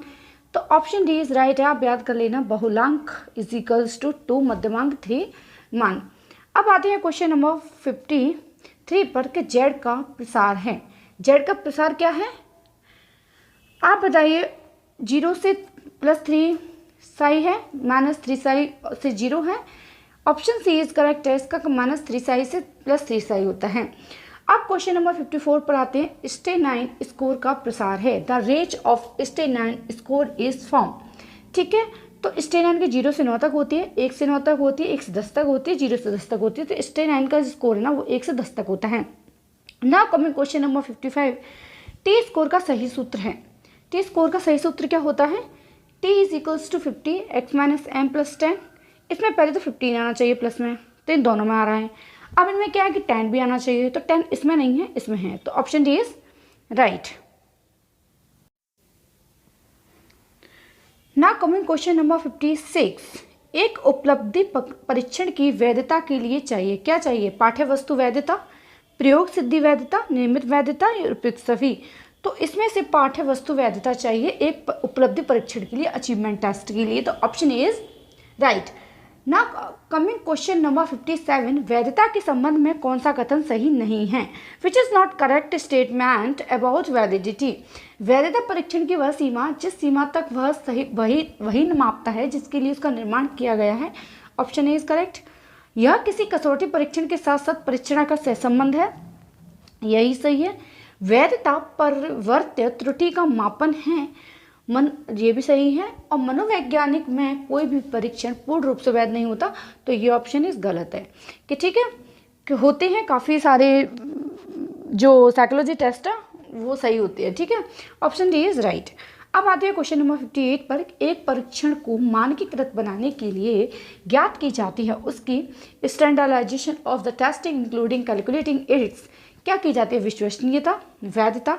A: तो ऑप्शन डी इज राइट है। आप याद कर लेना, बहुलांक = 2, मध्यमांक 3 मान। अब आते हैं क्वेश्चन नंबर 53 पर कि जेड का प्रसार है। जेड का प्रसार क्या है? आप बताइए। 0 से +3 साई है, -3 साई से 0 है। ऑप्शन सी इज करेक्ट है। इसका -3 साई से +3 साई होता है। अब क्वेश्चन नंबर 54 पर आते हैं। स्टेनाइन स्कोर का प्रसार है। The range of stanine score is form. ठीक है। तो स्टेनाइन के 0 से 9 तक होती है, 1 से 9 तक होती है, 1 से 10 तक होती है, 0 से 10 तक होती है। तो स्टेनाइन का स्कोर है ना वो 1 से 10 तक होता है। Now coming question number 55, T score का सही सूत्र है। टी स्कोर का सही सूत्र क्या होता है? T = 50 x - m + 10। इसमें पहले तो 15 आना चाहिए प्लस में, तो इन दोनों में आ रहा है। अब इनमें क्या है कि 10 भी आना चाहिए, तो 10 इसमें नहीं है, इसमें है। तो option D is right. Now coming question number 56, एक उपलब्धि परीक्षण की वैधता के लिए चाहिए क्या चाहिए? पाठ्य वस्तु वैधता, प्रयोग सिद्धि वैधता, नियमित वैधता या उपयुक्त सभी। तो इसमें से पाठ्य वस्तु वैधता चाहिए एक उपलब्धि परीक्षण के लिए, अचीवमेंट टेस्ट के लिए। तो option A is right. Now coming question number 57, वैधता के संबंध में कौन सा कथन सही नहीं है? Which is not correct statement about validity. वैधता परीक्षण की वह सीमा जिस सीमा तक वह सही वही मापता है जिसके लिए उसका निर्माण किया गया है। Option A is correct. यह किसी कसौटी परीक्षण के साथ साथ परीक्षण का सहसंबंध है, यही सही है। वैधता परिवर्त्य त्रुटि का मापन है, ये भी सही है। और मनोवैज्ञानिक में कोई भी परीक्षण पूर्ण रूप से वैध नहीं होता, तो ये ऑप्शन इस गलत है कि ठीक है कि होते हैं काफ़ी सारे जो साइकोलॉजी टेस्ट है वो सही होती है, ठीक है। Option D is right. अब आते हैं क्वेश्चन नंबर 58 पर। एक परीक्षण को मानकीकृत बनाने के लिए ज्ञात की जाती है उसकी standardisation of the testing including calculating its क्या की जाती है? विश्वसनीयता, वैधता,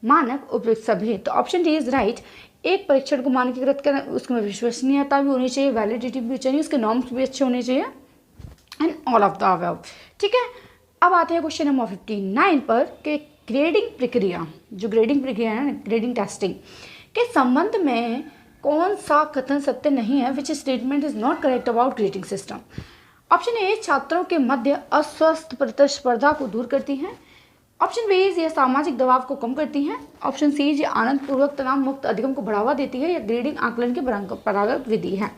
A: मानक, उपयुक्त सभी। तो ऑप्शन डी इज राइट। एक परीक्षण को मानकीकृत करना, उसमें विश्वसनीयता भी होनी चाहिए, वैलिडिटी भी चाहिए, उसके नॉर्म्स भी अच्छे होने चाहिए and all of the above, ठीक है। अब आते हैं क्वेश्चन नंबर 59 पर कि ग्रेडिंग प्रक्रिया, जो ग्रेडिंग प्रक्रिया है, ग्रेडिंग टेस्टिंग के संबंध में कौन सा कथन सत्य नहीं है? Which statement is not correct about grading system? Option A छात्रों के मध्य अस्वस्थ प्रतिस्पर्धा को दूर करती है। ऑप्शन बी ये सामाजिक दबाव को कम करती है। ऑप्शन सी ये आनंद पूर्वक तनाव मुक्त अधिगम को बढ़ावा देती है, या ग्रेडिंग आकलन की परंपरागत विधि है।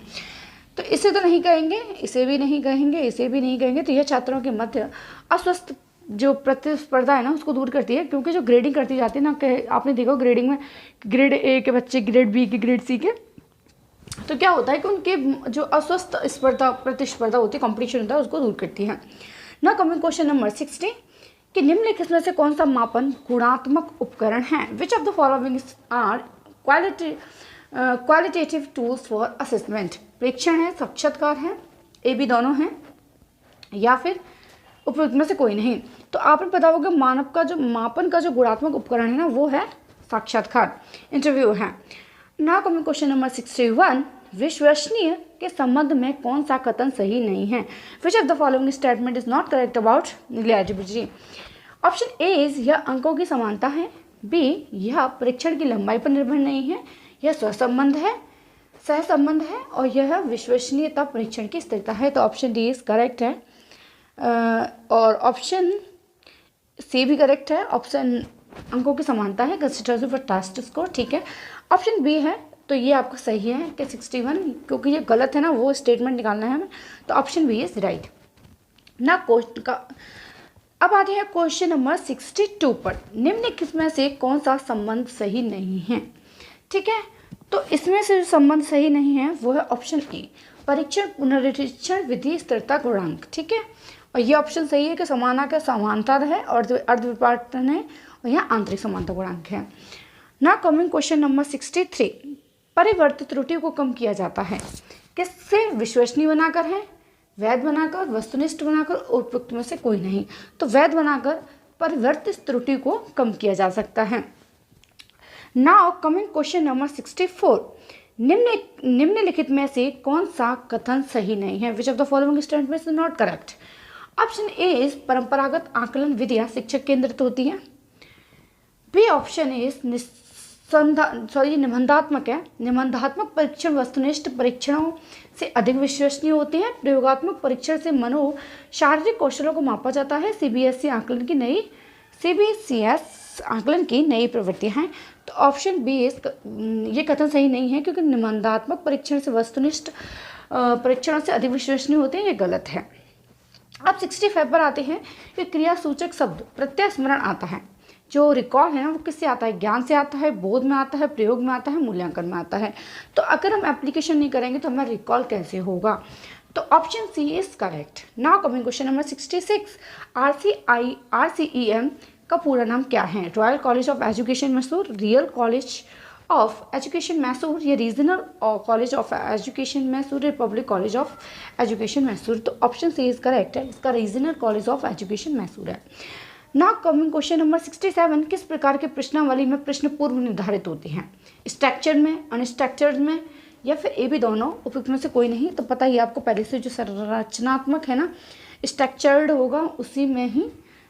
A: तो इसे तो नहीं कहेंगे, इसे भी नहीं कहेंगे, इसे भी नहीं कहेंगे। तो यह छात्रों के मध्य अस्वस्थ जो प्रतिस्पर्धा है ना उसको दूर करती है, क्योंकि जो ग्रेडिंग करती जाती है ना, आपने देखा ग्रेडिंग में ग्रेड ए के बच्चे, ग्रेड बी के, ग्रेड सी के, तो क्या होता है कि उनके जो अस्वस्थ प्रतिस्पर्धा होती है, कॉम्पिटिशन होता है, उसको दूर करती है ना। कमिंग क्वेश्चन नंबर 60 कि निम्नलिखित में से कौन सा मापन गुणात्मक उपकरण है? Which of the following are qualitative tools for assessment? परीक्षण है, साक्षात्कार है, ए बी दोनों हैं, या फिर उपयुक्त में से कोई नहीं। तो आपने पता होगा मानव का जो मापन का जो गुणात्मक उपकरण है ना वो है साक्षात्कार, इंटरव्यू है ना। कमिंग क्वेश्चन नंबर 61 विश्वसनीय के संबंध में कौन सा कथन सही नहीं है? Which of the following statement is not correct about negligibility? Option A is यह अंकों की समानता है, बी यह परीक्षण की लंबाई पर निर्भर नहीं है, यह सहसंबंध है, और यह विश्वसनीयता परीक्षण की स्थिरता है। तो ऑप्शन डी इज करेक्ट है, और ऑप्शन सी भी करेक्ट है। ऑप्शन अंकों की समानता है, कंसिडरेशन फॉर टेस्ट स्कोर, ठीक है। ऑप्शन बी है, तो ये आपका सही है कि 61, क्योंकि ये गलत है ना वो स्टेटमेंट निकालना है हमें। तो ऑप्शन बी इज राइट ना। क्वेश्चन का अब आते हैं क्वेश्चन नंबर 62 पर। निम्नलिखित में से कौन सा संबंध सही नहीं है? ठीक है, तो इसमें से जो संबंध सही नहीं है वो है ऑप्शन ए, परीक्षण पुनरीक्षण विधि स्थिरता गुणांक, ठीक है। और ये ऑप्शन सही है कि समाना का समांतर है और अर्धविपाटन है, और यहाँ आंतरिक समानता गुणांक है ना। कमिंग क्वेश्चन नंबर 63 परिवर्तित त्रुटि को कम किया जाता है किससे? विश्वसनीय बनाकर है, वैध बनाकर, वस्तुनिष्ठ बनाकर, उपयुक्त में से कोई नहीं। तो वैध बनाकर परिवर्तित त्रुटि को कम किया जा सकता है। नाउ कमिंग क्वेश्चन नंबर 64 निम्नलिखित में से कौन सा कथन सही नहीं है? Which of the following statement is not correct? Option A is परंपरागत आकलन विधियां शिक्षक केंद्रित होती हैं। बी ऑप्शन इज निबंधात्मक है, निबंधात्मक परीक्षण वस्तुनिष्ठ परीक्षणों से अधिक विश्वसनीय होते हैं। प्रयोगात्मक परीक्षण से मनो शारीरिक कौशलों को मापा जाता है। सीबीएसई आकलन की नई प्रवृत्तियां हैं। तो ऑप्शन बी इस ये कथन सही नहीं है, क्योंकि निबंधात्मक परीक्षण से वस्तुनिष्ठ परीक्षणों से अधिक विश्वसनीय होते हैं, ये गलत है। अब 65 पर आते हैं कि क्रिया सूचक शब्द प्रत्यय स्मरण आता है। जो रिकॉल है ना वो किससे आता है? ज्ञान से आता है, बोध में आता है, प्रयोग में आता है, मूल्यांकन में आता है। तो अगर हम एप्लीकेशन नहीं करेंगे तो हमें रिकॉल कैसे होगा? तो option C is correct. Now coming question number 66 RCEM का पूरा नाम क्या है? Royal college of education Mysore, real college of education Mysore, या regional college of education Mysore, republic college of education Mysore. तो ऑप्शन सी इज करेक्ट है, इसका regional college of education Mysore है। नाउ कमिंग क्वेश्चन नंबर 67 किस प्रकार के प्रश्नावली में प्रश्न पूर्व निर्धारित होती हैं? स्ट्रक्चर्ड में, अनस्ट्रक्चर्ड में, या फिर ए भी दोनों, उपयुक्त में से कोई नहीं। तो पता ही आपको पहले से जो संरचनात्मक है ना स्ट्रक्चर्ड होगा उसी में ही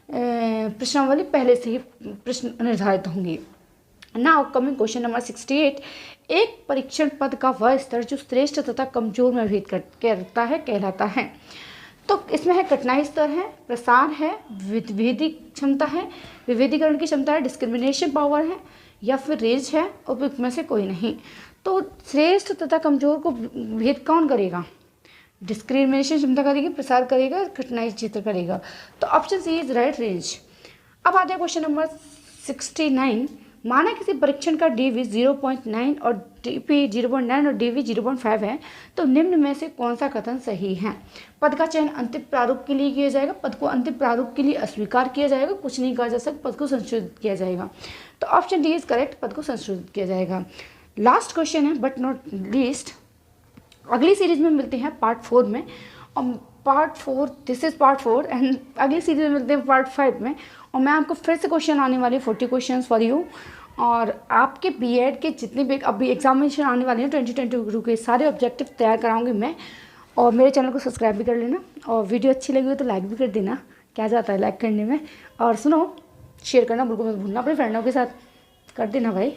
A: प्रश्नावली पहले से ही प्रश्न निर्धारित होंगे। नाउ कमिंग क्वेश्चन नंबर 68 एक परीक्षण पद का वह स्तर जो श्रेष्ठ तथा कमजोर में भेद करता है कहलाता है। तो इसमें है कठिनाई स्तर है, प्रसार है, विभेदी क्षमता है, विभेदीकरण की क्षमता है, डिस्क्रिमिनेशन पावर है, या फिर रेंज है, उपयुक्त में से कोई नहीं। तो श्रेष्ठ तथा कमजोर को भेद कौन करेगा? डिस्क्रिमिनेशन क्षमता करेगी, प्रसार करेगा, कठिनाई क्षेत्र करेगा। तो option C is right, range. अब आते हैं क्वेश्चन नंबर 69 माना किसी परीक्षण का DV 0.9 और DP 0.9 और DV 0.5 है तो निम्न में से कौन सा कथन सही है। पद का चयन अंतिम प्रारूप के लिए किया जाएगा, पद को अंतिम प्रारूप के लिए अस्वीकार किया जाएगा, कुछ नहीं कहा जा सकता, पद को संशोधित किया जाएगा। तो ऑप्शन डी इज करेक्ट, पद को संशोधित किया जाएगा। लास्ट क्वेश्चन है बट नॉट लीस्ट, अगली सीरीज में मिलते हैं पार्ट 4 में, और part 4 this is part 4 and अगली सीरीज में मिलते हैं पार्ट 5 में, और मैं आपको फिर से क्वेश्चन आने वाले 40 क्वेश्चन फॉर यू, और आपके बीएड के जितने भी अभी एग्जामिनेशन आने वाले हैं 2022 के सारे ऑब्जेक्टिव तैयार कराऊंगी मैं। और मेरे चैनल को सब्सक्राइब भी कर लेना, और वीडियो अच्छी लगी हो तो लाइक भी कर देना, क्या जाता है लाइक करने में, और सुनो शेयर करना बिल्कुल मत भूलना अपने फ्रेंडों के साथ, कर देना भाई,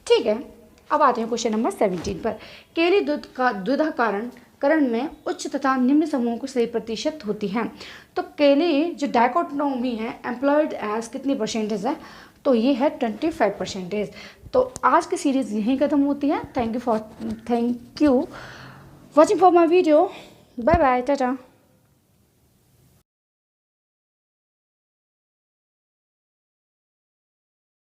A: ठीक है। अब आते हैं क्वेश्चन नंबर 17 पर। केली दुधाकरण में उच्च तथा निम्न समूहों को सही प्रतिशत होती है। तो केली जो डाइकोटोमी है एम्प्लॉयड एज कितनी परसेंटेज है, तो ये है 25%। तो आज की सीरीज़ यहीं ख़त्म होती है। Thank you watching for my video, bye bye, Tata.